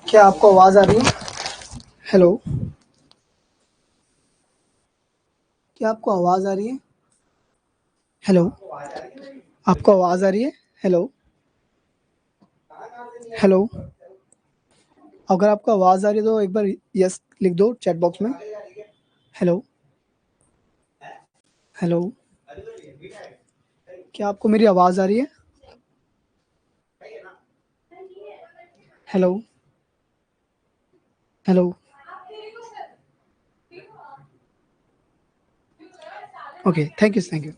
क्या आपको आवाज आ रही है? हेलो, क्या आपको आवाज आ रही है? हेलो, आपको आवाज आ रही है? हेलो, हेलो, अगर आपको आवाज आ रही है तो एक बार यस लिख दो चैट बॉक्स में। हेलो, हेलो, क्या आपको मेरी आवाज आ रही है? Hello, hello, okay, thank you, thank you.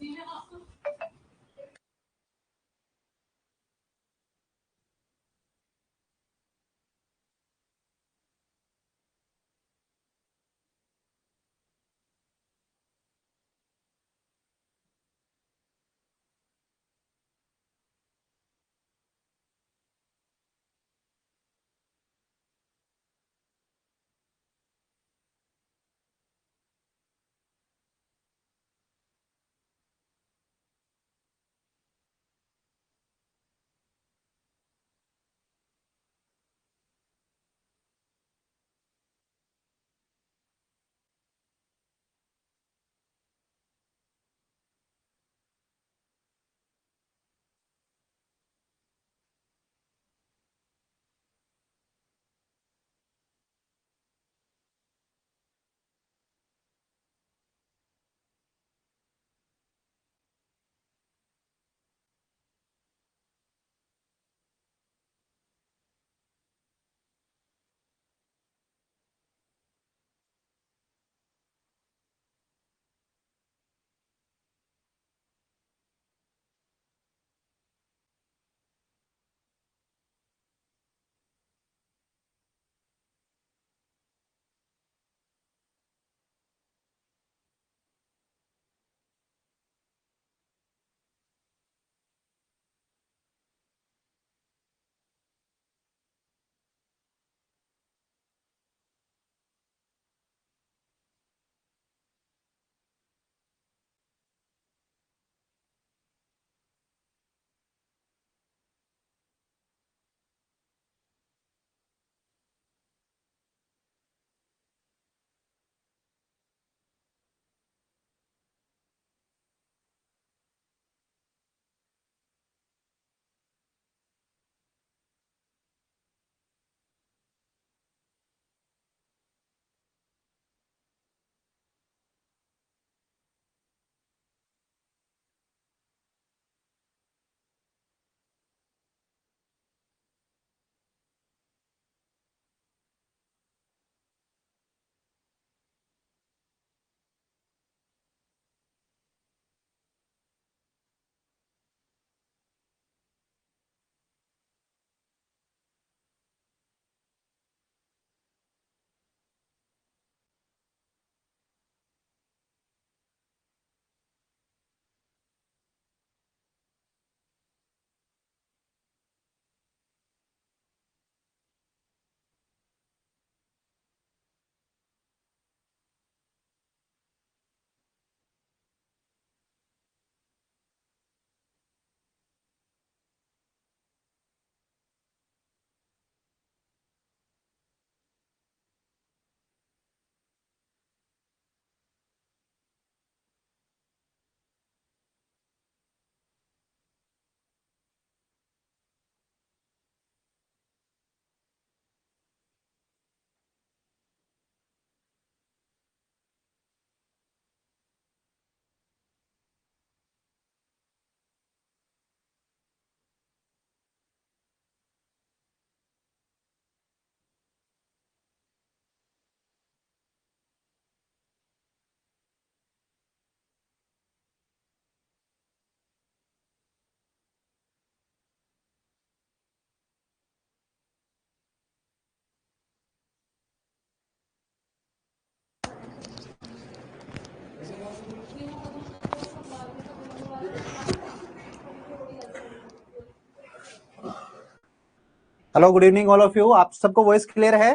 Hello, good evening all of you. आप सबको वॉइस क्लियर है?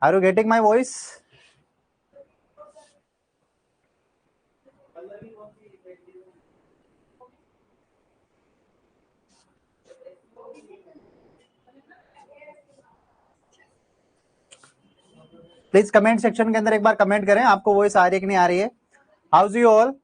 Are you getting my voice? Please comment section के अंदर एक बार कमेंट करें, आपको वॉइस आ रही है कि नहीं आ रही है। House you all?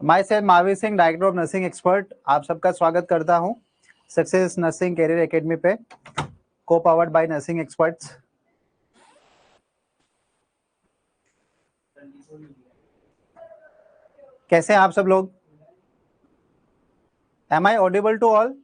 My self Mahavir Singh, director of nursing expert, आप सबका स्वागत करता हूं सक्सेस नर्सिंग कैरियर एकेडमी पे, को पावर्ड बाय नर्सिंग एक्सपर्ट्स। कैसे हैं आप सब लोग? Am I audible to all?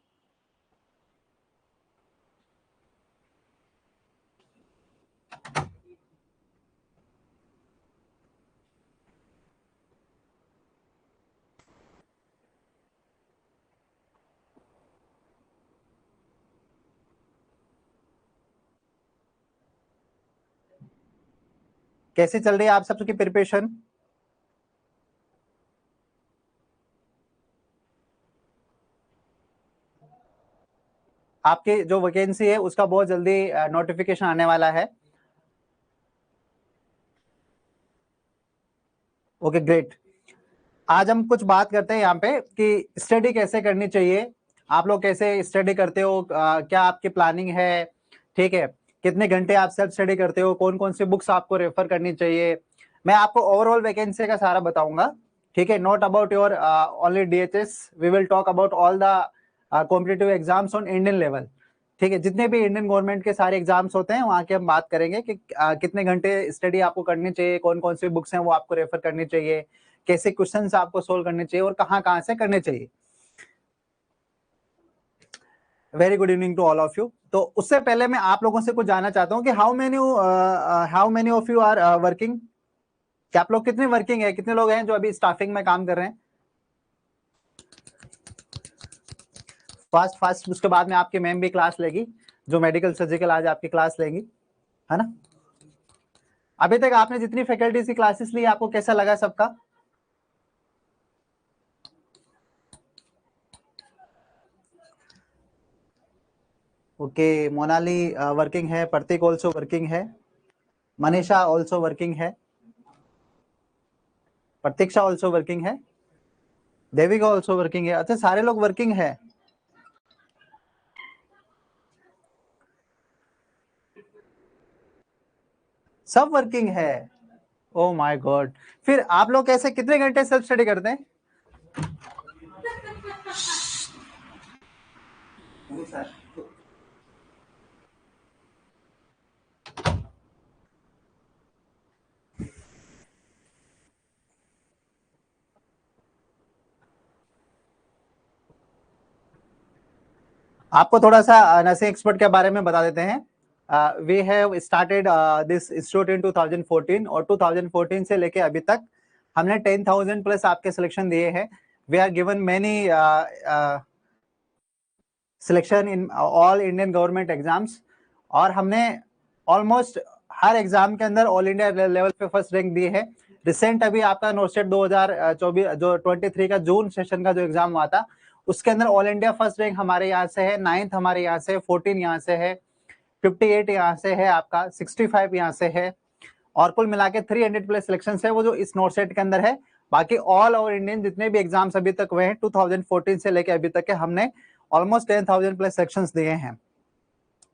कैसे चल रही है आप सबकी प्रिपरेशन? आपके जो वैकेंसी है उसका बहुत जल्दी नोटिफिकेशन आने वाला है। Okay great. आज हम कुछ बात करते हैं यहाँ पे कि स्टडी कैसे करनी चाहिए, आप लोग कैसे स्टडी करते हो, क्या आपकी प्लानिंग है, ठीक है, कितने घंटे आप सेल्फ स्टडी करते हो, कौन कौन सी बुक्स आपको रेफर करनी चाहिए। मैं आपको ओवरऑल वैकेंसी का सारा बताऊंगा, ठीक है, not about your only DHS, we will talk about all the competitive exams on Indian level, ठीक है, जितने भी इंडियन गवर्नमेंट के सारे एग्जाम्स होते हैं वहां की हम बात करेंगे कि कितने घंटे स्टडी आपको करनी चाहिए, कौन कौन सी बुक्स हैं वो आपको रेफर करनी चाहिए, कैसे क्वेश्चंस आपको सोल्व करने चाहिए और कहां से करने चाहिए। Very good evening to all of you. तो उससे पहले मैं आप लोगों से कुछ जानना चाहता हूं कि how many of you are working, क्या आप लोग कितने वर्किंग है, कितने लोग हैं जो अभी स्टाफिंग में काम कर रहे हैं? फास्ट फास्ट, उसके बाद में आपकी मैम भी क्लास लेगी, जो मेडिकल सर्जिकल आज आपकी क्लास लेंगी, है ना। अभी तक आपने जितनी फैकल्टीज की क्लासेस ली, आपको कैसा लगा सबका? ओके, मोनाली वर्किंग है, प्रतीक ऑल्सो वर्किंग है, मनीषा ऑल्सो वर्किंग है, प्रतीक्षा ऑल्सो वर्किंग है, देविका ऑल्सो वर्किंग है। अच्छा, सारे लोग वर्किंग है। सब वर्किंग है। Oh my God. फिर आप लोग कैसे, कितने घंटे सेल्फ स्टडी करते हैं? आपको थोड़ा सा नर्सिंग एक्सपर्ट के बारे में बता देते हैं। We have started this institute in 2014 और 2014 से लेके अभी तक हमने 10,000 प्लस आपके सिलेक्शन दिए हैं। We are given many selection in all Indian government exams और हमने ऑलमोस्ट हर एग्जाम के अंदर ऑल इंडिया लेवल पे फर्स्ट रैंक दी है। रिसेंट अभी आपका नोस्टेट 2024 जो 23 का जून सेशन का जो एग्जाम हुआ था उसके अंदर ऑल इंडिया फर्स्ट रैंक हमारे यहाँ से है, 9th हमारे यहाँ से, 14 यहाँ से है, 58 यहाँ से है, आपका 65 यहाँ से है और कुल मिला के 300 प्लस सिलेक्शन है वो जो इस नोटसेट के अंदर है। बाकी ऑल ओवर इंडियन जितने भी एग्जाम्स अभी तक हुए हैं 2014 से लेके अभी तक के हमने ऑलमोस्ट 10,000 प्लस सेक्शंस दिए हैं।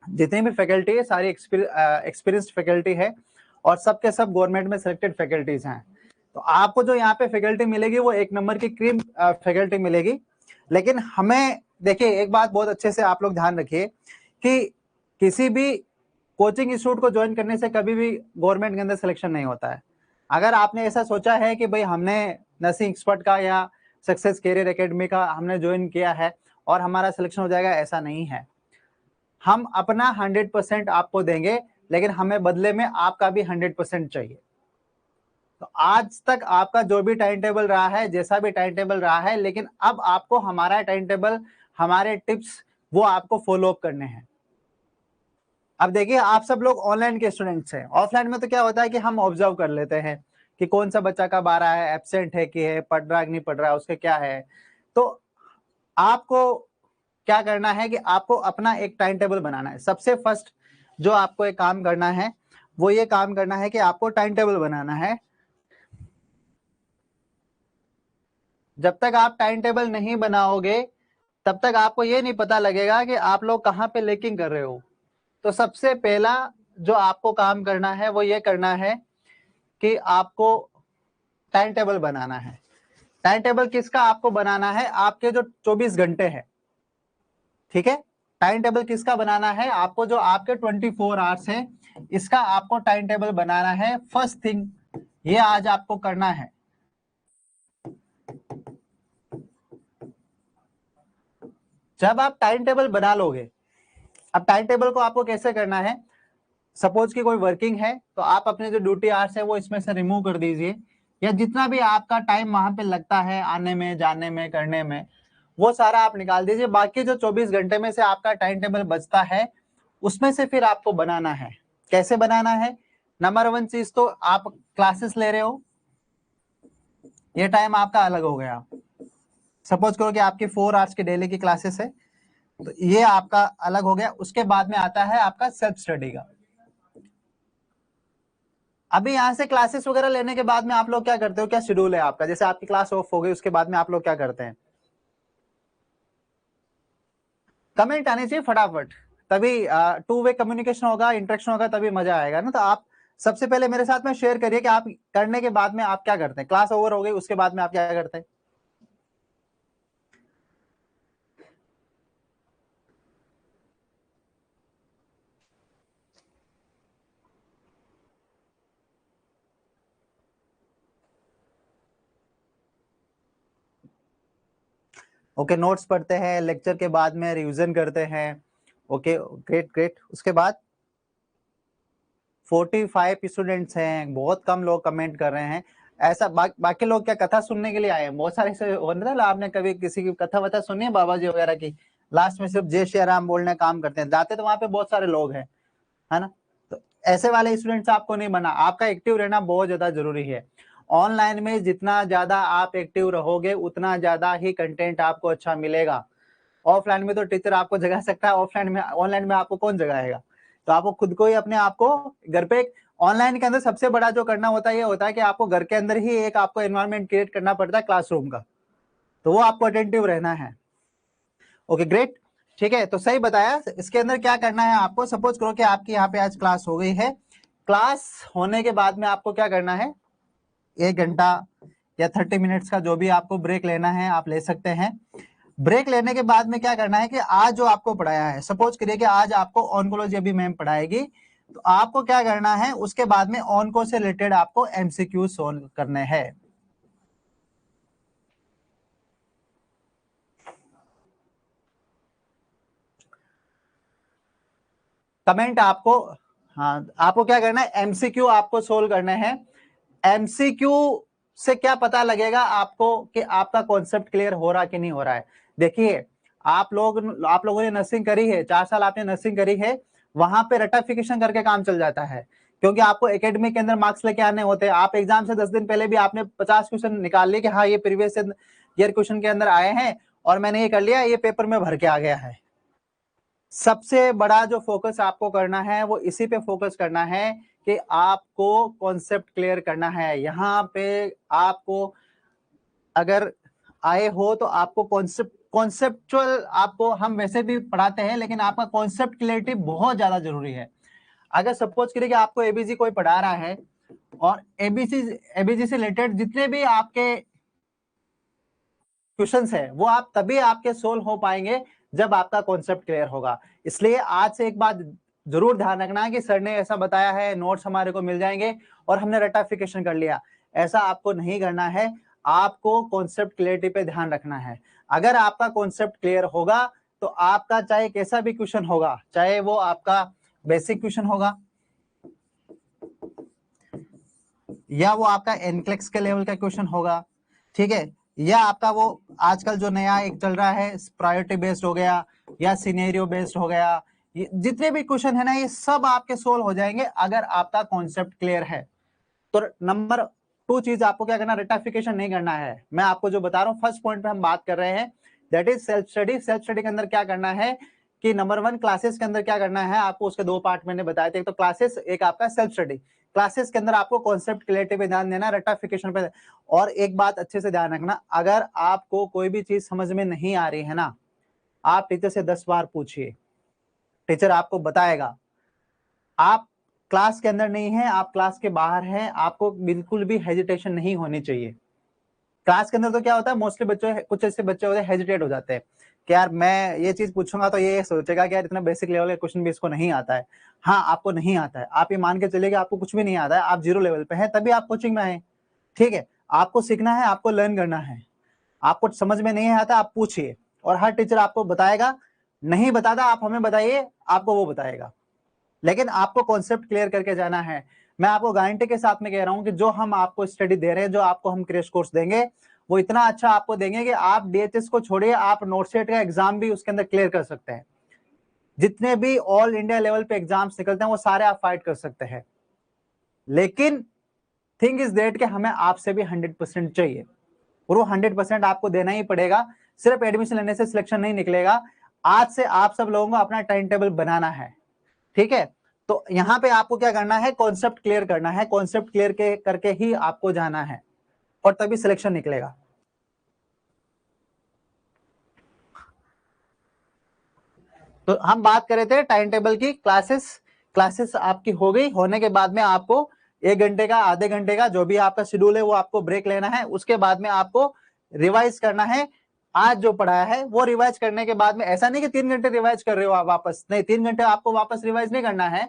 जितनी भी फैकल्टी है सारी एक्सपीरियंस्ड फैकल्टी है और सबके सब गवर्नमेंट में सिलेक्टेड फैकल्टीज हैं। तो आपको जो यहाँ पे फैकल्टी मिलेगी वो एक नंबर की क्रीम फैकल्टी मिलेगी। लेकिन हमें देखिए एक बात बहुत अच्छे से आप लोग ध्यान रखिए कि किसी भी कोचिंग इंस्टीट्यूट को ज्वाइन करने से कभी भी गवर्नमेंट के अंदर सिलेक्शन नहीं होता है। अगर आपने ऐसा सोचा है कि भाई हमने नर्सिंग एक्सपर्ट का या सक्सेस कैरियर एकेडमी का हमने ज्वाइन किया है और हमारा सिलेक्शन हो जाएगा, ऐसा नहीं है। हम अपना 100% आपको देंगे लेकिन हमें बदले में आपका भी 100% चाहिए। तो आज तक आपका जो भी टाइम टेबल रहा है, जैसा भी टाइम टेबल रहा है, लेकिन अब आपको हमारा टाइम टेबल, हमारे टिप्स वो आपको फॉलो अप करने हैं। अब देखिए आप सब लोग ऑनलाइन के स्टूडेंट्स हैं, ऑफलाइन में तो क्या होता है कि हम ऑब्जर्व कर लेते हैं कि कौन सा बच्चा कब आ रहा है, एब्सेंट है कि है, पढ़ रहा है कि नहीं पढ़ रहा है, उसके क्या है। तो आपको क्या करना है कि आपको अपना एक टाइम टेबल बनाना है। सबसे फर्स्ट जो आपको एक काम करना है वो ये काम करना है कि आपको टाइम टेबल बनाना है। जब तक आप टाइम टेबल नहीं बनाओगे तब तक आपको ये नहीं पता लगेगा कि आप लोग कहाँ पे लेकिंग कर रहे हो। तो सबसे पहला जो आपको काम करना है वो ये करना है कि आपको टाइम टेबल बनाना है। टाइम टेबल किसका आपको बनाना है? आपके जो 24 घंटे हैं, ठीक है। टाइम टेबल किसका बनाना है? आपको जो आपके 24 आवर्स है इसका आपको टाइम टेबल बनाना है। फर्स्ट थिंग ये आज आपको करना है। जब आप टाइम टेबल बना लोगे, अब टाइम टेबल को आपको कैसे करना है? सपोज कि कोई वर्किंग है तो आप अपने जो ड्यूटी आवर्स है वो इसमें से रिमूव कर दीजिए, या जितना भी आपका टाइम वहां पे लगता है आने में, जाने में, करने में, वो सारा आप निकाल दीजिए। बाकी जो 24 घंटे में से आपका टाइम टेबल बचता है उसमें से फिर आपको बनाना है। कैसे बनाना है? नंबर 1 चीज तो आप क्लासेस ले रहे हो, ये टाइम आपका अलग हो गया। सपोज करो कि आपकी 4 आवर्स की डेली की क्लासेस है तो ये आपका अलग हो गया। उसके बाद में आता है आपका सेल्फ स्टडी का। अभी यहाँ से क्लासेस वगैरह लेने के बाद में आप लोग क्या करते हो? क्या शेड्यूल है आपका? जैसे आपकी क्लास ऑफ हो गई उसके बाद में आप लोग क्या करते हैं? कमेंट आने चाहिए फटाफट, तभी टू वे कम्युनिकेशन होगा, इंटरेक्शन होगा, तभी मजा आएगा ना। तो आप सबसे पहले मेरे साथ में शेयर करिए कि आप करने के बाद में आप क्या करते हैं। क्लास ओवर हो गई उसके बाद में आप क्या करते हैं? ओके, नोट्स पढ़ते हैं, लेक्चर के बाद में रिवीजन करते हैं। Okay, great great. उसके बाद 45 स्टूडेंट्स हैं, बहुत कम लोग कमेंट कर रहे हैं। ऐसा बाकी लोग क्या कथा सुनने के लिए आए हैं? बहुत सारे से आपने कभी किसी की कथा वथा सुनी है बाबा जी वगैरह की? लास्ट में सिर्फ जय श्री राम बोलने काम करते हैं, जाते तो वहां पे बहुत सारे लोग हैं, है ना। तो ऐसे वाले स्टूडेंट्स आपको नहीं बना। आपका एक्टिव रहना बहुत ज्यादा जरूरी है। ऑनलाइन में जितना ज्यादा आप एक्टिव रहोगे उतना ज्यादा ही कंटेंट आपको अच्छा मिलेगा। ऑफलाइन में तो टीचर आपको जगा सकता है, ऑनलाइन में आपको कौन जगाएगा? तो आपको खुद को ही अपने आप को घर पे, ऑनलाइन के अंदर सबसे बड़ा जो करना होता है ये होता है कि आपको घर के अंदर ही एक आपको एनवायरनमेंट क्रिएट करना पड़ता है क्लासरूम का, तो वो आपको अटेंटिव रहना है। ओके ग्रेट, ठीक है। तो सही बताया। इसके अंदर क्या करना है आपको? सपोज करो कि आपकी यहाँ पे आज क्लास हो गई है। क्लास होने के बाद में आपको क्या करना है? 1 घंटा या 30 मिनट्स का जो भी आपको ब्रेक लेना है आप ले सकते हैं। ब्रेक लेने के बाद में क्या करना है कि आज जो आपको पढ़ाया है, सपोज करिए कि आज आपको ऑन्कोलॉजी अभी मैम पढ़ाएगी, तो आपको क्या करना है उसके बाद में ऑनको से रिलेटेड आपको एमसीक्यू सोल्व करने हैं। कमेंट आपको, हाँ आपको क्या करना है? एमसीक्यू आपको सोल्व करने हैं। एमसीक्यू से क्या पता लगेगा आपको कि आपका कॉन्सेप्ट क्लियर हो रहा कि नहीं हो रहा है? देखिए, आप लोगों ने नर्सिंग करी है, 4 साल आपने नर्सिंग करी है, वहां पे रटाफिकेशन करके काम चल जाता है, क्योंकि आपको एकेडमिक के अंदर मार्क्स लेके आने होते हैं। आप एग्जाम से 10 दिन पहले भी आपने 50 क्वेश्चन निकाल लिए कि हाँ ये प्रीवियस ईयर क्वेश्चन के अंदर आए हैं और मैंने ये कर लिया, ये पेपर में भर के आ गया है। सबसे बड़ा जो फोकस आपको करना है वो इसी पे फोकस करना है कि आपको कॉन्सेप्ट क्लियर करना है। यहाँ पे आपको अगर आए हो तो आपको कॉन्सेप्चुअल, आपको हम वैसे भी पढ़ाते हैं लेकिन आपका कॉन्सेप्ट क्लियरिटी बहुत ज्यादा जरूरी है। अगर सपोज करिए कि आपको एबीसी कोई पढ़ा रहा है और एबीसी से रिलेटेड जितने भी आपके क्वेश्चंस है वो आप तभी आपके सोल्व हो पाएंगे जब आपका कॉन्सेप्ट क्लियर होगा। इसलिए आज से एक बात जरूर ध्यान रखना है कि सर ने ऐसा बताया है, नोट्स हमारे को मिल जाएंगे और हमने रटाफिकेशन कर लिया, ऐसा आपको नहीं करना है। आपको कॉन्सेप्ट क्लियरिटी पे ध्यान रखना है। अगर आपका कॉन्सेप्ट क्लियर होगा तो आपका चाहे कैसा भी क्वेश्चन होगा, चाहे वो आपका बेसिक क्वेश्चन होगा या वो आपका एनक्लेक्स के लेवल का क्वेश्चन होगा, ठीक है, या आपका वो आजकल जो नया एक चल रहा है प्रायोरिटी बेस्ड हो गया या सिनेरियो बेस्ड हो गया, जितने भी क्वेश्चन है ना ये सब आपके सोल्व हो जाएंगे अगर आपका कॉन्सेप्ट क्लियर है। तो नंबर 2 चीज आपको क्या करना, रटाफिकेशन नहीं करना है। मैं आपको जो बता रहा हूँ फर्स्ट पॉइंट पे हम बात कर रहे हैं, that is self study. Self study के अंदर क्या करना है कि नंबर 1 क्लासेस के अंदर क्या करना है आपको, उसके 2 पार्ट मैंने बताए थे। एक तो क्लासेस, एक आपका सेल्फ स्टडी। क्लासेस के अंदर आपको कॉन्सेप्ट क्लियरिटी पे ध्यान देना, रट्टाफिकेशन पे। और एक बात अच्छे से ध्यान रखना, अगर आपको कोई भी चीज समझ में नहीं आ रही है ना, आप टीचर से 10 बार पूछिए, टीचर आपको बताएगा। आप क्लास के अंदर नहीं है, आप क्लास के बाहर हैं, आपको बिल्कुल भी हेजिटेशन नहीं होनी चाहिए। क्लास के अंदर तो क्या होता है, मोस्टली बच्चे, कुछ ऐसे बच्चे होते हैं हेजिटेट हो जाते हैं कि यार मैं ये चीज पूछूंगा तो ये सोचेगा कि यार इतना बेसिक लेवल का क्वेश्चन भी इसको नहीं आता है। हाँ, आपको नहीं आता है, आप ये मान के चलिए कि आपको कुछ भी नहीं आता है, आप 0 लेवल पे हैं, तभी आप कोचिंग में आए। ठीक है, आपको सीखना है, आपको लर्न करना है। आपको समझ में नहीं आता, आप पूछिए, और हर टीचर आपको बताएगा। नहीं बताता, आप हमें बताइए, आपको वो बताएगा। लेकिन आपको कॉन्सेप्ट क्लियर करके जाना है। मैं आपको गारंटी के साथ में कह रहा हूं कि जो हम आपको स्टडी दे रहे हैं, जो आपको हम क्रैश कोर्स देंगे, वो इतना अच्छा आपको देंगे कि आप डीएचएस को छोड़िए, आप नोटसेट का एग्जाम भी उसके अंदर क्लियर कर सकते हैं। जितने भी ऑल इंडिया लेवल पे एग्जाम्स निकलते हैं वो सारे आप फाइट कर सकते हैं। लेकिन थिंग इज दैट कि हमें आपसे भी 100% चाहिए, और वो 100% आपको देना ही पड़ेगा। सिर्फ एडमिशन लेने से सिलेक्शन नहीं निकलेगा। आज से आप सब लोगों को अपना टाइम टेबल बनाना है। ठीक है, तो यहां पे आपको क्या करना है, कॉन्सेप्ट क्लियर करना है। कॉन्सेप्ट क्लियर करके ही आपको जाना है, और तभी सिलेक्शन निकलेगा। तो हम बात कर रहे थे टाइम टेबल की। क्लासेस आपकी हो गई, होने के बाद में आपको 1 घंटे का, आधे घंटे का, जो भी आपका शेड्यूल है वो आपको ब्रेक लेना है। उसके बाद में आपको रिवाइज करना है। आज जो पढ़ाया है वो रिवाइज करने के बाद में, ऐसा नहीं कि 3 घंटे रिवाइज कर रहे हो आप वापस, नहीं, 3 घंटे आपको वापस रिवाइज नहीं करना है।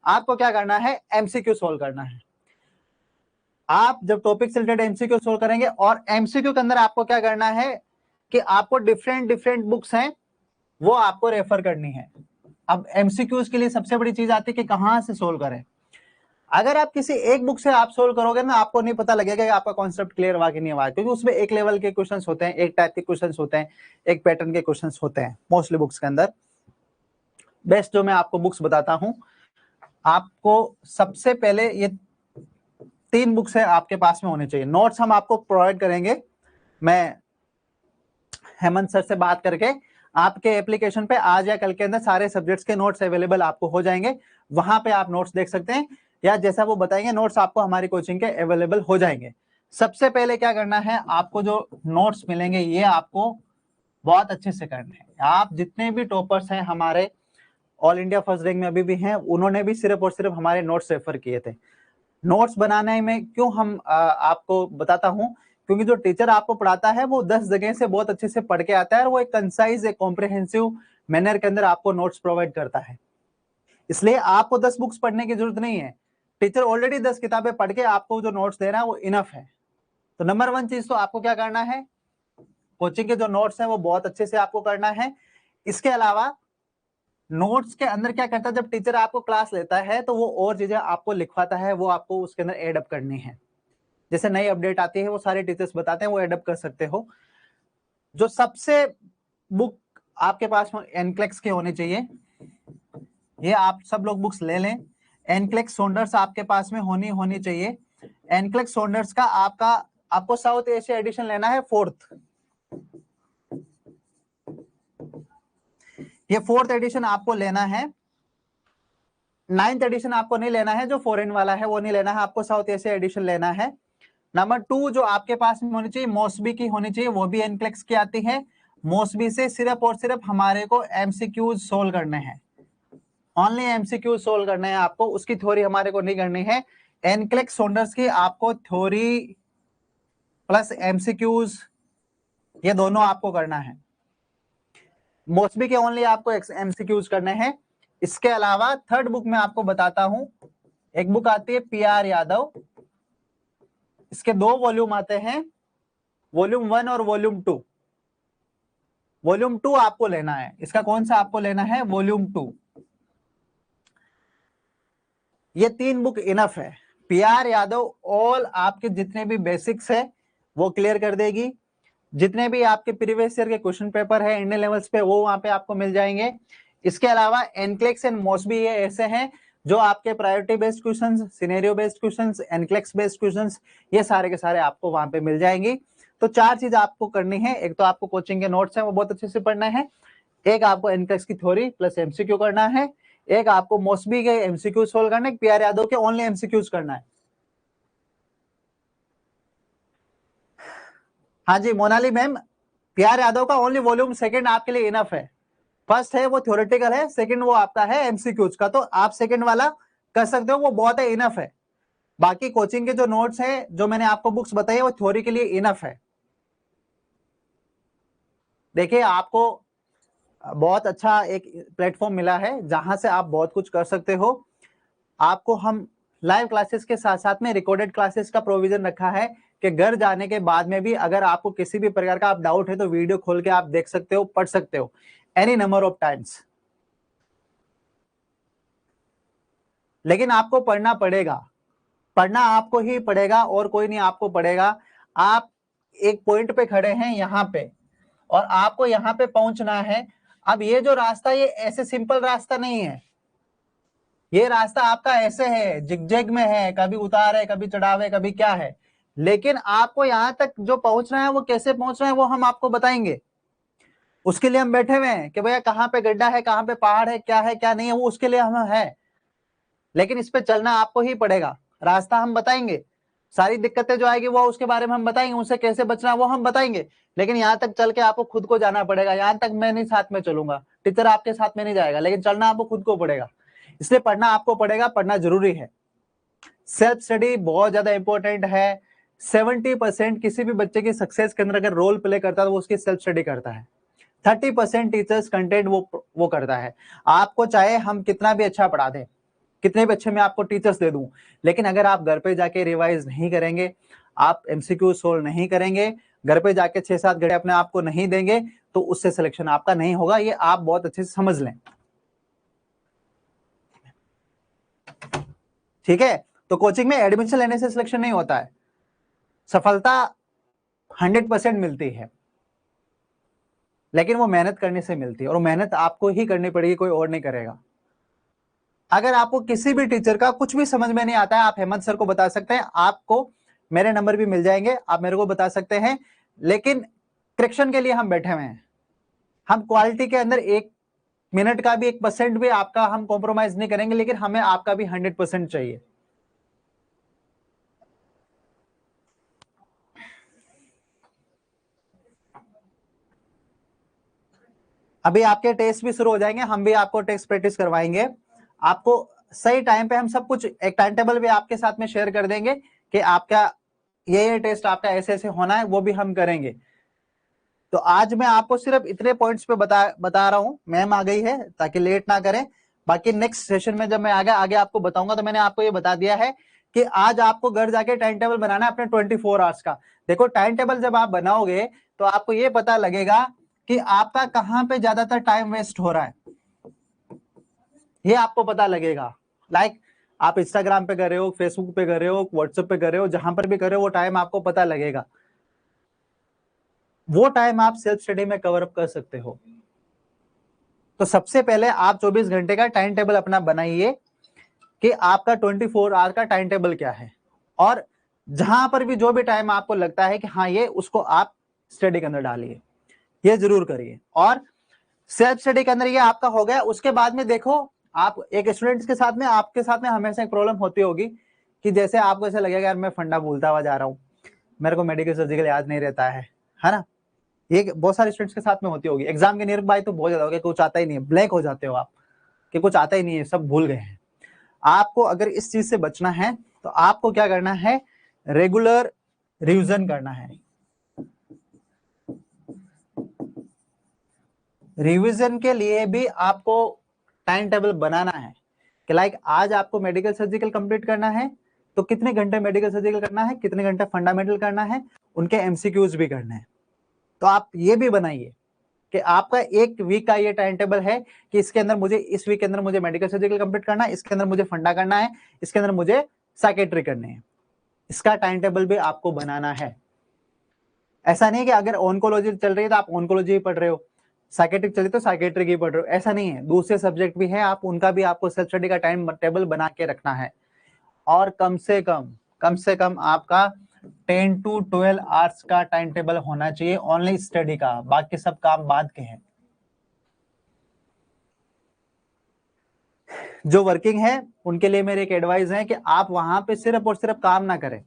आपको क्या करना है, एमसीक्यू सोल्व करना है। आप जब टॉपिक से रिलेटेड एमसीक्यू सोल्व करेंगे, और एमसीक्यू के अंदर आपको क्या करना है कि आपको डिफरेंट बुक्स हैं वो आपको रेफर करनी है। अब एमसीक्यूज के लिए सबसे बड़ी चीज आती है कि कहां से सोल्व करें। अगर आप किसी एक बुक से आप सोल्व करोगे ना, आपको नहीं पता लगेगा कि आपका कॉन्सेप्ट क्लियर हुआ कि नहीं हुआ, क्योंकि उसमें एक लेवल के क्वेश्चंस होते हैं, एक टाइप के क्वेश्चंस होते हैं, एक पैटर्न के क्वेश्चंस होते हैं मोस्टली बुक्स के अंदर। बेस्ट जो मैं आपको बुक्स बताता हूं, आपको सबसे पहले ये 3 बुक्स है आपके पास में होनी चाहिए। नोट्स हम आपको प्रोवाइड करेंगे, मैं हेमंत सर से बात करके आपके एप्लीकेशन पे आज या कल के अंदर सारे सब्जेक्ट्स के नोट्स अवेलेबल आपको हो जाएंगे। वहां पे आप नोट्स देख सकते हैं, या जैसा वो बताएंगे नोट्स आपको हमारी कोचिंग के अवेलेबल हो जाएंगे। सबसे पहले क्या करना है, आपको जो नोट्स मिलेंगे ये आपको बहुत अच्छे से करने हैं। आप जितने भी टॉपर्स हैं हमारे ऑल इंडिया फर्स्ट रैंक में अभी भी हैं, उन्होंने भी सिर्फ और सिर्फ हमारे नोट्स रेफर किए थे। नोट्स बनाने में क्यों हम आपको बताता हूं, क्योंकि जो टीचर आपको पढ़ाता है वो 10 जगह से बहुत अच्छे से पढ़ के आता है, और वो एक कंसाइज, एक कॉम्प्रिहेंसिव मैनर के अंदर आपको नोट्स प्रोवाइड करता है। इसलिए आपको 10 बुक्स पढ़ने की जरूरत नहीं है। टीचर ऑलरेडी 10 किताबें पढ़ के आपको जो नोट्स दे रहा है वो इनफ है। तो नंबर 1 चीज तो आपको क्या करना है, कोचिंग के जो नोट्स हैं वो बहुत अच्छे से आपको करना है। इसके अलावा नोट्स के अंदर क्या करता है, जब टीचर आपको क्लास लेता है तो वो और चीजें आपको लिखवाता है, वो आपको उसके अंदर एड अप करनी है। जैसे नई अपडेट आती है वो सारे टीचर्स बताते हैं, वो एडअप कर सकते हो। जो सबसे बुक आपके पास में एनक्लेक्स के होने चाहिए, ये आप सब लोग बुक्स ले लें। एनक्लेक्स सॉन्डर्स आपके पास में होनी चाहिए। एनक्लेक्स सॉन्डर्स का आपको साउथ एशिया एडिशन लेना है, 4th। ये 4th एडिशन आपको लेना है। 9th एडिशन आपको नहीं लेना है, जो फॉरेन वाला है वो नहीं लेना है, आपको साउथ एशिया एडिशन लेना है। नंबर 2 जो आपके पास में होनी चाहिए, मॉसबी की होनी चाहिए, वो भी एनक्लेक्स की आती है। मॉसबी से सिर्फ और सिर्फ हमारे को एमसीक्यूज सोल्व करने हैं, ओनली एमसीक्यूज सोल्व करने हैं आपको, उसकी थ्योरी हमारे को नहीं करनी है। एनक्लेक्स सॉन्डर्स की आपको थ्योरी प्लस एमसीक्यूज ये दोनों आपको करना है। मॉसबी के ओनली आपको एमसीक्यूज करने हैं। इसके अलावा 3rd बुक में आपको बताता हूं, एक बुक आती है पीआर यादव, इसके 2 वॉल्यूम आते हैं, वॉल्यूम 1 और वॉल्यूम 2। वॉल्यूम 2 आपको लेना है। इसका कौन सा आपको लेना है, वॉल्यूम 2। ये 3 बुक इनफ है। पीआर यादव ऑल आपके जितने भी बेसिक्स है वो क्लियर कर देगी। जितने भी आपके प्रीवियस ईयर के क्वेश्चन पेपर है इंडियन लेवल्स पे, वो वहां पे आपको मिल जाएंगे। इसके अलावा एनक्लेक्स एंड मॉसबी ये ऐसे हैं जो आपके priority based questions, scenario based questions, NCLEX based questions, ये सारे के सारे आपको वहां पे मिल जाएंगी। तो 4 चीज आपको करनी है। एक तो आपको कोचिंग के नोट्स हैं वो बहुत अच्छे से पढ़ना है। एक आपको एनक्लेक्स की थ्योरी प्लस एमसीक्यू करना है, एक आपको मॉसबी के एमसीक्यू सोल्व करना है, पीआर यादव के ओनली एमसीक्यूज करना है। हाँ जी मोनाली मैम, पीआर यादव का ओनली वॉल्यूम सेकंड आपके लिए इनफ है। फर्स्ट है वो थ्योरेटिकल है, सेकंड वो आपका है एमसीक्यूज का, तो आप सेकंड वाला कर सकते हो, वो बहुत है, इनफ है। बाकी कोचिंग के जो नोट्स है, जो मैंने आपको बुक्स बताई है, वो थ्योरी के लिए इनफ है। देखिए आपको बहुत अच्छा एक प्लेटफॉर्म मिला है जहां से आप बहुत कुछ कर सकते हो। आपको हम लाइव क्लासेस के साथ साथ में रिकॉर्डेड क्लासेस का प्रोविजन रखा है कि घर जाने के बाद में भी अगर आपको किसी भी प्रकार का आप डाउट है तो वीडियो खोल के आप देख सकते हो, पढ़ सकते हो एनी नंबर ऑफ टाइम्स। लेकिन आपको पढ़ना पड़ेगा, पढ़ना आपको ही पड़ेगा और कोई नहीं आपको पढ़ेगा। आप एक पॉइंट पे खड़े हैं यहाँ पे और आपको यहाँ पे पहुंचना है। अब ये जो रास्ता, ये ऐसे सिंपल रास्ता नहीं है, ये रास्ता आपका ऐसे है, जिगजैग में है, कभी उतार है, कभी चढ़ाव है, कभी क्या है। लेकिन आपको यहां तक जो पहुंचना है वो कैसे पहुंचना है वो हम आपको बताएंगे। उसके लिए हम बैठे हुए हैं कि भैया कहाँ पे गड्ढा है, कहाँ पे पहाड़ है, क्या नहीं है, वो उसके लिए हम है। लेकिन इस पे चलना आपको ही पड़ेगा, रास्ता हम बताएंगे, सारी दिक्कतें जो आएगी वो उसके बारे में हम बताएंगे, उनसे कैसे बचना है वो हम बताएंगे। लेकिन यहाँ तक चल के आपको खुद को जाना पड़ेगा। यहाँ तक मैं नहीं साथ में चलूंगा, टीचर आपके साथ में नहीं जाएगा, लेकिन चलना आपको खुद को पड़ेगा। इसलिए पढ़ना आपको पड़ेगा, पढ़ना जरूरी है। सेल्फ स्टडी बहुत ज्यादा इंपॉर्टेंट है। 70% किसी भी बच्चे की सक्सेस के अंदर अगर रोल प्ले करता है तो वो उसकी सेल्फ स्टडी करता है। 30% टीचर्स कंटेंट वो करता है। आपको चाहे हम कितना भी अच्छा पढ़ा दें, कितने भी अच्छे मैं आपको टीचर्स दे दूं, लेकिन अगर आप घर पे जाके रिवाइज नहीं करेंगे, आप एमसीक्यू सोल्व नहीं करेंगे, घर पे जाके 6-7 घंटे अपने आप को नहीं देंगे, तो उससे सिलेक्शन आपका नहीं होगा। ये आप बहुत अच्छे से समझ लें, ठीक है। तो कोचिंग में एडमिशन लेने से सिलेक्शन नहीं होता है, सफलता 100% मिलती है, लेकिन वो मेहनत करने से मिलती है, और वो मेहनत आपको ही करनी पड़ेगी, कोई और नहीं करेगा। अगर आपको किसी भी टीचर का कुछ भी समझ में नहीं आता है, आप हेमंत सर को बता सकते हैं, आपको मेरे नंबर भी मिल जाएंगे, आप मेरे को बता सकते हैं। लेकिन करेक्शन के लिए हम बैठे हुए हैं। हम क्वालिटी के अंदर 1 मिनट का भी 1% भी आपका हम कॉम्प्रोमाइज नहीं करेंगे, लेकिन हमें आपका भी 100% चाहिए। अभी आपके टेस्ट भी शुरू हो जाएंगे, हम भी आपको टेस्ट प्रैक्टिस करवाएंगे। आपको सही टाइम पे हम सब कुछ एक टाइम टेबल भी आपके साथ में शेयर कर देंगे कि आपका ये टेस्ट आपका ऐसे ऐसे होना है, वो भी हम करेंगे। तो आज मैं आपको सिर्फ इतने पॉइंट्स पे बता रहा हूं। मैम आ गई है ताकि लेट ना करें। बाकी नेक्स्ट सेशन में जब मैं आगे आपको बताऊंगा, तो मैंने आपको ये बता दिया है कि आज आपको घर जाके टाइम टेबल बनाना है अपने 24 आवर्स का। देखो टाइम टेबल जब आप बनाओगे तो आपको ये पता लगेगा कि आपका कहां पे ज्यादातर टाइम वेस्ट हो रहा है, ये आपको पता लगेगा। लाइक आप इंस्टाग्राम पे कर रहे हो, फेसबुक पे कर रहे हो, व्हाट्सएप पे कर रहे हो, जहां पर भी कर रहे हो वो टाइम आपको पता लगेगा। वो टाइम आप सेल्फ स्टडी में कवर अप कर सकते हो। तो सबसे पहले आप 24 घंटे का टाइम टेबल अपना बनाइए कि आपका 24 आवर का टाइम टेबल क्या है, और जहां पर भी जो भी टाइम आपको लगता है कि हाँ ये, उसको आप स्टडी के अंदर डालिए, ये जरूर करिए। और सेल्फ स्टडी के अंदर ये आपका हो गया। उसके बाद में देखो, आप एक स्टूडेंट्स के साथ में, आपके साथ में हमेशा एक प्रॉब्लम होती होगी कि जैसे आपको ऐसा लगेगा यार मैं फंडा भूलता हुआ जा रहा हूँ, मेरे को मेडिकल सर्जिकल याद नहीं रहता है ना। ये बहुत सारे स्टूडेंट्स के साथ में होती होगी। एग्जाम के नियर बाय तो बहुत ज्यादा हो गया, कुछ आता ही नहीं है, ब्लैंक हो जाते हो आप कि कुछ आता ही नहीं है, सब भूल गए हैं। आपको अगर इस चीज से बचना है तो आपको क्या करना है, रेगुलर रिवीजन करना है। रिवीजन के लिए भी आपको टाइम टेबल बनाना है कि लाइक आज आपको मेडिकल सर्जिकल कंप्लीट करना है, तो कितने घंटे मेडिकल सर्जिकल करना है, कितने घंटे फंडामेंटल करना है, उनके एमसीक्यूज भी करने हैं। तो आप ये भी बनाइए कि आपका एक वीक का ये टाइम टेबल है कि इसके अंदर मुझे, इस वीक के अंदर मुझे मेडिकल सर्जिकल कंप्लीट करना है, इसके अंदर मुझे फंडा करना है, इसके अंदर मुझे साइकेट्री करनी है। इसका टाइम टेबल भी आपको बनाना है। ऐसा नहीं कि अगर ऑन्कोलॉजी चल रही है तो आप ऑन्कोलॉजी ही पढ़ रहे हो, साइकेट्रिक चली तो साइकेट्रिक ही पढ़ रहे हो, ऐसा नहीं है। दूसरे सब्जेक्ट भी है, आप उनका भी आपको सेल्फ स्टडी का टाइम टेबल बना के रखना है। और कम से कम आपका 10 to 12 आवर्स का टाइम टेबल होना चाहिए ओनली स्टडी का, बाकी सब काम बाद के हैं। जो वर्किंग है उनके लिए मेरी एक एडवाइस है कि आप वहां पे सिर्फ और सिर्फ काम ना करें,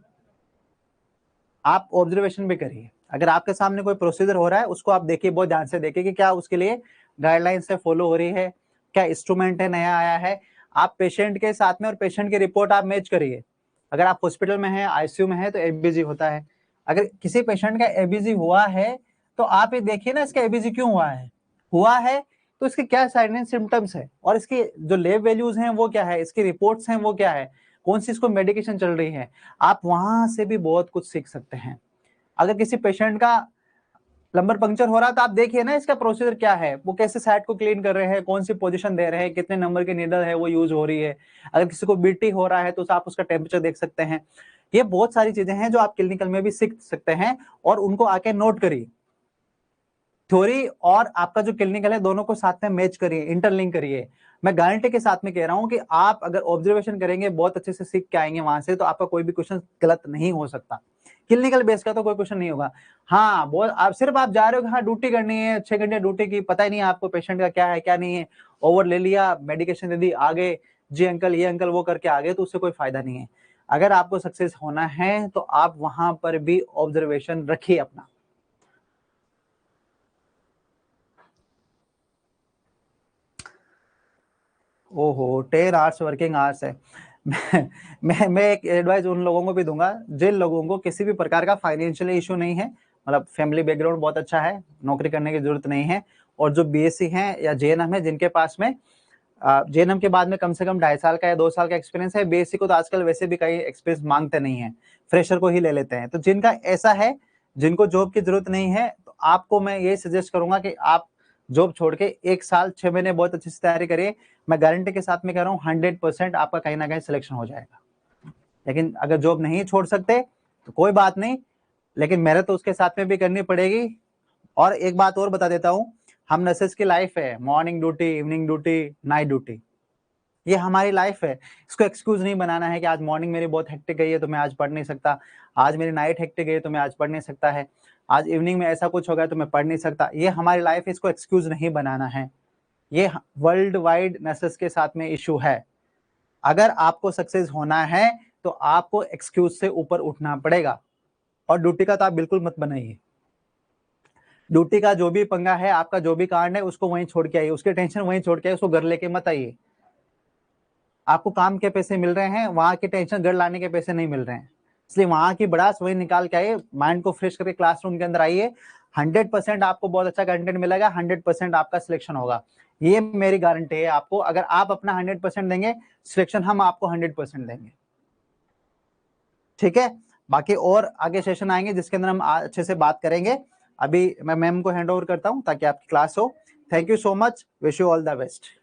आप ऑब्जर्वेशन भी करिए। अगर आपके सामने कोई प्रोसीजर हो रहा है उसको आप देखिए, बहुत ध्यान से देखिए कि क्या उसके लिए गाइडलाइन से फॉलो हो रही है, क्या इंस्ट्रूमेंट है नया आया है। आप पेशेंट के साथ में और पेशेंट की रिपोर्ट आप मैच करिए। अगर आप हॉस्पिटल में हैं, आईसीयू में है तो एबीजी होता है। अगर किसी पेशेंट का एबीजी हुआ है तो आप ये देखिए ना इसका एबीजी क्यों हुआ है तो इसके क्या साइन एंड सिम्टम्स है, और इसकी जो लैब वैल्यूज हैं वो क्या है, इसकी रिपोर्ट्स हैं वो क्या है, कौन सी इसको मेडिकेशन चल रही है। आप वहां से भी बहुत कुछ सीख सकते हैं। अगर किसी पेशेंट का प्लम्बर पंक्चर हो रहा है तो आप देखिए ना इसका प्रोसीजर क्या है, वो कैसे साइड को क्लीन कर रहे हैं, कौन सी पोजीशन दे रहे हैं, कितने नंबर की नीडल है वो यूज हो रही है। अगर किसी को बीटी हो रहा है तो आप उसका टेम्परेचर देख सकते हैं। ये बहुत सारी चीजें हैं जो आप क्लिनिकल में भी सीख सकते हैं, और उनको आके नोट करिए। थ्योरी और आपका जो क्लिनिकल है दोनों को साथ में मैच करिए, इंटरलिंक करिए। मैं गारंटी के साथ में कह रहा हूं कि आप अगर ऑब्जर्वेशन करेंगे, बहुत अच्छे से सीख के आएंगे वहां से, तो आपका कोई भी क्वेश्चन गलत नहीं हो सकता। क्लिनिकल बेस का तो कोई क्वेश्चन नहीं होगा। हाँ, बहुत आप सिर्फ आप जा रहे हो कि हाँ ड्यूटी करनी है, 6 घंटे ड्यूटी की, पता ही नहीं है आपको पेशेंट का क्या है क्या नहीं है, ओवर ले लिया, मेडिकेशन दे दी, आगे जी अंकल ये अंकल वो करके आगे, तो उससे कोई फायदा नहीं है। अगर आपको सक्सेस होना है तो आप वहां पर भी ऑब्जर्वेशन रखिए अपना। ओहो, 10 आवर्स वर्किंग आवर्स है। मैं एक एडवाइस उन लोगों को भी दूंगा जिन लोगों को किसी भी प्रकार का फाइनेंशियल इशू नहीं है, मतलब फैमिली बैकग्राउंड बहुत अच्छा है, नौकरी करने की जरूरत नहीं है, और जो बीएससी हैं या जेएनएम है जिनके पास में जेएनएम के बाद में कम से कम 2.5 साल का या 2 साल का एक्सपीरियंस है। बीएससी को तो आजकल वैसे भी कई एक्सपीरियंस मांगते नहीं है, फ्रेशर को ही ले लेते हैं। तो जिनका ऐसा है, जिनको जॉब की जरूरत नहीं है, तो आपको मैं ये सजेस्ट करूंगा कि आप जॉब छोड़ के 1 साल 6 महीने बहुत अच्छी से तैयारी करिए। मैं गारंटी के साथ में कह रहा हूँ 100% आपका कहीं ना कहीं सिलेक्शन हो जाएगा। लेकिन अगर जॉब नहीं छोड़ सकते तो कोई बात नहीं, लेकिन मेहनत तो उसके साथ में भी करनी पड़ेगी। और एक बात और बता देता हूँ, हम नर्सेस की लाइफ है, morning duty, evening duty, night duty, ये हमारी लाइफ है। इसको एक्सक्यूज नहीं बनाना है कि आज मॉर्निंग मेरी बहुत हेक्टिक गई है तो मैं आज पढ़ नहीं सकता, आज मेरी नाइट हेक्टिक गई है तो मैं आज पढ़ नहीं सकता है, आज इवनिंग में ऐसा कुछ हो गया तो मैं पढ़ नहीं सकता। ये हमारी लाइफ है, इसको एक्सक्यूज नहीं बनाना है। ये वर्ल्ड वाइड नर्सेस के साथ में इशू है। अगर आपको सक्सेस होना है तो आपको एक्सक्यूज से ऊपर उठना पड़ेगा, और ड्यूटी का तो आप बिल्कुल मत बनाइए। ड्यूटी का जो भी पंगा है, आपका जो भी कांड है, उसको वहीं छोड़ के आइए, उसके टेंशन वहीं छोड़ के आइए, उसको घर लेके मत आइए। आपको काम के पैसे मिल रहे हैं, वहां की टेंशन घर लाने के पैसे नहीं मिल रहे हैं, इसलिए वहां की बड़ास वही निकाल के आइए, माइंड को फ्रेश करके क्लासरूम के अंदर आइए। 100% आपको बहुत अच्छा कंटेंट मिलेगा, 100% आपका सिलेक्शन होगा, ये मेरी गारंटी है आपको। अगर आप अपना 100% देंगे, सिलेक्शन हम आपको 100% देंगे। ठीक है, बाकी और आगे सेशन आएंगे जिसके अंदर हम अच्छे से बात करेंगे। अभी मैं मैम को हैंड ओवर करता हूं ताकि आपकी क्लास हो। Thank you so much, wish you all the best.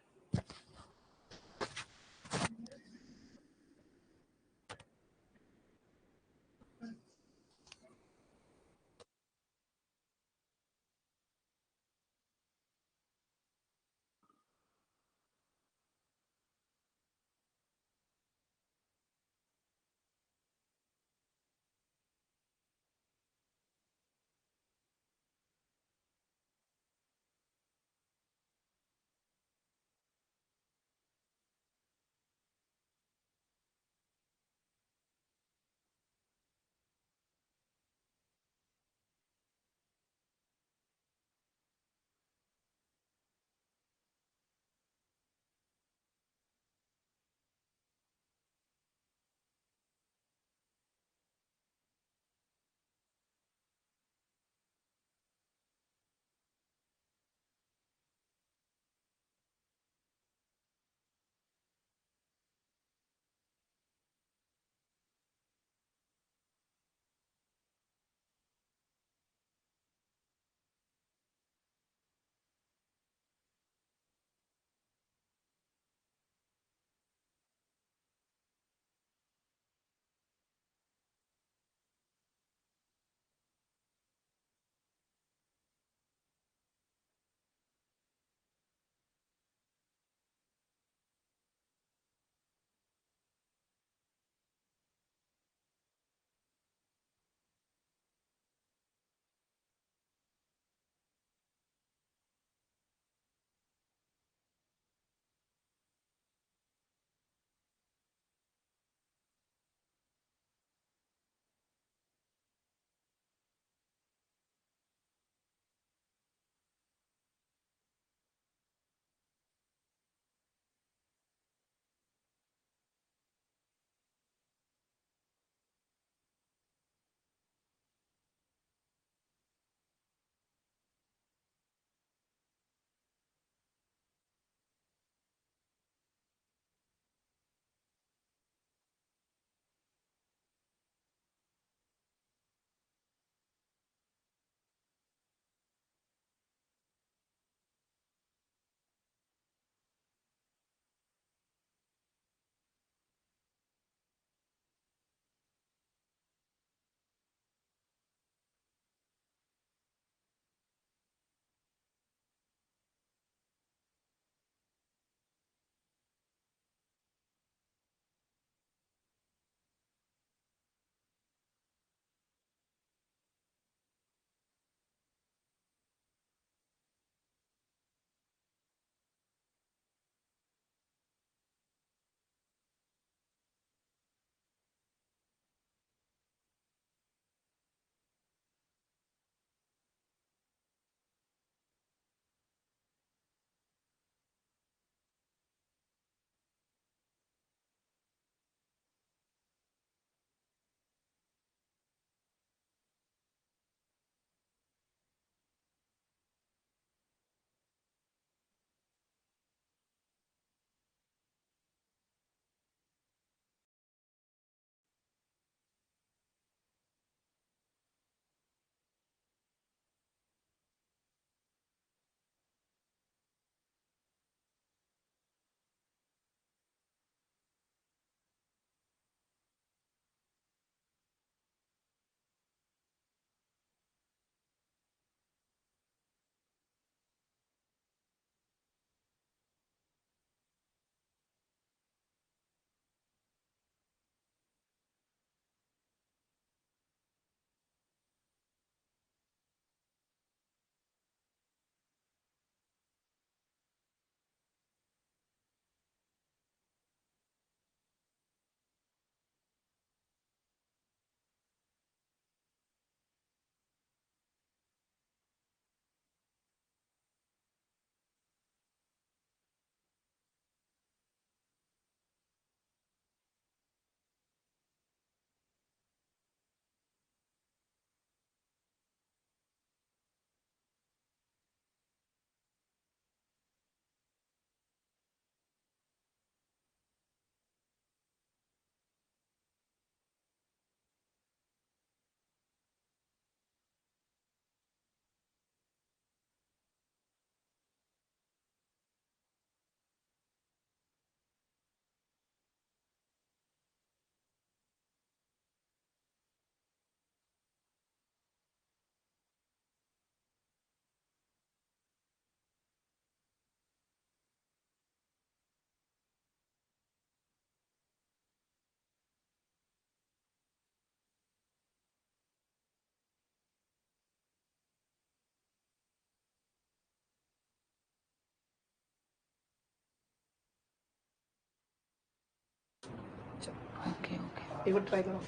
एक बार ट्राई करो।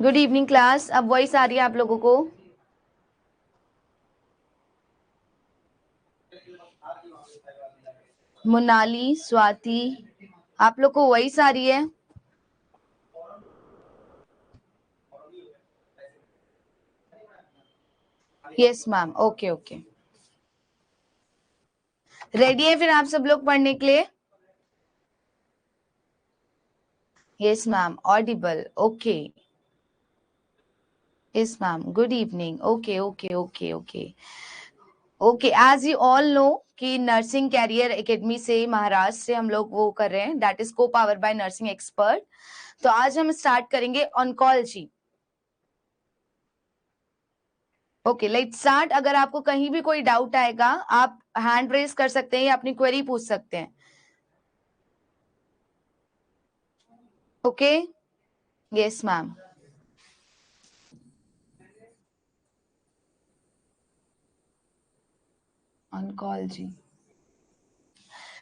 गुड इवनिंग क्लास, अब वॉइस आ रही है आप लोगों को? मोनाली, स्वाति, आप लोग को वॉइस आ रही है? Yes ma'am, okay okay. Ready है फिर आप सब लोग पढ़ने के लिए? Yes ma'am, audible, okay. Yes ma'am, good evening, okay okay okay okay okay. As you all know कि नर्सिंग कैरियर एकेडमी से महाराष्ट्र से हम लोग वो कर रहे हैं, that is co power by nursing expert. तो आज हम स्टार्ट करेंगे ऑन्कोलॉजी। Okay let's start. अगर आपको कहीं भी कोई डाउट आएगा आप हैंड रेज कर सकते हैं या अपनी क्वेरी पूछ सकते हैं। Okay, yes ma'am. ऑन्कोलॉजी,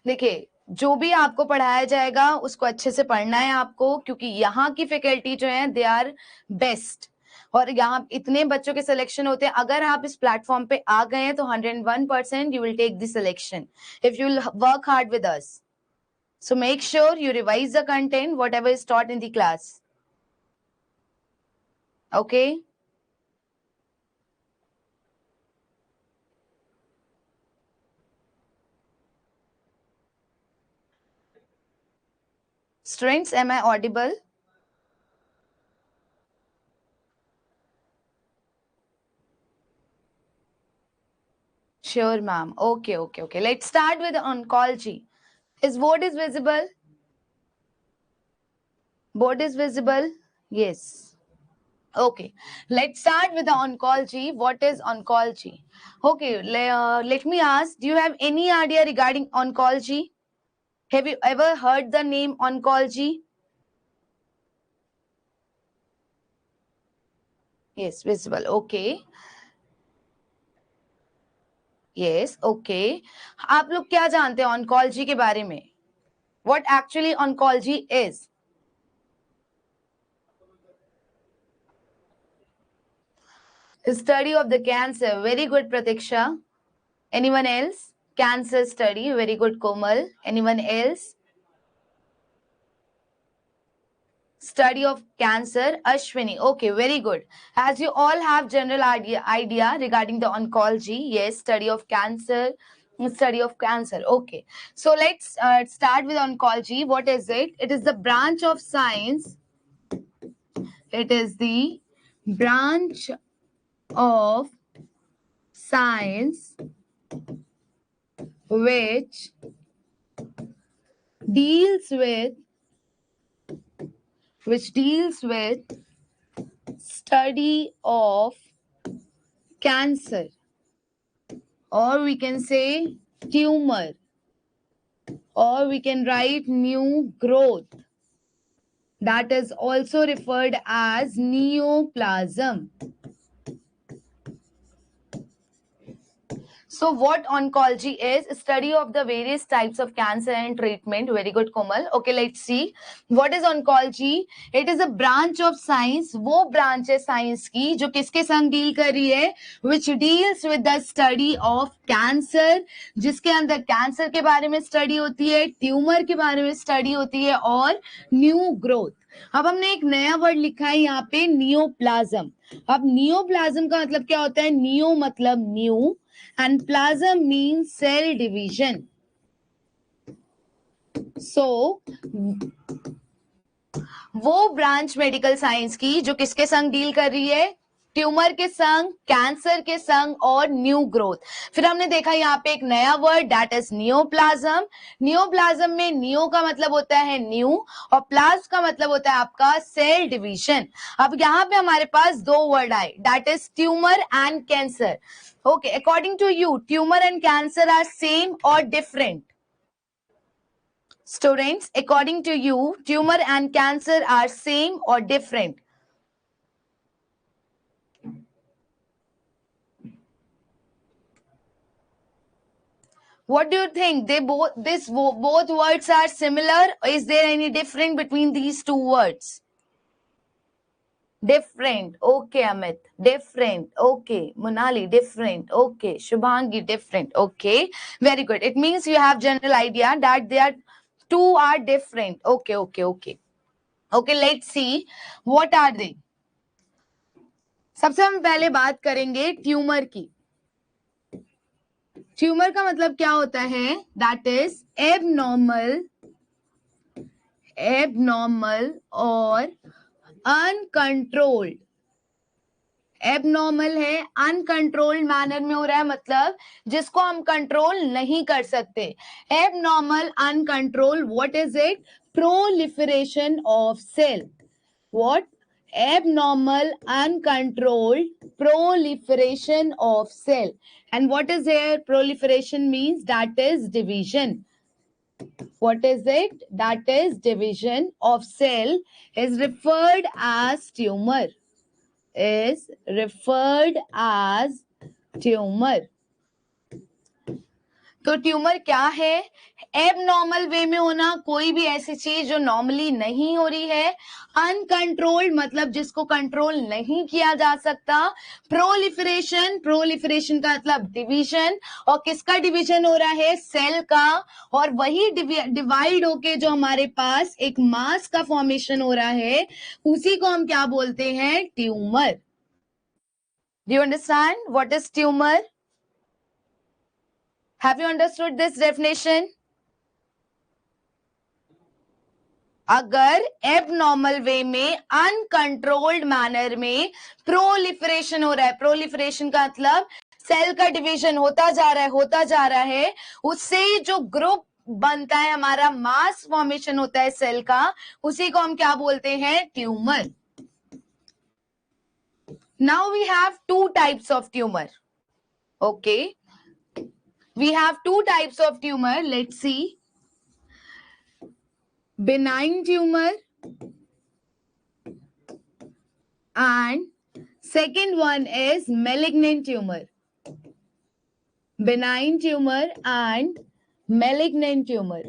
देखिए जो भी आपको पढ़ाया जाएगा उसको अच्छे से पढ़ना है आपको, क्योंकि यहाँ की फैकल्टी जो है दे आर बेस्ट और यहाँ इतने बच्चों के सिलेक्शन होते हैं। अगर आप इस प्लेटफॉर्म पे आ गए हैं तो 101% you will take the selection if you will work hard with us. So make sure you revise the content, whatever is taught in the class. Okay? Students, am I audible? Sure, ma'am. Okay, okay, okay. Let's start with oncology. Is board is visible? Board is visible? Yes. Okay. Let's start with the oncology. What is oncology? Okay. Let me ask, do you have any idea regarding oncology? Have you ever heard the name oncology? Yes, visible. Okay. Yes, okay. आप लोग क्या जानते हैं oncology के बारे में? What actually oncology is? Study of the cancer. Very good, Pratiksha. Anyone else? Cancer study. Very good, Komal. Anyone else? Study of cancer. Ashwini. Okay, very good. As you all have general idea regarding the oncology. Yes, study of cancer. Study of cancer. Okay. So let's start with oncology. What is it? It is the branch of science. It is the branch of science which deals with study of cancer, or we can say tumor, or we can write new growth, that is also referred as neoplasm. So what oncology is? Study of the various types of cancer and treatment. Very good, Komal. Okay, let's see. What is oncology? It is a branch of science. वो branch है science की जो किसके संग deal कर रही है? Which deals with the study of cancer, जिसके अंदर cancer के बारे में study होती है, tumor के बारे में study होती है और new growth. अब हमने एक नया वर्ड लिखा है यहाँ पे नियोप्लाज्म. अब नियोप्लाज्म का मतलब क्या होता है? नियो मतलब new and plasm means cell division. So वो ब्रांच मेडिकल साइंस की जो किसके संग डील कर रही है? ट्यूमर के संग, कैंसर के संग और न्यू ग्रोथ. फिर हमने देखा यहाँ पे एक नया word that is neoplasm. Neoplasm में नियो का मतलब होता है न्यू और प्लाज्म का मतलब होता है आपका सेल डिवीजन. अब यहाँ पे हमारे पास दो वर्ड आए that is tumour and cancer. Okay, according to you tumour and cancer are same और different? Students, according to you, tumor and cancer are same or different? What do you think? Both words are similar? Is there any difference between these two words? Different. Okay, Amit. Different. Okay. Monali, different. Okay. Shubhangi, different. Okay. Very good. It means you have general idea that they are two are different. Okay, okay, okay. Okay, let's see. What are they? सबसे हम पहले बात करेंगे tumour की. Tumour का मतलब क्या होता है? दैट इज एबनॉर्मल और अनकंट्रोल्ड. एबनॉर्मल है, अनकंट्रोल्ड मैनर में हो रहा है, मतलब जिसको हम कंट्रोल नहीं कर सकते. Abnormal, uncontrol, what is it? Proliferation of cell. What? Abnormal, uncontrolled proliferation of cell. And what is here? Proliferation means that is division. What is it? That is division of cell is referred as tumor. Is referred as tumor. तो tumour क्या है? Abnormal वे में होना, कोई भी ऐसी चीज जो नॉर्मली नहीं हो रही है. अनकंट्रोल्ड मतलब जिसको कंट्रोल नहीं किया जा सकता. प्रोलिफरेशन, प्रोलिफरेशन का मतलब डिवीजन. और किसका डिवीजन हो रहा है? सेल का. और वही डिवाइड होके जो हमारे पास एक मास का फॉर्मेशन हो रहा है, उसी को हम क्या बोलते हैं? Tumour. Do you understand what is tumour? Have you understood this definition? अगर एबनॉर्मल वे में, अनकंट्रोल्ड मैनर में प्रोलिफरेशन हो रहा है, प्रोलिफरेशन का मतलब सेल का डिवीजन होता जा रहा है, उससे जो ग्रुप बनता है, हमारा मास फॉर्मेशन होता है सेल का, उसी को हम क्या बोलते हैं? Tumour. Now we have two types of tumour. Okay, we have two types of tumor. Let's see. Benign tumor and second one is malignant tumor. Benign tumor and malignant tumor.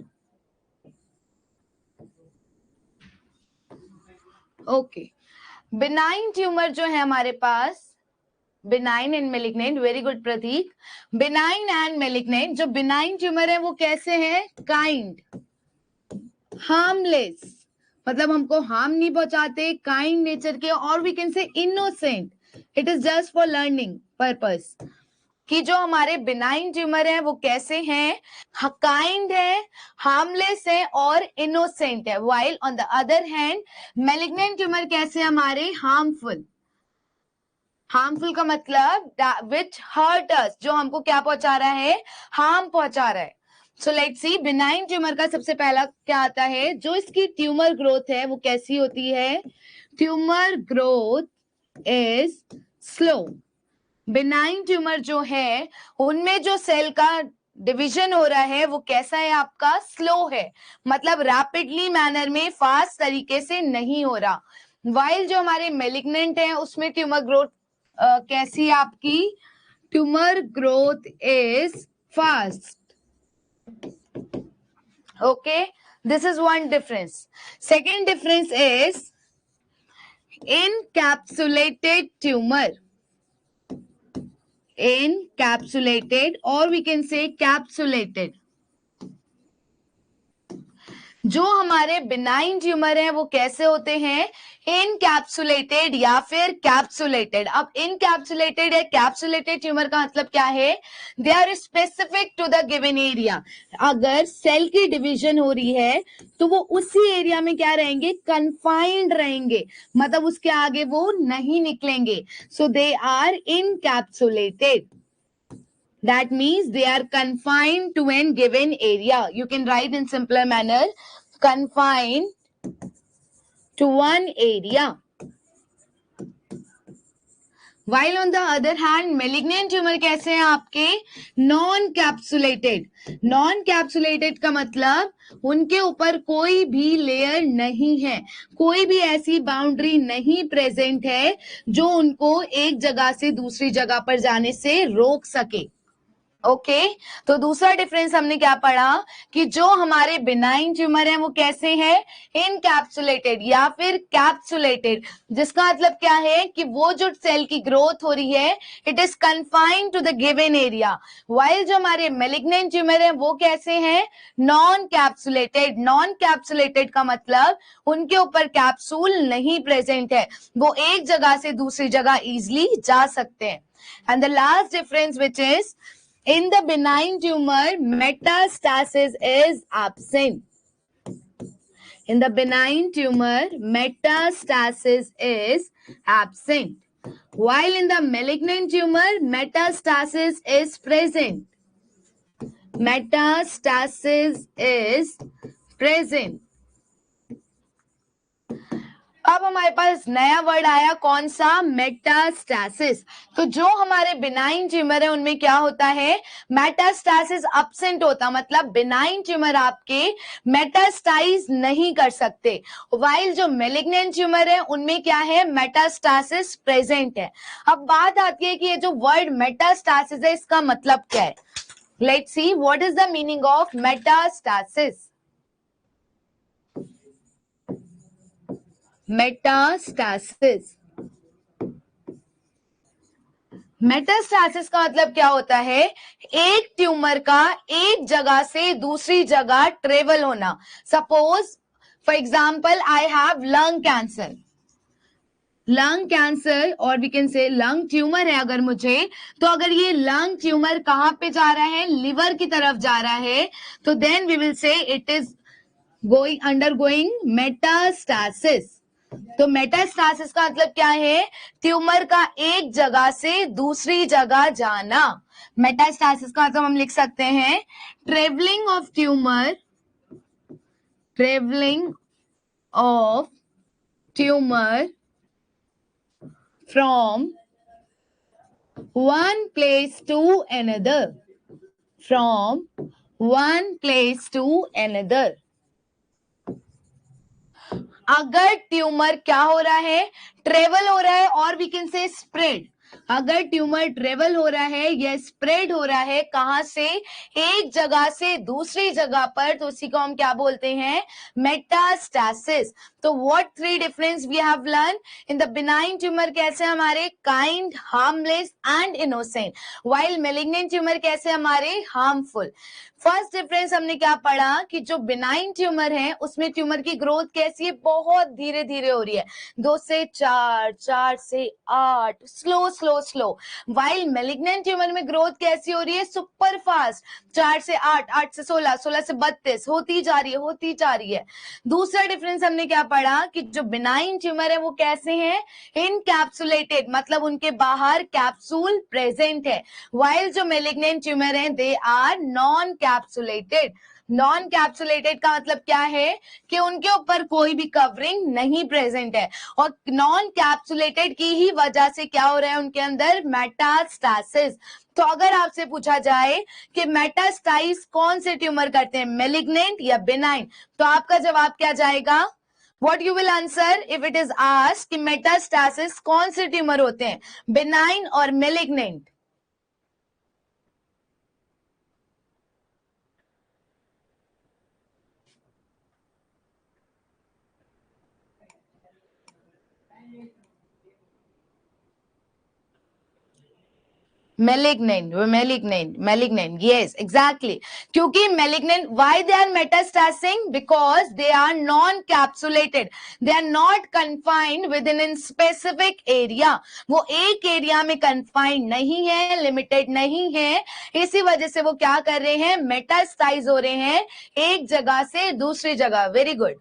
Okay. Benign tumor जो है हमारे पास, benign and malignant. Very good Prateek. Benign and malignant. जो benign tumour है वो कैसे है? Kind, harmless, मतलब हमको हार्म नहीं पहुंचाते, काइंड नेचर के, और we can say innocent. It is just for learning purpose कि जो हमारे बिनाइन ट्यूमर है वो कैसे हैं? काइंड है, हार्मलेस है और इनोसेंट है. While on the other hand malignant tumour कैसे? हमारे हार्मफुल. हार्मफुल का मतलब विच हर्ट अस, जो हमको क्या पहुंचा रहा है? हार्म पहुंचा रहा है. So let's see. Benign tumour का सबसे पहला क्या आता है? जो इसकी ट्यूमर ग्रोथ है वो कैसी होती है? Tumour growth is slow. Benign tumour जो है उनमें जो सेल का डिवीजन हो रहा है वो कैसा है आपका? स्लो है, मतलब रैपिडली मैनर में, फास्ट तरीके से नहीं हो रहा. वाइल जो हमारे मेलिग्नेंट है उसमें ट्यूमर ग्रोथ कैसी है आपकी? Tumour growth is fast. Okay, this is one difference. Second difference is encapsulated tumor. Encapsulated, or we can say capsulated. जो हमारे बिनाइन ट्यूमर है वो कैसे होते हैं? इनकैप्सुलेटेड या फिर कैप्सुलेटेड. अब इनकैप्सुलेटेड या कैप्सुलेटेड ट्यूमर का मतलब क्या है? They are specific to the given area. अगर सेल की डिवीजन हो रही है तो वो उसी एरिया में क्या रहेंगे? कन्फाइंड रहेंगे, मतलब उसके आगे वो नहीं निकलेंगे. So they are encapsulated. That means they are confined to an given area. You can write in simpler manner, confined to one area. While on the other hand, malignant tumor कैसे हैं आपके? Non-capsulated. Non-capsulated का मतलब उनके ऊपर कोई भी layer नहीं है, कोई भी ऐसी बाउंड्री नहीं प्रेजेंट है जो उनको एक जगह से दूसरी जगह पर जाने से रोक सके. ओके तो दूसरा डिफरेंस हमने क्या पढ़ा कि जो हमारे बिनाइन ट्यूमर है वो कैसे हैं, इनकैप्सुलेटेड या फिर कैप्सुलेटेड, जिसका मतलब क्या है कि वो जो सेल की ग्रोथ हो रही है it is confined to the given area, while जो हमारे मेलिग्नेंट ट्यूमर है वो कैसे हैं, नॉन कैप्सुलेटेड। नॉन कैप्सुलेटेड का मतलब उनके ऊपर कैप्सूल नहीं प्रेजेंट है, वो एक जगह से दूसरी जगह इजिली जा सकते हैं। And the last difference which is in the benign tumor, metastasis is absent. In the benign tumor, metastasis is absent. While in the malignant tumor, metastasis is present. Metastasis is present. अब हमारे पास नया word आया, कौन सा, metastasis. तो जो हमारे benign tumour है उनमें क्या होता है, मेटास्टैसिस अब्सेंट होता, मतलब बिनाइन ट्यूमर आपके मेटास्टाइज नहीं कर सकते, वाइल जो मेलिग्नेंट ट्यूमर है उनमें क्या है, मेटास्टैसिस प्रेजेंट है। अब बात आती है कि ये जो वर्ड मेटास्टैसिस है इसका मतलब क्या है। Let's see what is the meaning of metastasis. Metastasis, metastasis का मतलब क्या होता है, एक ट्यूमर का एक जगह से दूसरी जगह ट्रेवल होना। Suppose for example I have lung cancer, lung cancer और we can say lung tumour है अगर मुझे, तो अगर ये लंग ट्यूमर कहां पे जा रहा है, लिवर की तरफ जा रहा है, तो then we will say it is going undergoing metastasis. तो मेटास्टैसिस का मतलब क्या है, ट्यूमर का एक जगह से दूसरी जगह जाना। मेटास्टैसिस का मतलब हम लिख सकते हैं travelling of tumour, travelling of tumour from one place to another, from one place to another. अगर ट्यूमर क्या हो रहा है, ट्रेवल हो रहा है, और वी कैन से स्प्रेड, अगर ट्यूमर ट्रेवल हो रहा है या स्प्रेड हो रहा है, कहां से, एक जगह से दूसरी जगह पर, तो उसी को हम क्या बोलते हैं, मेटास्टैसिस। तो what three difference we have learn, in the benign tumour कैसे हमारे kind, harmless and innocent, while malignant tumour कैसे हमारे हार्मफुल। फर्स्ट डिफरेंस हमने क्या पढ़ा कि जो बिनाइन ट्यूमर है उसमें ट्यूमर की ग्रोथ कैसी है, बहुत धीरे धीरे हो रही है, 2 से 4, 4 से 8, slow slow slow. While malignant tumour में ग्रोथ कैसी हो रही है, सुपर फास्ट, 4 से 8, 8 से 16, 16 से 32 होती जा रही है, होती जा रही है। दूसरा डिफरेंस हमने क्या पढ़ा कि जो बिनाइन ट्यूमर है वो कैसे हैं, इनकैप्सुलेटेड, मतलब उनके बाहर कैप्सूल प्रेजेंट है, वाइल जो मेलिग्नेंट ट्यूमर है they are non capsulated. Non capsulated का मतलब क्या है कि उनके ऊपर कोई भी कवरिंग नहीं प्रेजेंट है, और नॉन कैप्सुलेटेड की ही वजह से क्या हो रहा है उनके अंदर, मेटास्टैसिस। तो अगर आपसे पूछा जाए कि मेटास्टाइज कौन से ट्यूमर करते हैं, मेलिग्नेंट या बिनाइन, तो आपका जवाब क्या जाएगा, What you will answer if it is asked कि मेटास्टैसिस कौन से ट्यूमर होते हैं, बिनाइन और मेलिग्नेंट। malignant, yes, exactly. क्योंकि malignant, why they are metastatic, because they are non-capsulated, they are not confined within a specific area, वो एक area में confined नहीं है, limited नहीं है, इसी वजह से वो क्या कर रहे हैं, मेटास्टाइज हो रहे हैं एक जगह से दूसरी जगह। Very good.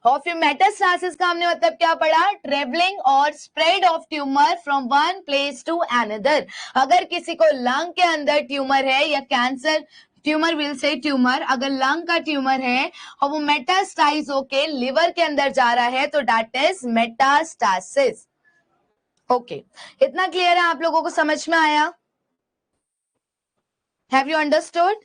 और फिर मेटास्टैसिस का हमने मतलब क्या पढ़ा, ट्रेवलिंग और spread of tumour from one place to another. अगर किसी को लंग के अंदर ट्यूमर है या cancer, tumour will say tumour, अगर लंग का ट्यूमर है और वो मेटास्टाइज होके लिवर के अंदर जा रहा है तो दैट इज मेटास्टैसिस। ओके, इतना क्लियर है, आप लोगों को समझ में आया, have you understood?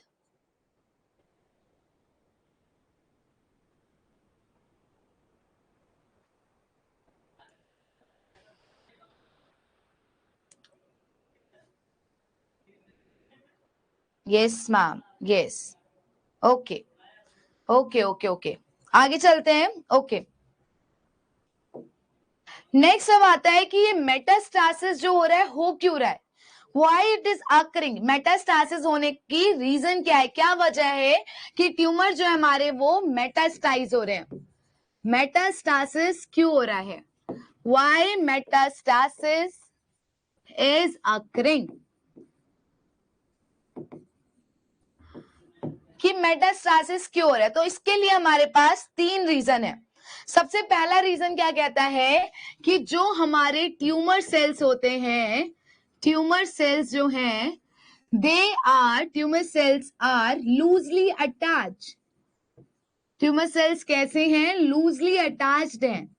Yes ma'am, yes. Okay okay okay okay, आगे चलते हैं। ओके, नेक्स्ट अब आता है कि ये मेटास्टासिस जो हो रहा है हो क्यों रहा है, why it is occurring. Metastasis होने की रीजन क्या है, क्या वजह है कि ट्यूमर जो है हमारे वो मेटास्टाइज हो रहे हैं। मेटास्टासिस क्यों हो रहा है, व्हाई मेटास्टासिस इज अकरिंग, कि मेटास्टासिस क्यों हो रहा है। तो इसके लिए हमारे पास 3 रीजन है। सबसे पहला रीजन क्या कहता है कि जो हमारे ट्यूमर सेल्स होते हैं, ट्यूमर सेल्स जो हैं, tumour cells are loosely attach. Tumor cells कैसे हैं, लूजली अटैच्ड हैं।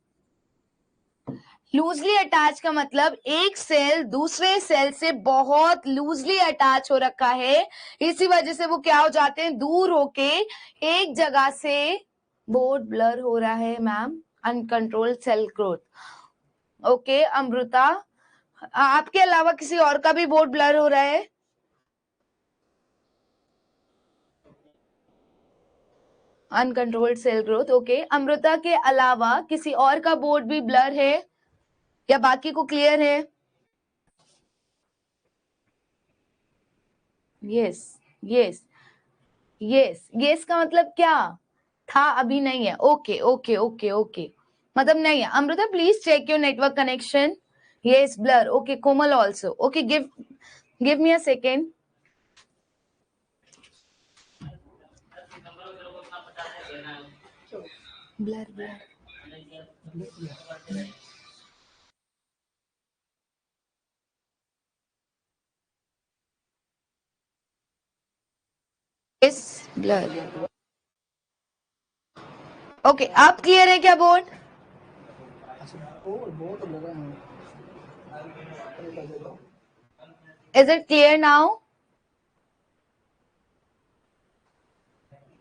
लूजली अटैच का मतलब एक सेल दूसरे सेल से बहुत लूजली अटैच हो रखा है, इसी वजह से वो क्या हो जाते हैं, दूर होके एक जगह से। बोर्ड ब्लर हो रहा है ma'am, uncontrolled cell growth. Okay Amrita, आपके अलावा किसी और का भी बोर्ड ब्लर हो रहा है? Uncontrolled cell growth, okay. Amrita के अलावा किसी और का बोर्ड भी ब्लर है या बाकी को क्लियर है? यस यस यस, यस का मतलब क्या था, अभी नहीं है। ओके ओके ओके ओके, मतलब नहीं है। Amrita please check your network connection. Yes blur, okay. Komal also, okay. Give me a second. Blur blur, yes blur. Okay, आप क्लियर है क्या board? Is it clear now?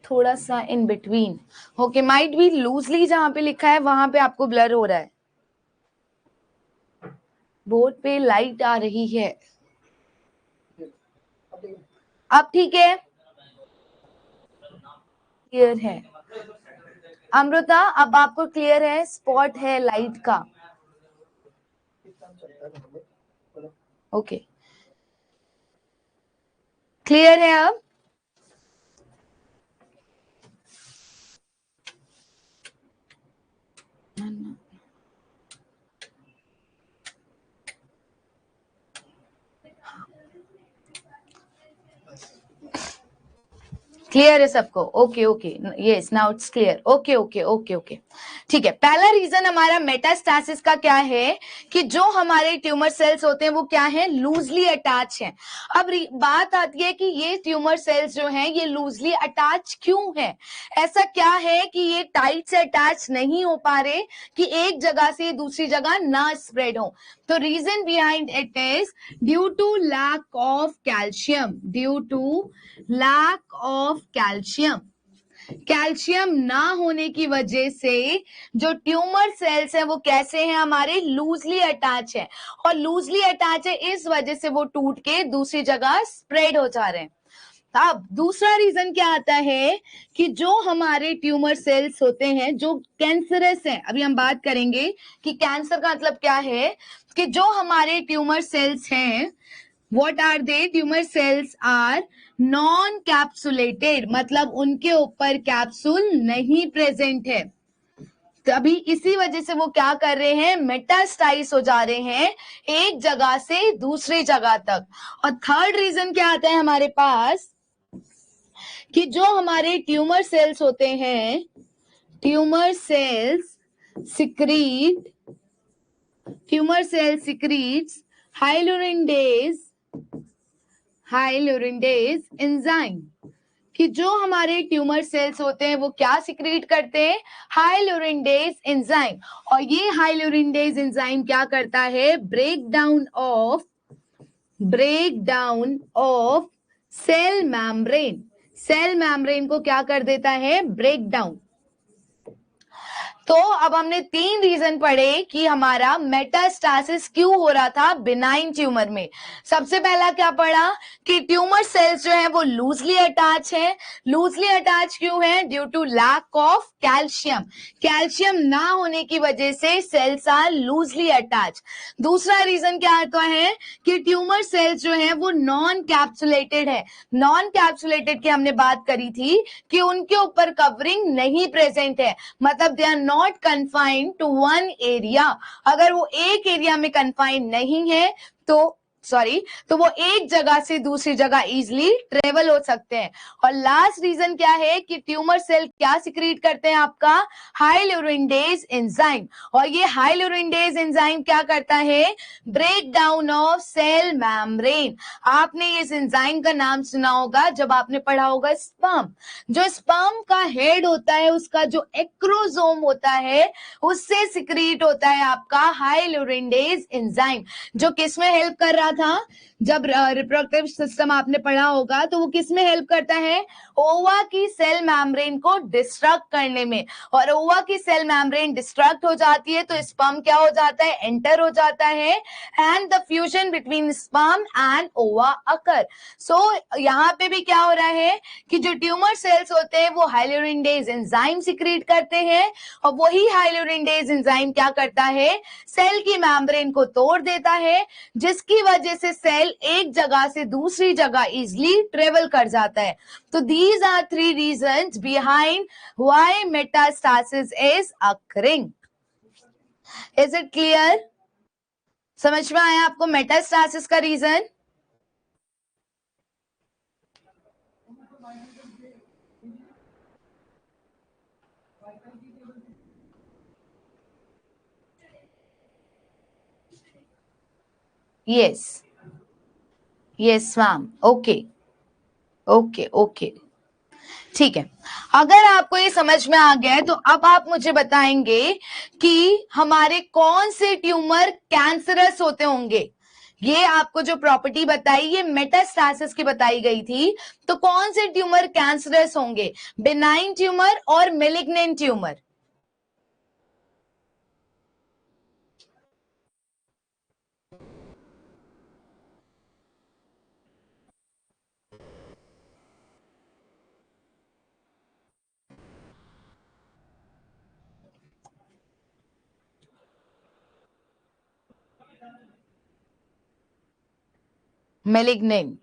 थोड़ा सा in between, okay. Might be loosely जहां पे लिखा है वहां पे आपको ब्लर हो रहा है। बोर्ड पे लाइट आ रही है, अब ठीक है, क्लियर है। अमृता अब आपको क्लियर है, स्पॉट है लाइट का। ओके, क्लियर है अब? क्लियर है सबको? Okay okay, yes now it's clear. Okay okay okay okay, ठीक है। पहला रीजन हमारा मेटास्टासिस का क्या है कि जो हमारे ट्यूमर सेल्स होते हैं वो क्या है, लूजली अटैच हैं। अब बात आती है कि ये ट्यूमर सेल्स जो हैं ये लूजली अटैच क्यों है, ऐसा क्या है कि ये टाइट से अटैच नहीं हो पा रहे कि एक जगह से दूसरी जगह ना स्प्रेड हो। तो reason behind it is due to lack of calcium, due to lack of calcium. Calcium ना होने की वजह से जो ट्यूमर सेल्स हैं वो कैसे हैं, हमारे लूजली अटैच है, और लूजली अटैच है इस वजह से वो टूट के दूसरी जगह स्प्रेड हो जा रहे हैं। अब दूसरा रीजन क्या आता है कि जो हमारे ट्यूमर सेल्स होते हैं जो कैंसरस हैं, अभी हम बात करेंगे कि कैंसर का मतलब क्या है, कि जो हमारे ट्यूमर सेल्स हैं, what are they, tumor cells are non capsulated, मतलब उनके ऊपर कैप्सूल नहीं प्रेजेंट है। तभी इसी वजह से वो क्या कर रहे हैं, मेटास्टाइज हो जा रहे हैं एक जगह से दूसरी जगह तक। और थर्ड रीजन क्या आता है हमारे पास कि जो हमारे ट्यूमर सेल्स होते हैं, tumour cells secrete, tumour cell secretes hyaluronidase enzyme, कि जो हमारे ट्यूमर सेल्स होते हैं वो क्या सिक्रीट करते हैं, हाइलुरिनडेज एंजाइम। और ये हाइलुरिनडेज एंजाइम क्या करता है, break down of cell membrane, cell membrane को क्या कर देता है, ब्रेक डाउन। तो अब हमने 3 रीजन पढ़े कि हमारा मेटास्टासिस क्यों हो रहा था बिनाइन ट्यूमर में। सबसे पहला क्या पढ़ा कि ट्यूमर सेल्स जो है वो लूजली अटैच है। लूजली अटैच क्यों है? Due to lack of calcium. Calcium ना होने की वजह से सेल्स आर लूजली अटैच। दूसरा रीजन क्या आता है कि ट्यूमर सेल्स जो है वो नॉन कैप्सुलेटेड है। नॉन कैप्सुलेटेड की हमने बात करी थी कि उनके ऊपर कवरिंग नहीं प्रेजेंट है, मतलब they are not confined to one area. अगर वो एक एरिया में कन्फाइंड नहीं है तो वो एक जगह से दूसरी जगह इजिली ट्रेवल हो सकते हैं। और लास्ट रीजन क्या है कि ट्यूमर सेल क्या सिक्रीट करते हैं? आपका हाइलुरिनडेज एंजाइम। और ये हाइलुरिनडेज एंजाइम क्या करता है? Break down of cell membrane. आपने इस एंजाइम का नाम सुना होगा जब आपने पढ़ा होगा स्पर्म। जो स्पर्म का हेड होता है, उसका जो एक्रोसोम होता है, उससे सिक्रीट होता है आपका हाइलुरिनडेज एंजाइम, जो किस में हेल्प कर रहा था? जब रिप्रोडक्टिव सिस्टम आपने पढ़ा होगा तो वो किस में हेल्प करता है? ओवा की सेल मेम्ब्रेन को डिस्ट्रक्ट करने में। और ओवा की सेल मेम्ब्रेन डिस्ट्रक्ट हो जाती है तो स्पर्म क्या हो जाता है? एंटर हो जाता है and the fusion between sperm and ओवा अकर। सो यहाँ पे भी क्या हो रहा है कि जो ट्यूमर सेल्स होते हैं वो हाइलुरिनडेज एंजाइम सिक्रीट करते हैं, और वही हाइलुरिनडेज एंजाइम क्या करता है? सेल की मेम्ब्रेन को तोड़ देता है, जिसकी वजह से सेल एक जगह से दूसरी जगह इजिली ट्रेवल कर जाता है। तो these are 3 reasons behind why metastasis is occurring. Is it clear? समझ में आया आपको मेटास्टासिस का reason? Yes yes ma'am, okay okay okay, ठीक है। अगर आपको ये समझ में आ गया है तो अब आप मुझे बताएंगे कि हमारे कौन से ट्यूमर कैंसरस होते होंगे। ये आपको जो प्रॉपर्टी बताई ये मेटास्टासिस की बताई गई थी, तो कौन से ट्यूमर कैंसरस होंगे? बिनाइन ट्यूमर और malignant tumor. Malignant,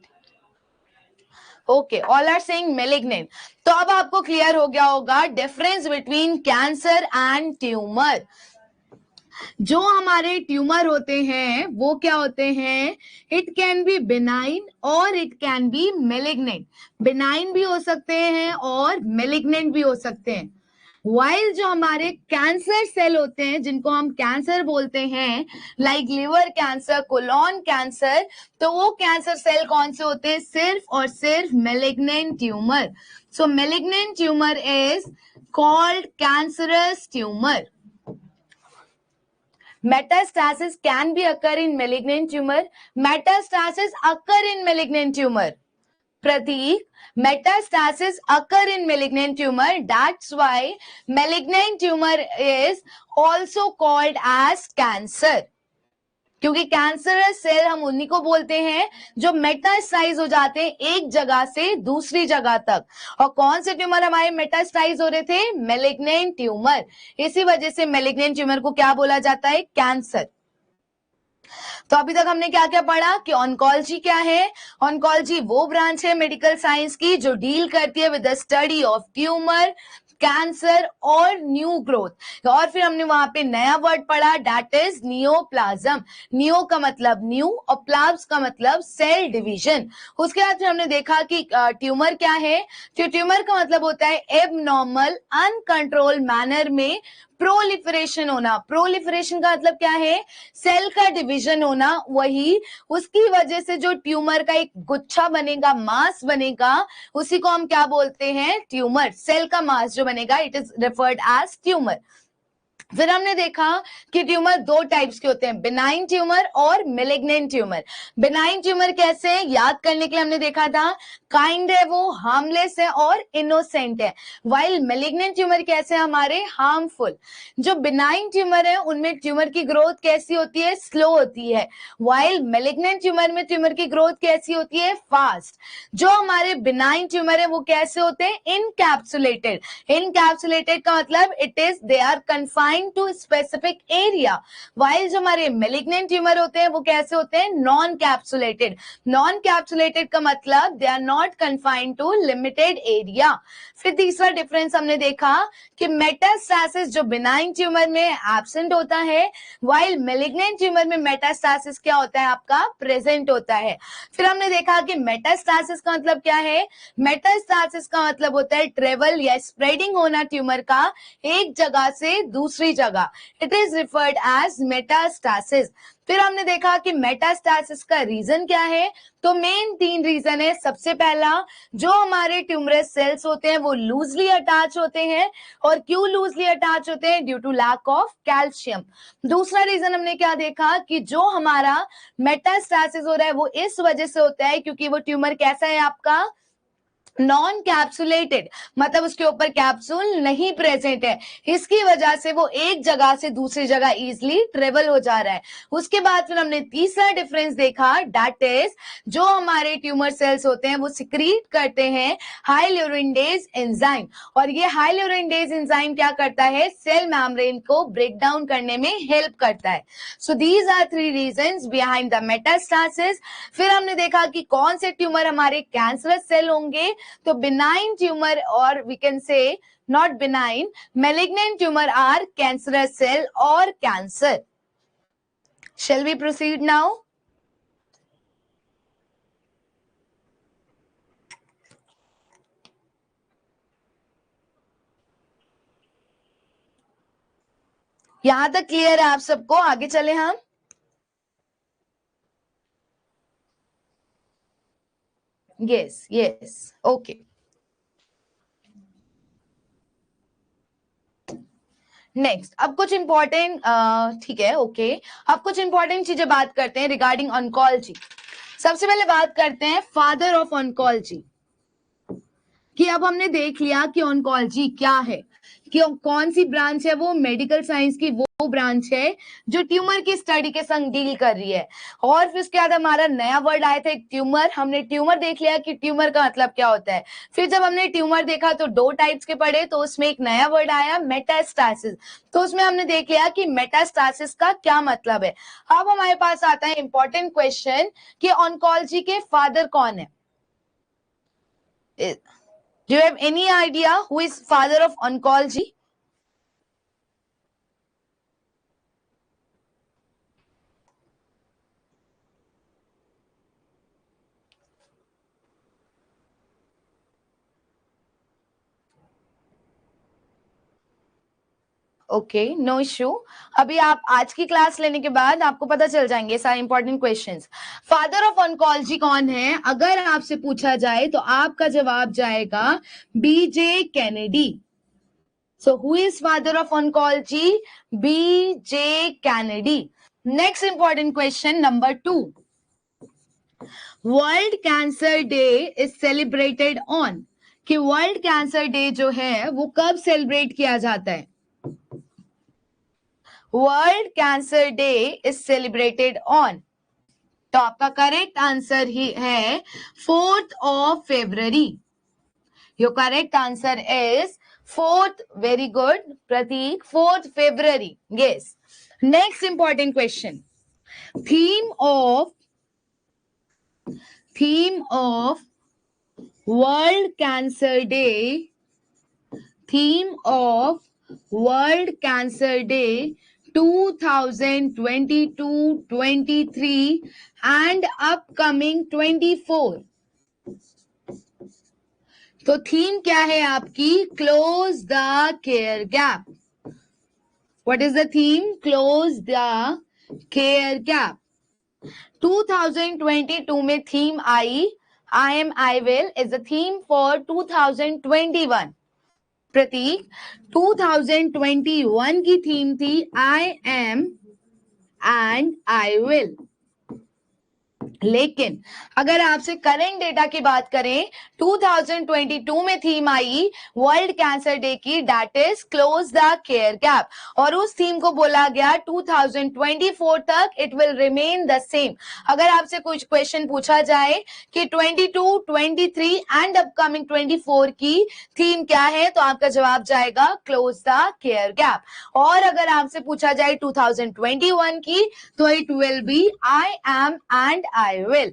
okay, all are saying malignant. तो अब आपको क्लियर हो गया होगा difference between cancer and tumor. जो हमारे ट्यूमर होते हैं वो क्या होते हैं? इट कैन बी बिनाइन और it can be malignant. Benign भी हो सकते हैं और मेलिग्नेंट भी हो सकते हैं। वाइल जो हमारे कैंसर सेल होते हैं जिनको हम कैंसर बोलते हैं, like liver cancer, colon cancer, तो वो कैंसर सेल कौन से होते हैं? सिर्फ और सिर्फ malignant tumour. So malignant tumour is called cancerous tumour. Metastasis can be occur in malignant tumor. Metastasis occur in malignant tumor. Prateek, metastasis occur in malignant tumor. That's why malignant tumor is also called as cancer. क्योंकि cancerous cell हम उन्हीं को बोलते हैं जो metastasise हो जाते हैं एक जगह से दूसरी जगह तक। और कौन से ट्यूमर हमारे मेटास्टाइज हो रहे थे? Malignant tumour. इसी वजह से मेलिग्नेंट ट्यूमर को क्या बोला जाता है? कैंसर। तो अभी तक हमने क्या क्या पढ़ा कि ऑन्कोलॉजी क्या है? ऑन्कोलॉजी वो ब्रांच है मेडिकल साइंस की जो डील करती है with the study of tumour, cancer और न्यू ग्रोथ। और फिर हमने वहां पे नया वर्ड पढ़ा, दैट इज नियोप्लाज्म। नियो का मतलब न्यू और प्लाज्म का मतलब सेल डिवीजन। उसके बाद फिर हमने देखा कि ट्यूमर क्या है। तो ट्यूमर का मतलब होता है एबनॉर्मल अनकंट्रोल मैनर में प्रोलिफरेशन होना। प्रोलिफरेशन का मतलब क्या है? सेल का डिवीजन होना। वही उसकी वजह से जो ट्यूमर का एक गुच्छा बनेगा, मास बनेगा, उसी को हम क्या बोलते हैं? ट्यूमर। सेल का मास जो बनेगा it is referred as tumor. फिर हमने देखा कि ट्यूमर दो टाइप्स के होते हैं, बिनाइन ट्यूमर और मेलिग्नेंट ट्यूमर। बिनाइन ट्यूमर कैसे है, याद करने के लिए हमने देखा था, काइंड है वो, हार्मलेस है और इनोसेंट है। वाइल मेलिग्नेंट ट्यूमर कैसे है हमारे, हार्मफुल। जो बिनाइन ट्यूमर है उनमें ट्यूमर की ग्रोथ कैसी होती है, स्लो होती है। वाइल मेलिग्नेंट ट्यूमर में ट्यूमर की ग्रोथ कैसी होती है, फास्ट। जो हमारे बिनाइन ट्यूमर है वो कैसे होते हैं, इनकैप्सुलेटेड। इनकैप्सुलेटेड का मतलब it is they are confined to specific area. While जो हमारे मेलिग्नेंट ट्यूमर होते हैं वो कैसे होते हैं, नॉन कैप्सुलेटेड। नॉन कैप्सुलेटेड का मतलब they are not confined to limited area. फिर तीसरा डिफरेंस हमने देखा कि मेटास्टैसिस जो बिनाइन ट्यूमर में एब्सेंट होता है, वाइल मेलिग्नेंट ट्यूमर में मेटास्टैसिस क्या होता है आपका, प्रेजेंट होता है। फिर हमने देखा कि मेटास्टैसिस का मतलब क्या है, मेटास्टैसिस का मतलब होता है ट्रेवल या स्प्रेडिंग होना ट्यूमर का एक जगह से दूसरी जगह, it is referred as metastasis. फिर हमने देखा कि मेटास्टैसिस का रीजन क्या है, तो मेन 3 रीजन है। सबसे पहला, जो हमारे ट्यूमरस सेल्स होते हैं वो लूजली अटैच होते हैं, और क्यों लूजली अटैच होते हैं, due to lack of calcium. दूसरा रीजन हमने क्या देखा कि जो हमारा मेटास्टैसिस हो रहा है वो इस वजह से होता है क्योंकि वो ट्यूमर कैसा है आपका, नॉन कैप्सुलेटेड, मतलब उसके ऊपर कैप्सूल नहीं प्रेजेंट है, इसकी वजह से वो एक जगह से दूसरी जगह इजिली ट्रेवल हो जा रहा है। उसके बाद फिर हमने तीसरा डिफरेंस देखा, दैट इज जो हमारे ट्यूमर सेल्स होते हैं वो सिक्रीट करते हैं हाइल्यूरिनडेज एंजाइम, और ये हाइल्यूरिनडेज एंजाइम क्या करता है, सेल मेम्ब्रेन को ब्रेक डाउन करने में हेल्प करता है। So these are 3 reasons behind the metastasis. फिर हमने देखा कि कौन से ट्यूमर हमारे कैंसरस सेल होंगे, तो बिनाइन ट्यूमर, और we can say not benign, malignant tumor are cancerous cell or cancer. Shall we proceed now? यहां तक क्लियर है आप सबको, आगे चले हम। Yes yes, okay. नेक्स्ट, अब कुछ इंपॉर्टेंट, ठीक है ओके, अब कुछ इंपॉर्टेंट चीजें बात करते हैं रिगार्डिंग ऑन्कोलॉजी। सबसे पहले बात करते हैं फादर ऑफ ऑन्कोलॉजी, कि अब हमने देख लिया कि ऑन्कोलॉजी क्या है, कि कौन सी ब्रांच है, वो मेडिकल साइंस की वो ब्रांच है जो ट्यूमर की स्टडी के संग डील कर रही है। और फिर उसके बाद हमारा नया वर्ड आया था एक ट्यूमर, हमने ट्यूमर देख लिया कि ट्यूमर का मतलब क्या होता है। फिर जब हमने ट्यूमर देखा तो 2 टाइप्स के पढ़े, तो उसमें एक नया वर्ड आया मेटास्टैसिस, तो उसमें हमने देख लिया कि मेटास्टैसिस का क्या मतलब है। अब हमारे पास आता है इंपॉर्टेंट क्वेश्चन कि ऑन्कोलॉजी के फादर कौन है। Do you have any idea who is father of oncology? Okay, no issue. अभी आप आज की क्लास लेने के बाद आपको पता चल जाएंगे सारे important questions. Father of oncology कौन है, अगर आपसे पूछा जाए तो आपका जवाब जाएगा बीजे Kennedy. So who is father of oncology? B.J. Kennedy. Next important question, number 2. World Cancer Day is celebrated on, कि वर्ल्ड कैंसर डे जो है वो कब सेलिब्रेट किया जाता है। World cancer day is celebrated on, तो आपका करेक्ट आंसर ही है 4th of February. Your correct answer is 4th. Very good, Prateek. 4th February. Yes. Next important question. Theme of World Cancer Day. Theme of World Cancer Day 2022-23 and upcoming 24. तो theme क्या है आपकी, close the care gap. What is the theme, close the care gap. 2022 में theme I, I am I will is the theme for 2021। प्रतीक, 2021 की theme थी आई am and I will. लेकिन अगर आपसे करंट डेटा की बात करें, 2022 में थीम आई वर्ल्ड कैंसर डे की, that is close the care gap, और उस थीम को बोला गया 2024 तक it will remain the same. अगर आपसे कुछ क्वेश्चन पूछा जाए कि 22, 23 एंड अपकमिंग 24 की थीम क्या है, तो आपका जवाब जाएगा क्लोज द केयर गैप। और अगर आपसे पूछा जाए 2021 की, तो it will be I am and I will.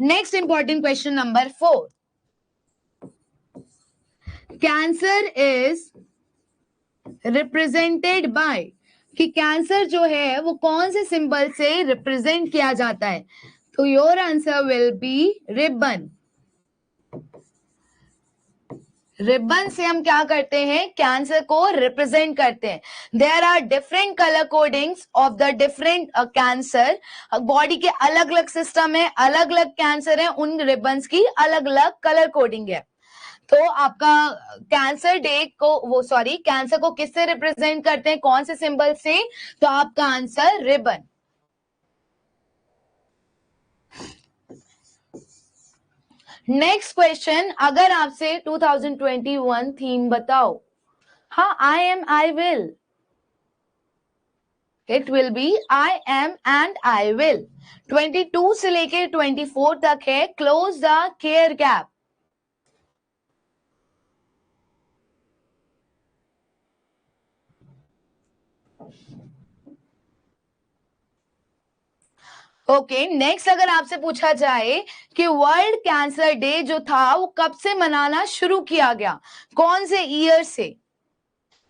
Next important question number 4. Cancer is represented by, कि कैंसर जो है वो कौन से सिंबल से रिप्रेजेंट किया जाता है, तो your answer will be ribbon. Ribbon से हम क्या करते हैं, कैंसर को रिप्रेजेंट करते हैं। There are different colour codings of the different cancer, body के अलग अलग सिस्टम है, अलग अलग कैंसर है, उन रिबन्स की अलग अलग कलर कोडिंग है। तो आपका कैंसर डे को कैंसर को किससे रिप्रेजेंट करते हैं, कौन से सिंबल से, तो आपका आंसर रिबन। नेक्स्ट क्वेश्चन, अगर आपसे 2021 थीम बताओ, हाँ I am I will, it will be I am and I will. 22 से लेके 24 तक है close the care gap. Okay, next अगर आपसे पूछा जाए कि वर्ल्ड कैंसर डे जो था वो कब से मनाना शुरू किया गया, कौन से ईयर से,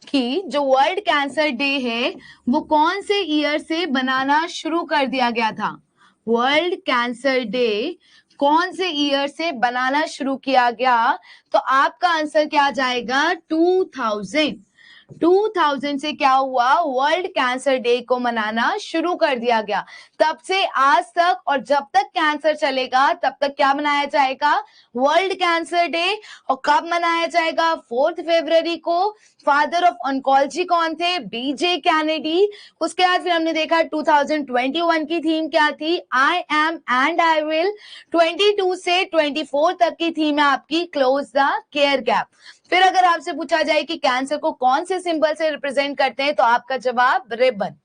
कि जो वर्ल्ड कैंसर डे है वो कौन से ईयर से बनाना शुरू कर दिया गया था, वर्ल्ड कैंसर डे कौन से ईयर से बनाना शुरू किया गया, तो आपका आंसर क्या जाएगा 2000 से क्या हुआ, वर्ल्ड कैंसर डे को मनाना शुरू कर दिया गया। तब से आज तक और जब तक कैंसर चलेगा तब तक क्या मनाया जाएगा, वर्ल्ड कैंसर डे। और कब मनाया जाएगा, 4 फरवरी को। फादर ऑफ ऑन्कोलॉजी कौन थे, बीजे कैनेडी। उसके बाद फिर हमने देखा 2021 की थीम क्या थी, आई एम एंड आई विल। 22 से 24 तक की थीम है आपकी क्लोज द केयर गैप। फिर अगर आपसे पूछा जाए कि कैंसर को कौन से सिंबल से रिप्रेजेंट करते हैं, तो आपका जवाब रिबन।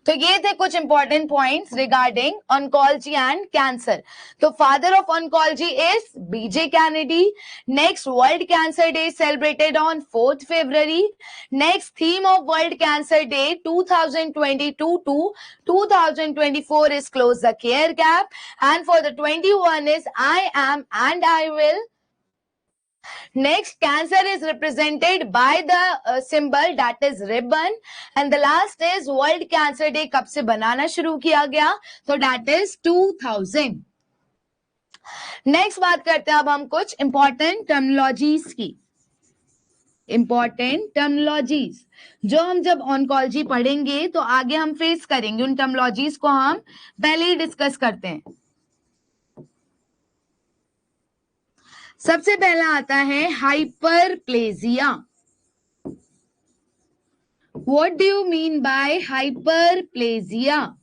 तो ये थे कुछ important points regarding oncology and cancer. तो father of oncology is B J Kennedy. Next, world cancer day celebrated on 4 फरवरी। Next, theme of world cancer day 2022 to 2024 is close the care gap, and for the 21 is I am and I will. Next, cancer is represented by the symbol that is ribbon, and the last is World Cancer Day कब से बनाना शुरू किया गया, तो that is 2000. Next बात करते हैं अब हम कुछ इंपॉर्टेंट टर्मिनोलॉजीज की। इंपॉर्टेंट टर्मिनोलॉजीज जो हम जब ऑन्कोलॉजी पढ़ेंगे तो आगे हम फेस करेंगे, उन टर्मिनोलॉजीज को हम पहले ही डिस्कस करते हैं। सबसे पहला आता है hyperplasia. What do you mean by hyperplasia?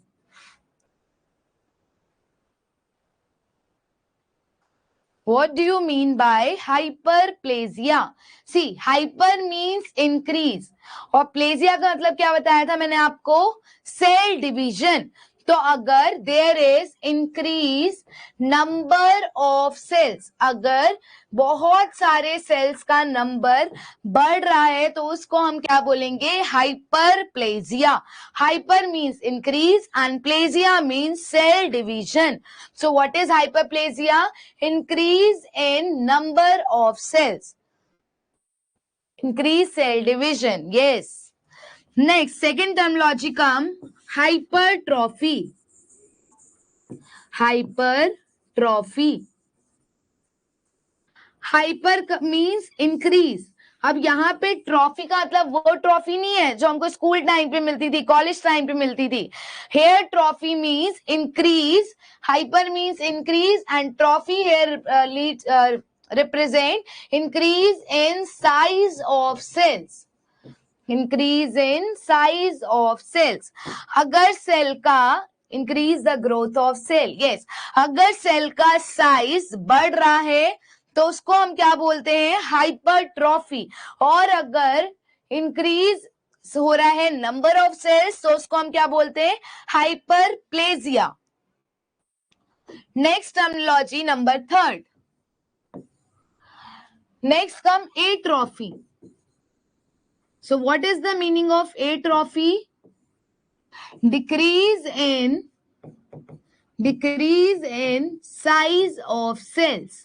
What do you mean by hyperplasia? See, hyper means increase और प्लेजिया का मतलब क्या बताया था मैंने आपको, सेल डिवीजन। तो अगर there is increase number of cells, अगर बहुत सारे सेल्स का नंबर बढ़ रहा है तो उसको हम क्या बोलेंगे, hyperplasia. Hyper means increase and plasia means cell division. So what is hyperplasia? Increase in number of cells, increase cell division, yes. Next, second terminology come hypertrophy. Hypertrophy, hyper means increase. अब यहाँ पे trophy का मतलब वो trophy नहीं है जो हमको स्कूल टाइम पे मिलती थी, कॉलेज टाइम पे मिलती थी। Hypertrophy means increase, hyper means increase and trophy here represent increase in size of cells. Increase in size of cells. अगर सेल का increase the growth of cell. Yes. अगर cell का size बढ़ रहा है तो उसको हम क्या बोलते हैं? हाइपरट्रॉफी. और अगर इंक्रीज हो रहा है नंबर ऑफ सेल्स तो उसको हम क्या बोलते हैं? Hyperplasia. Next terminology number 3. Next come atrophy. So what is the meaning of atrophy? Decrease in size of cells.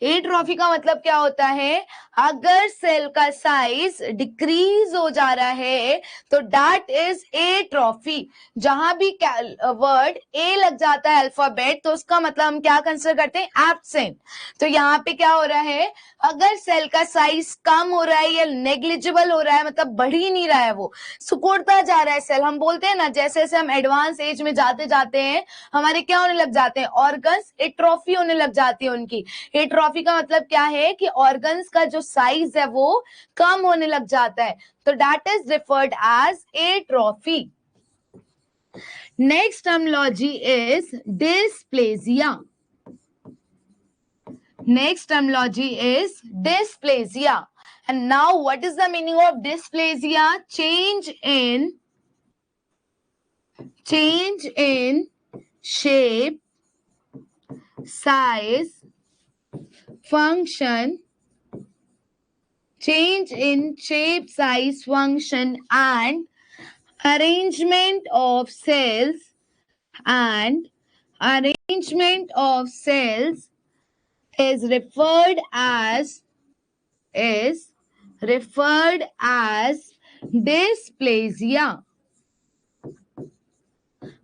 Atrophy का मतलब क्या होता है? अगर सेल का साइज डिक्रीज हो जा रहा है तो दैट इज एट्रोफी. जहां भी वर्ड ए लग जाता है अल्फाबेट तो उसका मतलब हम क्या कंसीडर करते हैं? एब्सेंट. तो यहाँ पे क्या हो रहा है? अगर सेल का साइज कम हो रहा है या नेग्लिजिबल हो रहा है, मतलब बढ़ ही नहीं रहा है, वो सिकुड़ता जा रहा है सेल. हम बोलते हैं ना, जैसे जैसे हम एडवांस एज में जाते जाते हैं हमारे क्या होने लग जाते हैं? ऑर्गन्स एट्रोफी होने लग जाती है उनकी. एट्रोफी का मतलब क्या है? कि ऑर्गन्स का जो साइज है वो कम होने लग जाता है. तो that is referred as atrophy. Next terminology is dysplasia. Next terminology is dysplasia. And now what is the meaning of dysplasia? Change in shape, size, function. Change in shape, size, function and arrangement of cells. And arrangement of cells is referred as dysplasia.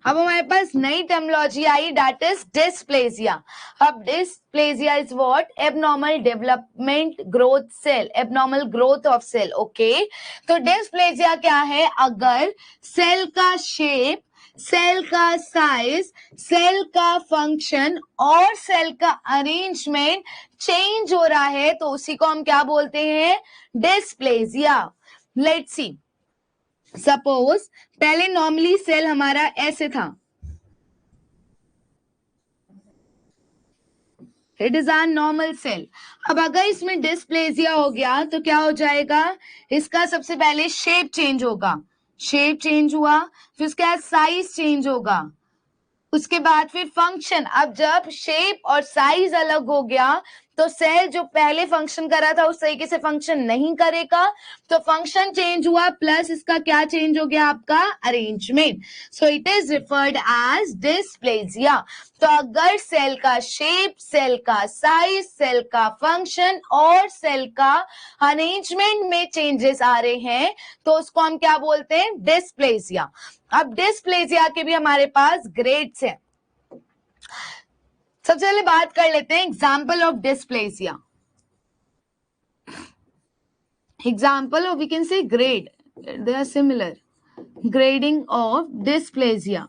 अब हमारे पास नई terminology आई, that is dysplasia. अब dysplasia is what? Abnormal development growth cell, abnormal growth of cell. Okay, तो dysplasia क्या है? अगर सेल का शेप, सेल का साइज, सेल का फंक्शन और सेल का अरेंजमेंट चेंज हो रहा है तो उसी को हम क्या बोलते हैं? डिस्प्लेजिया. Let's see. सपोज पहले नॉर्मली सेल हमारा ऐसे था, it is are normal cell. अब अगर इसमें डिस्प्लेजिया हो गया तो क्या हो जाएगा? इसका सबसे पहले शेप चेंज होगा. शेप चेंज हुआ, फिर उसके बाद साइज चेंज होगा, उसके बाद फिर फंक्शन. अब जब शेप और साइज अलग हो गया तो सेल जो पहले फंक्शन कर रहा था उस तरीके से फंक्शन नहीं करेगा. तो फंक्शन चेंज हुआ प्लस इसका क्या चेंज हो गया? आपका arrangement. So it is referred as dysplasia. तो अगर सेल का शेप, सेल का साइज, सेल का फंक्शन और सेल का अरेंजमेंट में चेंजेस आ रहे हैं तो उसको हम क्या बोलते हैं? डिस्प्लेजिया. अब डिस्प्लेजिया के भी हमारे पास ग्रेड्स हैं. सबसे पहले बात कर लेते हैं example of dysplasia. Example of, we can say grade, they are similar. Grading of dysplasia.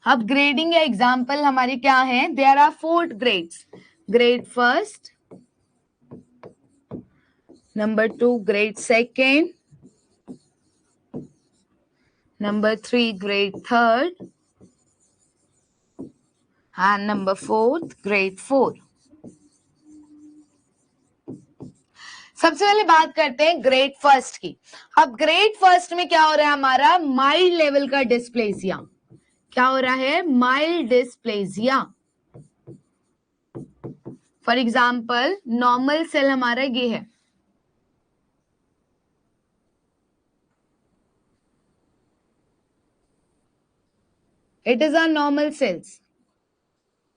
अब ग्रेडिंग या एग्जाम्पल हमारे क्या है? There are 4 grades. Grade first, number 2 grade second, number 3 grade third and number 4th grade 4. सबसे पहले बात करते हैं ग्रेड फर्स्ट की. अब ग्रेड फर्स्ट में क्या हो रहा है? हमारा माइल्ड लेवल का डिस्प्लेजिया. क्या हो रहा है? Mild dysplasia. For example normal cell हमारा ये है, it is are normal cells.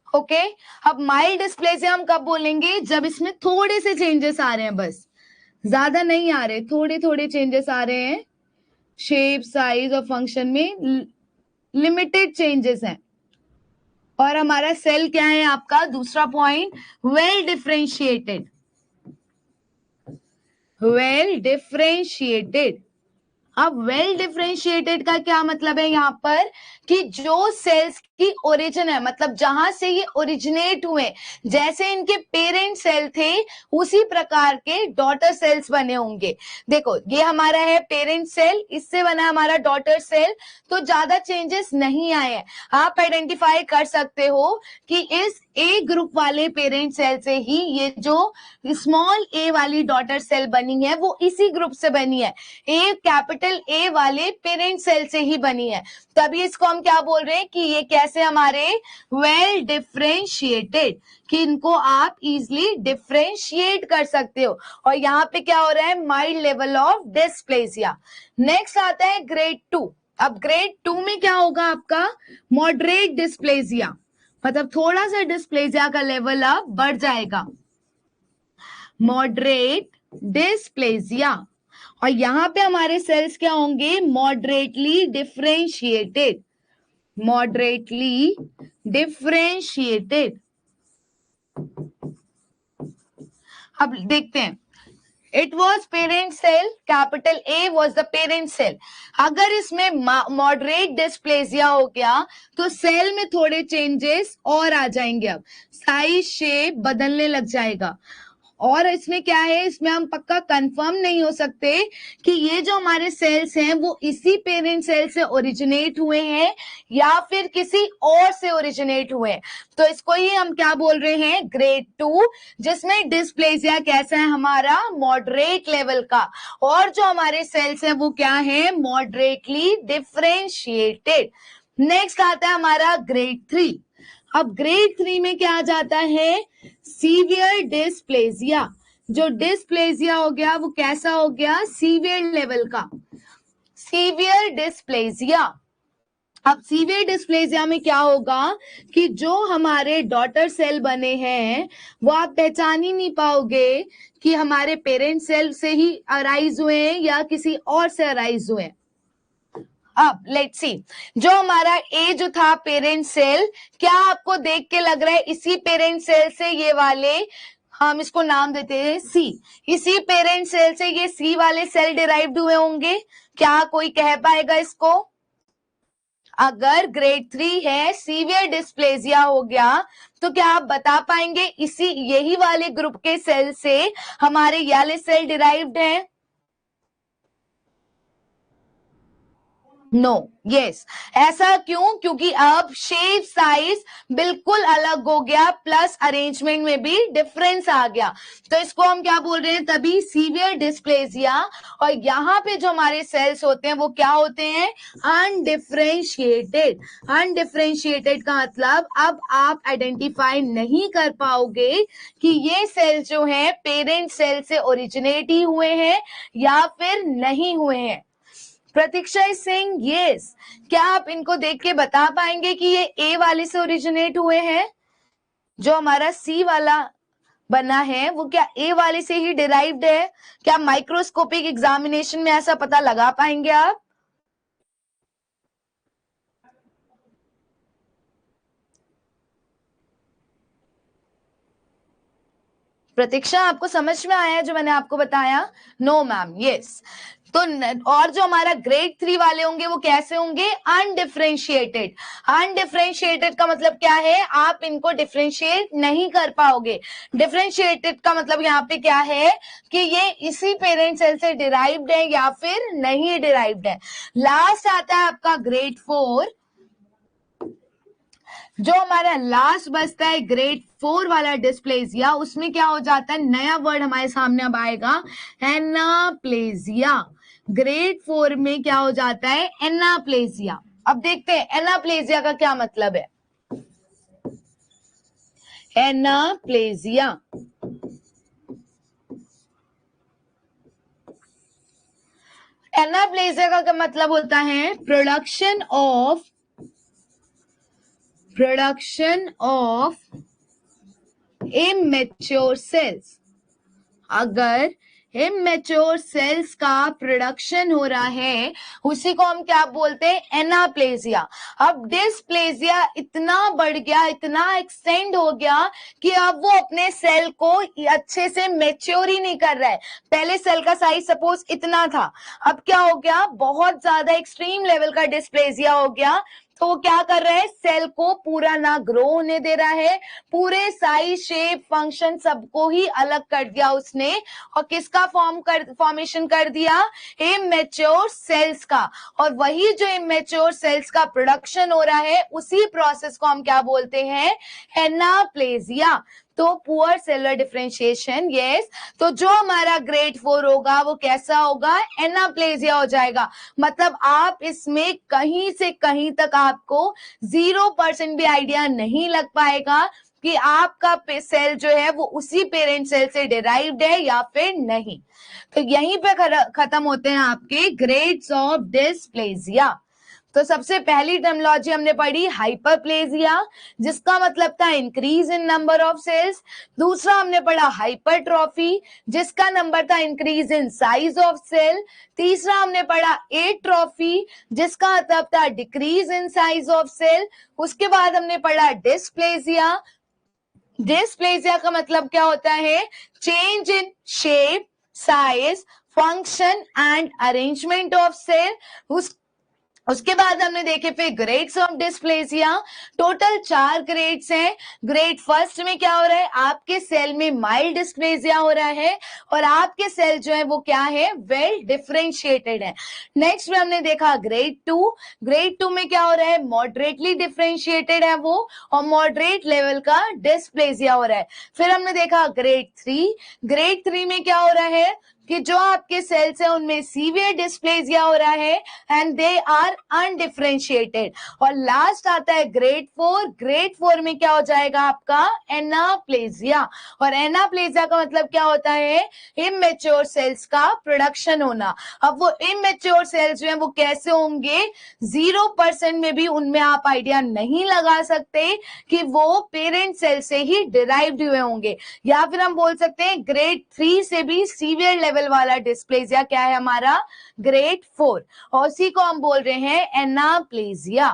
Okay, अब माइल्ड डिस्प्लेजिया हम कब बोलेंगे? जब इसमें थोड़े से चेंजेस आ रहे हैं, बस ज्यादा नहीं आ रहे, थोड़े थोड़े चेंजेस आ रहे हैं. शेप, साइज और फंक्शन में लिमिटेड चेंजेस हैं. और हमारा सेल क्या है? आपका दूसरा point, well differentiated. Well differentiated. अब वेल डिफरेंशिएटेड का क्या मतलब है यहाँ पर कि जो सेल्स की ओरिजिन है, मतलब जहां से ये ओरिजिनेट हुए, जैसे इनके पेरेंट सेल थे उसी प्रकार के डॉटर सेल्स बने होंगे। देखो ये हमारा है पेरेंट सेल, इससे बना हमारा डॉटर सेल, तो ज्यादा चेंजेस नहीं आए हैं। आप आइडेंटिफाई कर सकते हो कि इस ए ग्रुप वाले पेरेंट सेल से ही ये जो स्मॉल ए वाली डॉटर सेल बनी है वो इसी ग्रुप से बनी है, ए कैपिटल ए वाले पेरेंट सेल से ही बनी है। तभी इसको हम क्या बोल रहे हैं कि ये कैसे हमारे वेल डिफरेंशिएटेड, कि इनको आप इजिली डिफरेंशिएट कर सकते हो। और यहाँ पे क्या हो रहा है, mild level of dysplasia. Next आता है ग्रेड 2। अब ग्रेड 2 में क्या होगा आपका, मॉडरेट डिस्प्लेसिया, मतलब थोड़ा सा डिस्प्लेसिया का लेवल अब बढ़ जाएगा, मॉडरेट डिस्प्लेसिया। और यहां पे हमारे सेल्स क्या होंगे, मॉडरेटली डिफरेंशिएटेड, मॉडरेटली डिफरेंशिएटेड। अब देखते हैं, it was parent cell, capital A was the parent cell. अगर इसमें मॉडरेट डिस्प्लेसिया हो गया तो सेल में थोड़े चेंजेस और आ जाएंगे, अब साइज शेप बदलने लग जाएगा। और इसमें क्या है, इसमें हम पक्का कंफर्म नहीं हो सकते कि ये जो हमारे सेल्स हैं वो इसी पेरेंट सेल से ओरिजिनेट हुए हैं या फिर किसी और से ओरिजिनेट हुए हैं। तो इसको ही हम क्या बोल रहे हैं, ग्रेड 2, जिसमें डिस्प्लेसिया कैसा है हमारा, मॉडरेट लेवल का। और जो हमारे सेल्स हैं वो क्या है, मॉडरेटली डिफरेंशिएटेड। नेक्स्ट आता है हमारा ग्रेड 3। अब ग्रेड 3 में क्या आ जाता है, सीवियर डिस्प्लेसिया। जो डिस्प्लेसिया हो गया वो कैसा हो गया, सीवियर लेवल का, सीवियर डिस्प्लेसिया। अब सीवियर डिस्प्लेसिया में क्या होगा कि जो हमारे डॉटर सेल बने हैं वो आप पहचान ही नहीं पाओगे कि हमारे पेरेंट सेल से ही अराइज हुए हैं या किसी और से अराइज हुए हैं। अब लेट्स सी, जो हमारा ए जो था पेरेंट सेल, क्या आपको देख के लग रहा है इसी पेरेंट सेल से ये वाले, हम इसको नाम देते हैं सी, इसी पेरेंट सेल से ये सी वाले सेल डिराइव्ड हुए होंगे? क्या कोई कह पाएगा इसको? अगर ग्रेड 3 है, सीवियर डिस्प्लेसिया हो गया, तो क्या आप बता पाएंगे इसी यही वाले ग्रुप के सेल से हमारे ये वाले सेल डिराइव्ड हैं? No, yes. ऐसा क्यों? क्योंकि अब शेप साइज बिल्कुल अलग हो गया, प्लस अरेंजमेंट में भी डिफरेंस आ गया। तो इसको हम क्या बोल रहे हैं, तभी सीवियर डिस्प्लेसिया। और यहाँ पे जो हमारे सेल्स होते हैं वो क्या होते हैं, अनडिफरेंशिएटेड। अनडिफरेंशिएटेड का मतलब अब आप आइडेंटिफाई नहीं कर पाओगे कि ये सेल जो है पेरेंट सेल से ओरिजिनेट ही हुए हैं या फिर नहीं हुए हैं। प्रतीक्षा इज सेइंग यस। क्या आप इनको देख के बता पाएंगे कि ये ए वाले से ओरिजिनेट हुए हैं? जो हमारा सी वाला बना है वो क्या ए वाले से ही डिराइव्ड है? क्या माइक्रोस्कोपिक एग्जामिनेशन में ऐसा पता लगा पाएंगे आप? प्रतीक्षा, आपको समझ में आया जो मैंने आपको बताया? No ma'am, yes. तो और जो हमारा ग्रेड 3 वाले होंगे वो कैसे होंगे, अनडिफरेंशिएटेड। अनडिफरेंशिएटेड का मतलब क्या है, आप इनको डिफरेंशिएट नहीं कर पाओगे। डिफरेंशिएटेड का मतलब यहाँ पे क्या है कि ये इसी पेरेंट सेल से डिराइव्ड है या फिर नहीं डिराइव्ड है। लास्ट आता है आपका ग्रेड 4। जो हमारा लास्ट बचता है ग्रेड 4 वाला डिस्प्लेसिया, उसमें क्या हो जाता है, नया वर्ड हमारे सामने अब आएगा, एनाप्लेसिया। ग्रेड 4 में क्या हो जाता है, एनाप्लेसिया। अब देखते हैं एनाप्लेसिया का क्या मतलब है। एनाप्लेसिया एनाप्लेसिया का मतलब होता है प्रोडक्शन ऑफ इमेच्योर सेल्स। अगर इमेच्योर सेल्स का प्रोडक्शन हो रहा है, उसी को हम क्या बोलते हैं, एनाप्लेजिया। अब डिस्प्लेजिया इतना बढ़ गया, इतना एक्सटेंड हो गया कि अब वो अपने सेल को अच्छे से मैच्योर ही नहीं कर रहा है। पहले सेल का साइज सपोज इतना था, अब क्या हो गया, बहुत ज्यादा एक्सट्रीम लेवल का डिस्प्लेजिया हो गया। तो वो क्या कर रहा है, सेल को पूरा ना ग्रो होने दे रहा है, पूरे साइज शेप फंक्शन सबको ही अलग कर दिया उसने। और किसका फॉर्मेशन कर दिया, इमेच्योर सेल्स का। और वही जो इमेच्योर सेल्स का प्रोडक्शन हो रहा है, उसी प्रोसेस को हम क्या बोलते हैं, एनाप्लेजिया। तो पुअर सेलुलर डिफरेंशिएशन, यस। तो जो हमारा ग्रेड 4 होगा वो कैसा होगा, एनाप्लेजिया हो जाएगा। मतलब आप इसमें कहीं से कहीं तक आपको 0% भी आइडिया नहीं लग पाएगा कि आपका सेल जो है वो उसी पेरेंट सेल से डिराइव्ड है या फिर नहीं। तो यहीं पे खत्म होते हैं आपके ग्रेड्स ऑफ डिस्प्लेजिया। तो सबसे पहली टर्मिनोलॉजी हमने पढ़ी हाइपरप्लेजिया, जिसका मतलब था increase in number of cells. दूसरा हमने पढ़ा हाइपरट्रॉफी, जिसका नंबर था increase in size of cell. तीसरा हमने पढ़ा एट्रॉफी, जिसका मतलब था decrease in size of cell. उसके बाद हमने पढ़ा डिस्प्लेजिया। डिस्प्लेजिया का मतलब क्या होता है, change in shape, size, function and arrangement of cell. उसके बाद हमने देखे फिर grades of dysplasia. Total 4 grades हैं। ग्रेड फर्स्ट में क्या हो रहा है, आपके सेल में माइल्ड डिस्प्लेसिया हो रहा है और आपके सेल जो है वो क्या है, वेल डिफरेंशिएटेड है। नेक्स्ट में हमने देखा ग्रेड 2। ग्रेड 2 में क्या हो रहा है, मॉडरेटली डिफरेंशिएटेड है वो और मॉडरेट लेवल का डिस्प्लेसिया हो रहा है। फिर हमने देखा ग्रेड 3। ग्रेड 3 में क्या हो रहा है कि जो आपके सेल्स है उनमें सीवियर डिस्प्लेसिया हो रहा है एंड दे आर अनडिफरेंशिएटेड। और लास्ट आता है ग्रेड 4। ग्रेड 4 में क्या हो जाएगा आपका, एनाप्लेसिया। और एनाप्लेसिया का मतलब क्या होता है, इमेच्योर सेल्स का प्रोडक्शन होना। अब वो इमेच्योर सेल्स जो है वो कैसे होंगे, 0% में भी उनमें आप आइडिया नहीं लगा सकते कि वो पेरेंट सेल से ही डिराइव्ड हुए होंगे। या फिर हम बोल सकते हैं ग्रेड 3 से भी सीवियर लेवल वाला डिस्प्लेसिया क्या है हमारा, ग्रेड 4। और उसी को हम बोल रहे हैं एनाप्लेसिया।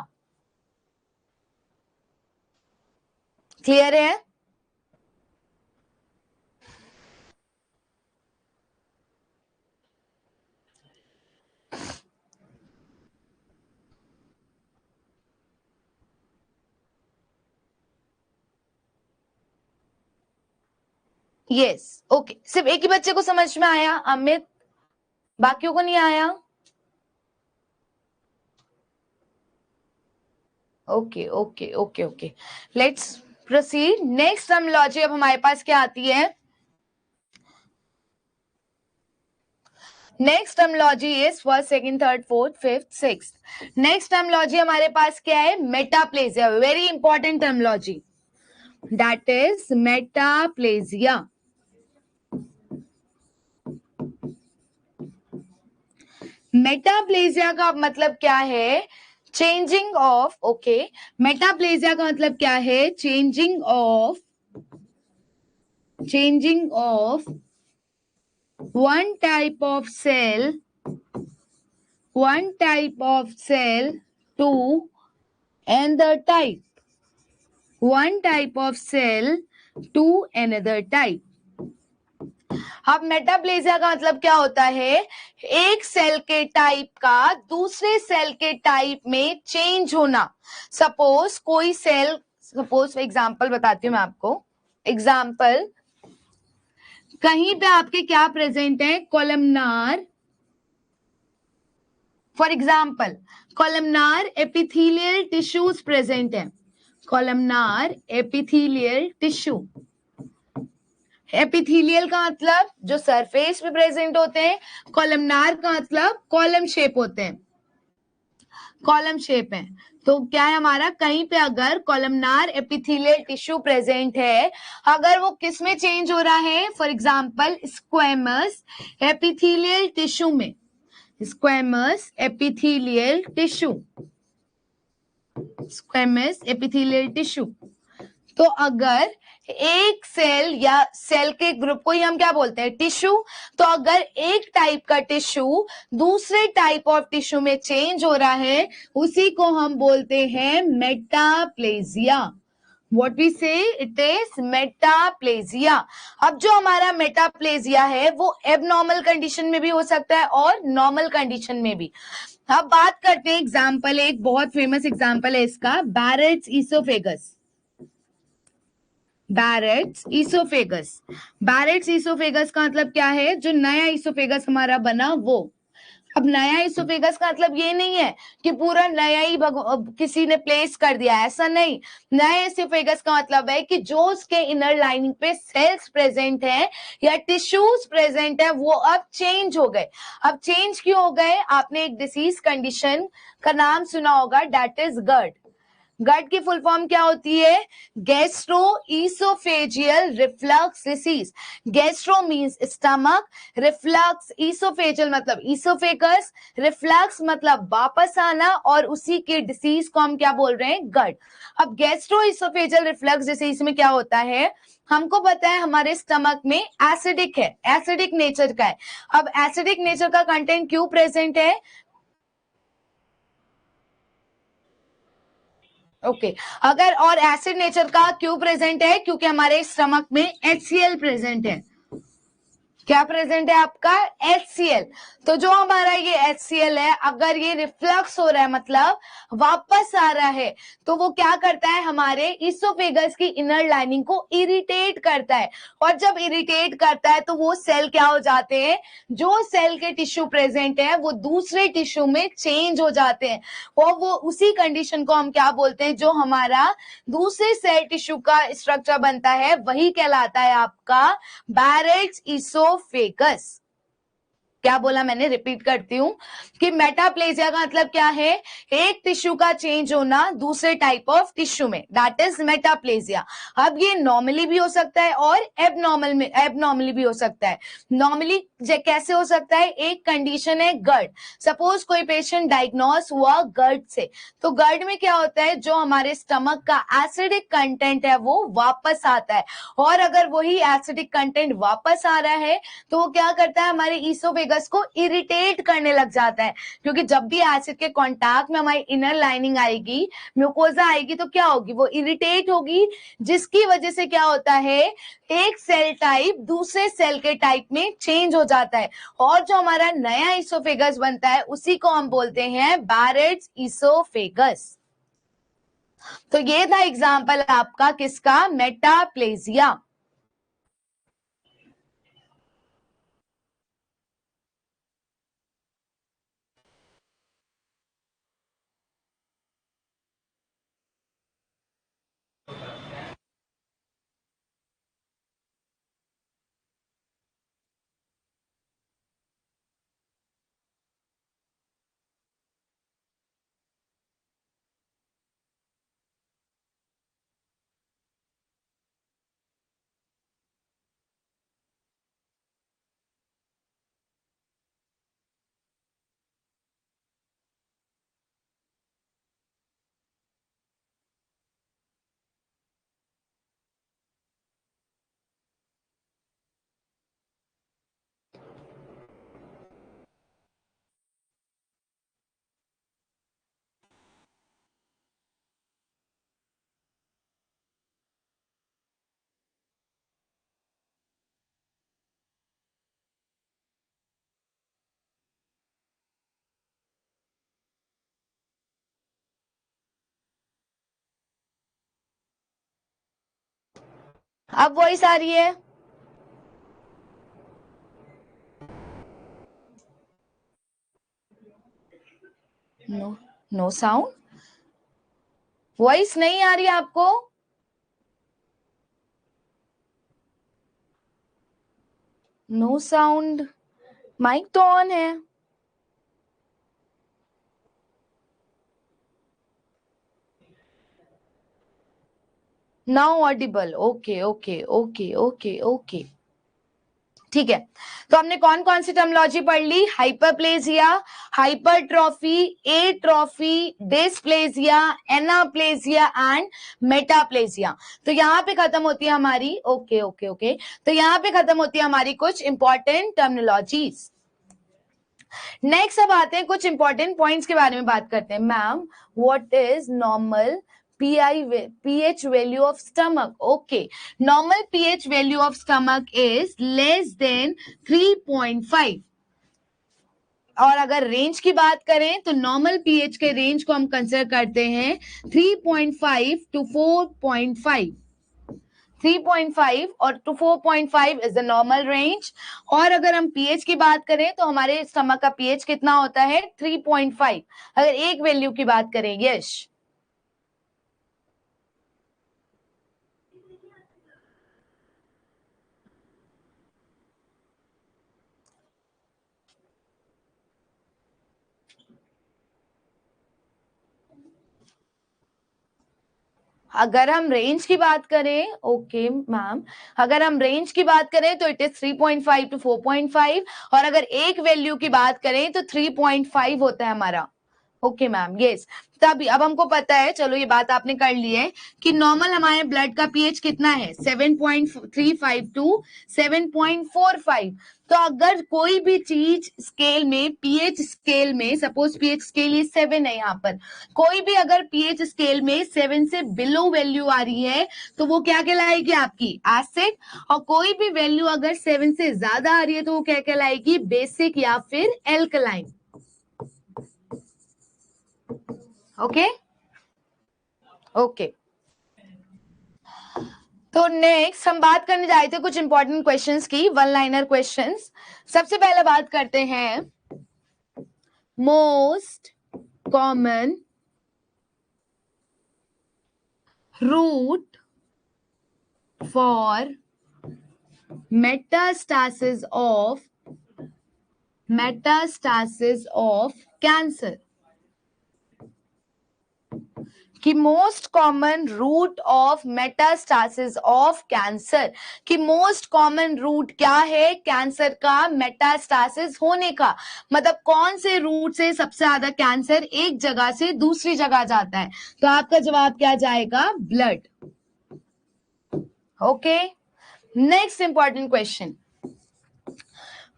क्लियर है? Yes, okay. सिर्फ एक ही बच्चे को समझ में आया, अमित, बाकियों को नहीं आया? Okay okay okay okay, let's proceed. Next terminology अब हमारे पास क्या आती है, next terminology is first, second, third, fourth, fifth, sixth. Next terminology हमारे पास क्या है, metaplasia. Very important terminology, that is metaplasia. Metaplasia का मतलब क्या है, चेंजिंग ऑफ, ओके, मेटाप्लेजिया का मतलब क्या है, changing of one type of cell to another type, one type of cell to another type। अब मेटाप्लेजिया का मतलब क्या होता है, एक सेल के टाइप का दूसरे सेल के टाइप में चेंज होना। सपोज कोई सेल, सपोज एग्जांपल बताती हूँ मैं आपको, एग्जांपल कहीं पे आपके क्या प्रेजेंट है, columnar, for example columnar epithelial tissues present है, कोलमनार एपिथेलियल टिश्यू। एपिथेलियल का मतलब जो सरफेस पे प्रेजेंट होते हैं, कोलमनार का मतलब कॉलम शेप होते हैं, कॉलम शेप है। तो क्या है हमारा, कहीं पे अगर कोलमनार एपिथेलियल टिश्यू प्रेजेंट है, अगर वो किस में चेंज हो रहा है, for example squamous epithelial tissue में, squamous epithelial tissue, squamous epithelial tissue. तो अगर एक सेल या सेल के ग्रुप को ही हम क्या बोलते हैं, टिश्यू। तो अगर एक टाइप का टिश्यू दूसरे टाइप ऑफ टिश्यू में चेंज हो रहा है, उसी को हम बोलते हैं metaplasia. What we say, it is metaplasia. अब जो हमारा मेटाप्लेजिया है वो एबनॉर्मल कंडीशन में भी हो सकता है और नॉर्मल कंडीशन में भी। अब बात करते हैं एग्जाम्पल, एक बहुत फेमस एग्जाम्पल है इसका, Barrett's oesophagus. Barrett's oesophagus, Barrett's oesophagus का मतलब क्या है, जो नया ईसोफेगस हमारा बना वो। अब नया ईसोफेगस का मतलब ये नहीं है कि पूरा नया ही किसी ने प्लेस कर दिया, ऐसा नहीं। नया ईसोफेगस का मतलब है कि जो उसके इनर लाइनिंग पे सेल्स प्रेजेंट है या टिश्यूज प्रेजेंट है वो अब चेंज हो गए। अब चेंज क्यों हो गए, आपने एक डिसीज कंडीशन का नाम सुना होगा, दैट इज गर्ड। गट की फुल फॉर्म क्या होती है, gastro oesophageal reflux disease. Gastro means stomach, reflux oesophageal मतलब ईसोफेगस, रिफ्लक्स मतलब वापस आना, और उसी के डिसीज को हम क्या बोल रहे हैं, गट। अब गैस्ट्रो ईसोफेजियल रिफ्लक्स डिसीज में क्या होता है, हमको पता है हमारे स्टमक में एसिडिक है, एसिडिक नेचर का है। अब एसिडिक नेचर का कंटेंट क्यों प्रेजेंट है, ओके अगर और एसिड नेचर का क्यों प्रेजेंट है, क्योंकि हमारे स्टमक में HCl प्रेजेंट है। क्या प्रेजेंट है आपका, HCl। तो जो हमारा ये HCl है, अगर ये रिफ्लक्स हो रहा है मतलब वापस आ रहा है, तो वो क्या करता है, हमारे ईसोफेगस की इनर लाइनिंग को इरिटेट करता है। और जब इरिटेट करता है तो वो सेल क्या हो जाते हैं, जो सेल के टिश्यू प्रेजेंट है वो दूसरे टिश्यू में चेंज हो जाते हैं। और वो उसी कंडीशन को हम क्या बोलते हैं, जो हमारा दूसरे सेल टिश्यू का स्ट्रक्चर बनता है वही कहलाता है आपका बैरेट्स ईसोफेगस। क्या बोला मैंने, रिपीट करती हूं कि मेटाप्लेजिया का मतलब क्या है, एक टिश्यू का चेंज होना दूसरे टाइप ऑफ टिश्यू में, दैट इज मेटाप्लेजिया। अब ये नॉर्मली भी हो सकता है और एबनॉर्मली भी हो सकता है। नॉर्मली कैसे हो सकता है, एक कंडीशन है गर्ड। सपोज कोई पेशेंट डायग्नोस हुआ गर्ड से, तो गर्ड में क्या होता है, जो हमारे स्टमक का एसिडिक कंटेंट है वो वापस आता है। और अगर वही एसिडिक कंटेंट वापस आ रहा है तो वो क्या करता है, हमारे ईसोफेगस को इरिटेट करने लग जाता है। क्योंकि जब भी एसिड के कांटेक्ट में हमारी इनर लाइनिंग आएगी, म्यूकोजा आएगी, तो क्या होगी, वो इरिटेट होगी, जिसकी वजह से क्या होता है, एक सेल टाइप दूसरे सेल के टाइप में चेंज हो जाता है। और जो हमारा नया ईसोफेगस बनता है उसी को हम बोलते हैं बैरेट्स ईसोफेगस। तो ये था एग्जाम्पल आपका किसका, मेटाप्लेजिया। अब वॉइस आ रही है, नो, नो साउंड, वॉइस नहीं आ रही है आपको, नो साउंड, माइक तो ऑन है। Now audible, okay okay okay okay okay. ठीक है, तो हमने कौन कौन सी टर्मिनोलॉजी पढ़ ली? Hyperplasia, hypertrophy, atrophy, dysplasia, anaplasia and metaplasia. तो यहाँ पे खत्म होती है हमारी ओके, तो यहाँ पे खत्म होती है हमारी कुछ इंपॉर्टेंट टर्मिनोलॉजीज। नेक्स्ट अब आते हैं कुछ इंपॉर्टेंट पॉइंट्स के बारे में बात करते हैं। Ma'am, what is normal pH value of stomach? Okay, normal pH value of stomach is less than 3.5. और अगर रेंज की बात करें तो नॉर्मल पीएच के रेंज को हम कंसिडर करते हैं 3.5 to 4.5। 3.5 और to 4.5 is the normal range. और अगर हम पीएच की बात करें तो हमारे स्टमक का पीएच कितना होता है? 3.5। अगर एक वैल्यू की बात करें, यश अगर हम रेंज की बात करें, ओके मैम, अगर हम रेंज की बात करें तो इट इज 3.5 to 4.5, और अगर एक वैल्यू की बात करें तो 3.5 होता है हमारा। Okay ma'am, yes. तभी अब हमको पता है, चलो ये बात आपने कर ली है कि नॉर्मल हमारे ब्लड का पीएच कितना है? 7.35 टू 7.45। तो अगर कोई भी चीज स्केल में, पीएच स्केल में, सपोज पीएच स्केल ये 7 है, यहाँ पर कोई भी अगर पीएच स्केल में 7 से बिलो वैल्यू आ रही है तो वो क्या कहलाएगी? आपकी एसिड। और कोई भी वैल्यू अगर 7 से ज्यादा आ रही है तो वो क्या कहलाएगी? बेसिक या फिर एल्कलाइन। ओके ओके, तो नेक्स्ट हम बात करने जा रहे थे कुछ इंपॉर्टेंट क्वेश्चंस की, वन लाइनर क्वेश्चंस। सबसे पहले बात करते हैं most common route for metastasis of cancer. कि most common route of metastasis of cancer, कि मोस्ट कॉमन रूट क्या है कैंसर का मेटास्टासिस होने का? मतलब कौन से रूट से सबसे ज्यादा कैंसर एक जगह से दूसरी जगह जाता है? तो आपका जवाब क्या जाएगा? Blood. Okay, next important question,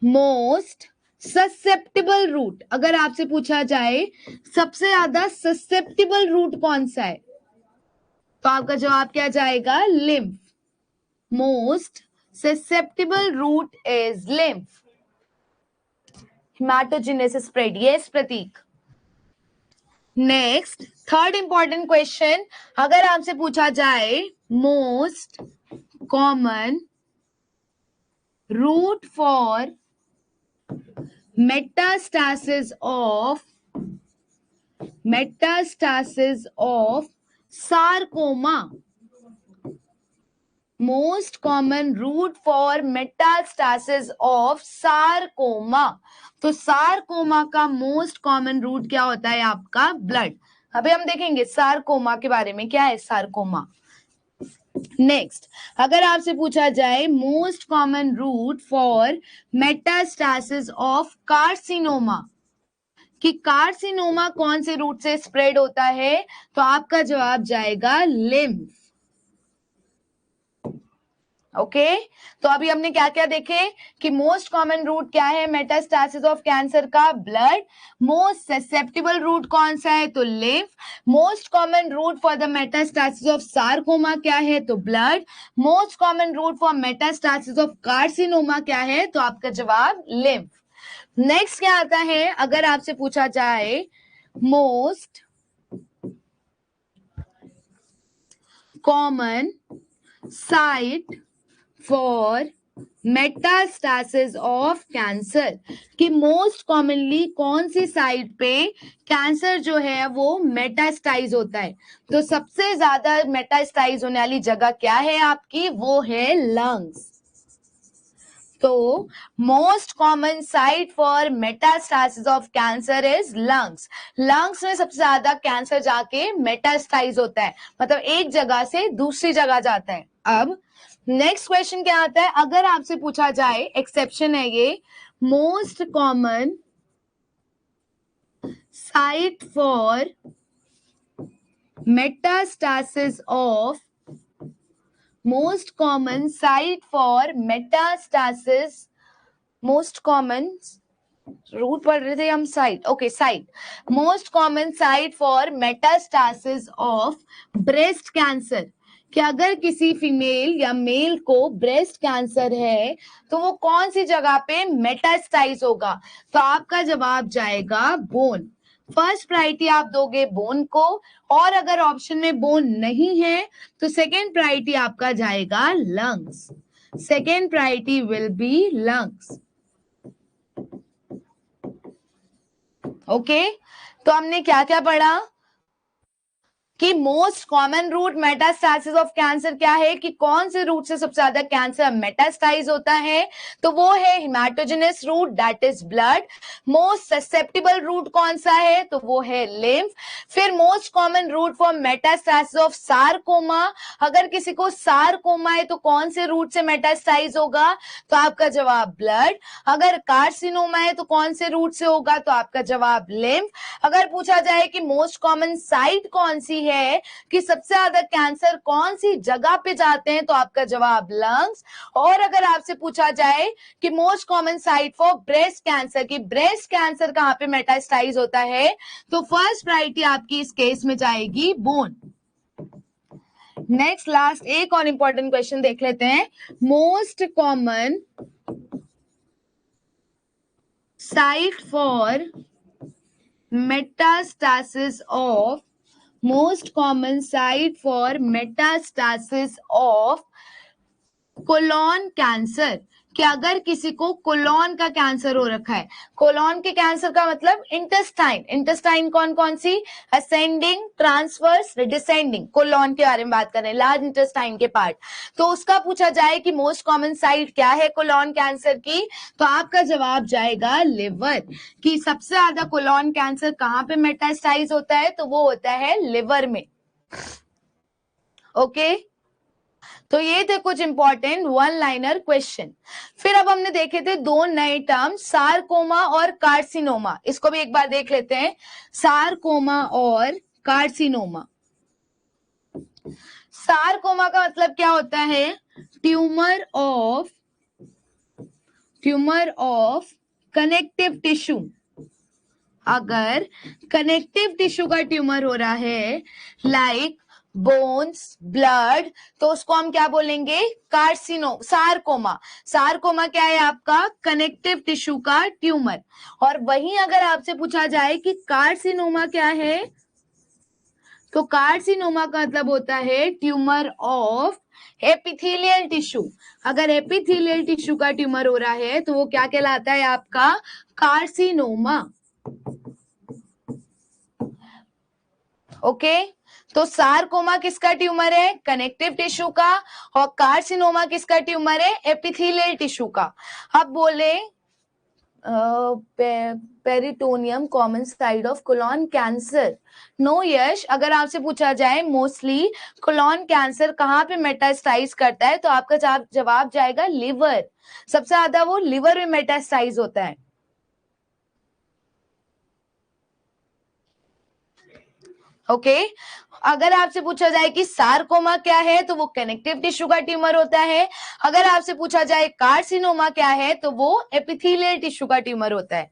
most susceptible route. अगर आपसे पूछा जाए सबसे ज्यादा ससेप्टेबल रूट कौन सा है, तो आपका जवाब क्या जाएगा? Lymph. Most susceptible route is lymph. Haematogenesis spread, yes Prateek. Next third important question, अगर आपसे पूछा जाए most common route for metastasis of sarcoma, most common root for metastasis of sarcoma। तो सारकोमा का मोस्ट कॉमन रूट क्या होता है? आपका ब्लड। अभी हम देखेंगे सारकोमा के बारे में, क्या है सारकोमा। नेक्स्ट, अगर आपसे पूछा जाए most common route for metastasis of carcinoma, कि कार्सिनोमा कौन से रूट से स्प्रेड होता है, तो आपका जवाब जाएगा लिम्फ। ओके, तो अभी हमने क्या क्या देखे कि मोस्ट कॉमन रूट क्या है मेटास्टासिस ऑफ कैंसर का? ब्लड। मोस्ट ससेप्टेबल रूट कौन सा है? तो lymph. Most common route for the metastasis of sarcoma क्या है? तो blood. Most common route for metastasis of carcinoma क्या है? तो आपका जवाब लिम्फ। नेक्स्ट क्या आता है, अगर आपसे पूछा जाए most common site for metastasis of cancer, कि मोस्ट कॉमनली कौन सी साइट पे कैंसर जो है वो मेटास्टाइज होता है? तो सबसे ज्यादा मेटास्टाइज होने वाली जगह क्या है आपकी? वो है लंग्स। तो most common site for metastasis of cancer is lungs. Lungs में सबसे ज्यादा कैंसर जाके मेटास्टाइज होता है, मतलब एक जगह से दूसरी जगह जाता है. अब नेक्स्ट क्वेश्चन क्या आता है, अगर आपसे पूछा जाए, एक्सेप्शन है ये, most common site for metastasis of most common site for metastasis, most common route पढ़ रहे थे हम, site, okay, site, most common site for metastasis of breast cancer, कि अगर किसी फीमेल या मेल को ब्रेस्ट कैंसर है तो वो कौन सी जगह पे मेटास्टाइज होगा. तो आपका जवाब जाएगा बोन. फर्स्ट प्रायोरिटी आप दोगे बोन को, और अगर ऑप्शन में बोन नहीं है तो सेकेंड प्रायोरिटी आपका जाएगा lungs. Second priority will be lungs. Okay, तो हमने क्या क्या पढ़ा कि most common route metastasis of cancer क्या है, कि कौन से रूट से सबसे ज्यादा कैंसर मेटास्टाइज होता है, तो वो है haematogenous route, that is blood. Most susceptible route कौन सा है, तो वो है लिम्फ. फिर most common route for metastasis of sarcoma, अगर किसी को सारकोमा है तो कौन से रूट से मेटास्टाइज होगा, तो आपका जवाब ब्लड. अगर कार्सिनोमा है तो कौन से रूट से होगा, तो आपका जवाब लिम्फ. अगर पूछा जाए कि मोस्ट कॉमन साइट कौन सी है, कि सबसे ज्यादा कैंसर कौन सी जगह पे जाते हैं, तो आपका जवाब लंग्स. और अगर आपसे पूछा जाए कि most common site for breast cancer, कि ब्रेस्ट कैंसर कहां पे मेटास्टाइज होता है, तो फर्स्ट प्रायोरिटी आपकी इस केस में जाएगी बोन. नेक्स्ट लास्ट एक और इंपॉर्टेंट क्वेश्चन देख लेते हैं. Most common site for metastasis of most common site for metastasis of colon cancer, कि अगर किसी को कोलॉन का कैंसर हो रखा है, कोलॉन के कैंसर का मतलब इंटेस्टाइन, इंटेस्टाइन कौन कौन सी, असेंडिंग, ट्रांसवर्स, डिसेंडिंग, कोलॉन के बारे में बात कर रहे हैं, लार्ज इंटेस्टाइन के पार्ट. तो उसका पूछा जाए कि मोस्ट कॉमन साइट क्या है कोलॉन कैंसर की, तो आपका जवाब जाएगा लिवर, कि सबसे ज्यादा कोलॉन कैंसर कहां पे मेटास्टाइज होता है, तो वो होता है लिवर में. ओके, तो ये थे कुछ इंपॉर्टेंट वन लाइनर क्वेश्चन. फिर अब हमने देखे थे दो नए टर्म, सारकोमा और कार्सिनोमा. इसको भी एक बार देख लेते हैं, सारकोमा और कार्सिनोमा. सारकोमा का मतलब क्या होता है, ट्यूमर ऑफ कनेक्टिव टिश्यू. अगर कनेक्टिव टिश्यू का ट्यूमर हो रहा है, लाइक बोन्स, ब्लड, तो उसको हम क्या बोलेंगे, सारकोमा. सारकोमा क्या है आपका, कनेक्टिव टिश्यू का ट्यूमर. और वहीं अगर आपसे पूछा जाए कि कार्सिनोमा क्या है, तो कार्सिनोमा का मतलब होता है ट्यूमर ऑफ एपिथेलियल टिश्यू. अगर एपिथेलियल टिश्यू का ट्यूमर हो रहा है तो वो क्या कहलाता है आपका, कार्सिनोमा. ओके, तो सारकोमा किसका ट्यूमर है, कनेक्टिव टिश्यू का, और कार्सिनोमा किसका ट्यूमर है, एपिथेलियल टिश्यू का. अब बोले peritoneum common site of colon cancer. No Yash, अगर आपसे पूछा जाए मोस्टली कोलॉन कैंसर कहां पे मेटास्टाइज करता है, तो आपका जवाब जाएगा लिवर. सबसे ज्यादा वो लिवर में मेटास्टाइज होता है. ओके, अगर आपसे पूछा जाए कि सारकोमा क्या है, तो वो कनेक्टिव टिश्यू का ट्यूमर होता है. अगर आपसे पूछा जाए कार्सिनोमा क्या है, तो वो एपिथेलियल टिश्यू का ट्यूमर होता है.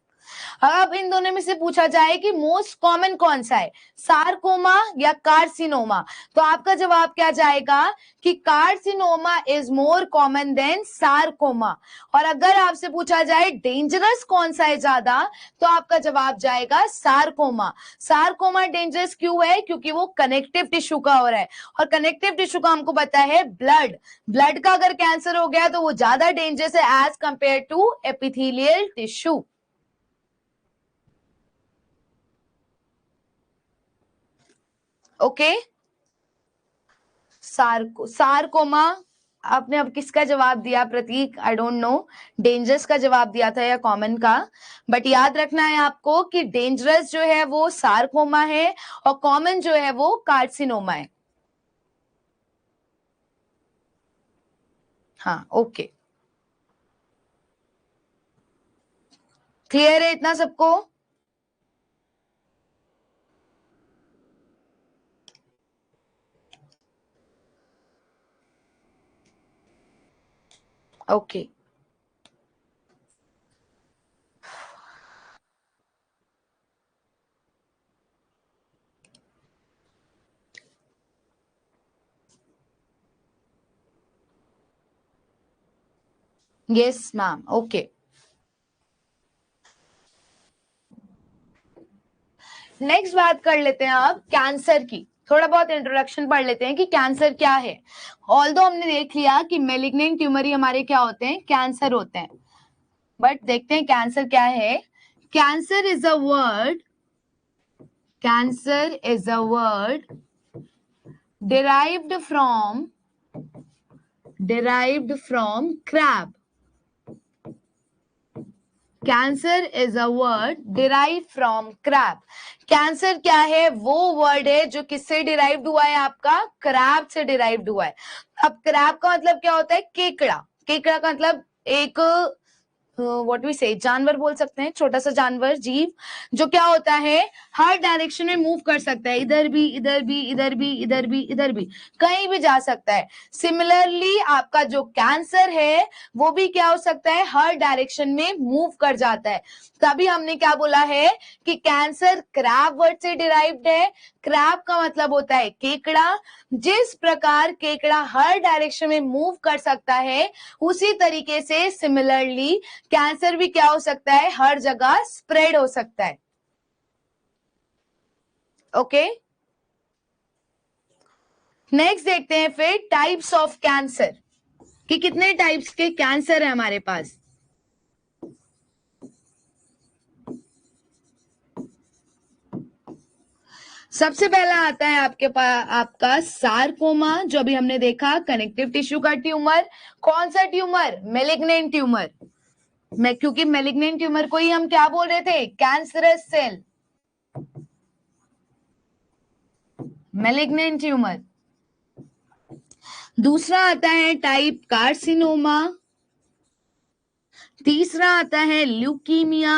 अब इन दोनों में से पूछा जाए कि मोस्ट कॉमन कौन सा है, सारकोमा या कार्सिनोमा, तो आपका जवाब क्या जाएगा कि carcinoma is more common than sarcoma. और अगर आपसे पूछा जाए डेंजरस कौन सा है ज्यादा, तो आपका जवाब जाएगा सारकोमा. सारकोमा डेंजरस क्यों है, क्योंकि वो कनेक्टिव टिश्यू का हो रहा है, और कनेक्टिव टिश्यू का हमको पता है ब्लड. ब्लड का अगर कैंसर हो गया तो वो ज्यादा डेंजरस है as compare to epithelial tissue. Okay, sarcoma, आपने अब किसका जवाब दिया Pratik? I don't know, dangerous का जवाब दिया था या कॉमन का, बट याद रखना है आपको कि डेंजरस जो है वो सार्कोमा है और कॉमन जो है वो कार्सिनोमा है। हाँ ओके, क्लियर है इतना सबको? Okay yes ma'am, okay. Next बात कर लेते हैं आप कैंसर की, थोड़ा बहुत इंट्रोडक्शन पढ़ लेते हैं कि कैंसर क्या है। ऑल्दो हमने देख लिया कि मेलिग्नेंट ट्यूमर ही हमारे क्या होते हैं, कैंसर होते हैं, बट देखते हैं कैंसर क्या है। Cancer is a word, cancer is a word derived from crab. Cancer is a word derive from crab. Cancer क्या है? वो वर्ड है जो किससे डिराइव्ड हुआ है आपका? क्रैब से डिराइव्ड हुआ है। अब क्रैब का मतलब क्या होता है? केकड़ा। केकड़ा का मतलब एक व्हाट वी से जानवर बोल सकते हैं, छोटा सा जानवर, जीव, जो क्या होता है, हर डायरेक्शन में मूव कर सकता है, इधर भी इधर भी इधर भी इधर भी इधर भी, कहीं भी जा सकता है। सिमिलरली आपका जो कैंसर है वो भी क्या हो सकता है, हर डायरेक्शन में मूव कर जाता है। तभी हमने क्या बोला है कि कैंसर क्रैब वर्ड से डिराइव्ड है। क्रैब का मतलब होता है केकड़ा। जिस प्रकार केकड़ा हर डायरेक्शन में मूव कर सकता है, उसी तरीके से सिमिलरली कैंसर भी क्या हो सकता है, हर जगह स्प्रेड हो सकता है। ओके, नेक्स्ट देखते हैं फिर टाइप्स ऑफ कैंसर, कि कितने टाइप्स के कैंसर है हमारे पास। सबसे पहला आता है आपके पास आपका सार्कोमा, जो अभी हमने देखा, कनेक्टिव टिश्यू का ट्यूमर। कौन सा ट्यूमर? Malignant tumour. क्योंकि मेलिग्नेंट ट्यूमर को ही हम क्या बोल रहे थे, कैंसरस सेल, मेलिग्नेंट ट्यूमर। दूसरा आता है टाइप कार्सिनोमा। तीसरा आता है ल्यूकीमिया।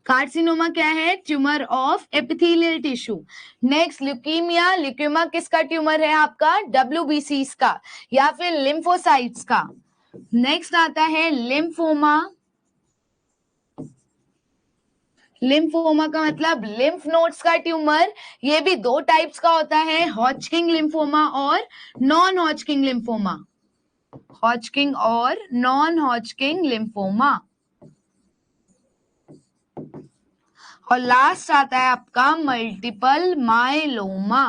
कार्सिनोमा क्या है? Tumour of epithelial tissue. Next leukaemia, leukaemia किसका ट्यूमर है आपका? डब्ल्यूबीसी का या फिर लिम्फोसाइट्स का। नेक्स्ट आता है लिम्फोमा। लिम्फोमा का मतलब लिम्फ नोड्स का ट्यूमर। ये भी दो टाइप्स का होता है, हॉचकिंग लिम्फोमा और नॉन हॉचकिंग लिम्फोमा। हॉचकिंग और नॉन हॉचकिंग लिम्फोमा। और लास्ट आता है आपका मल्टीपल माइलोमा।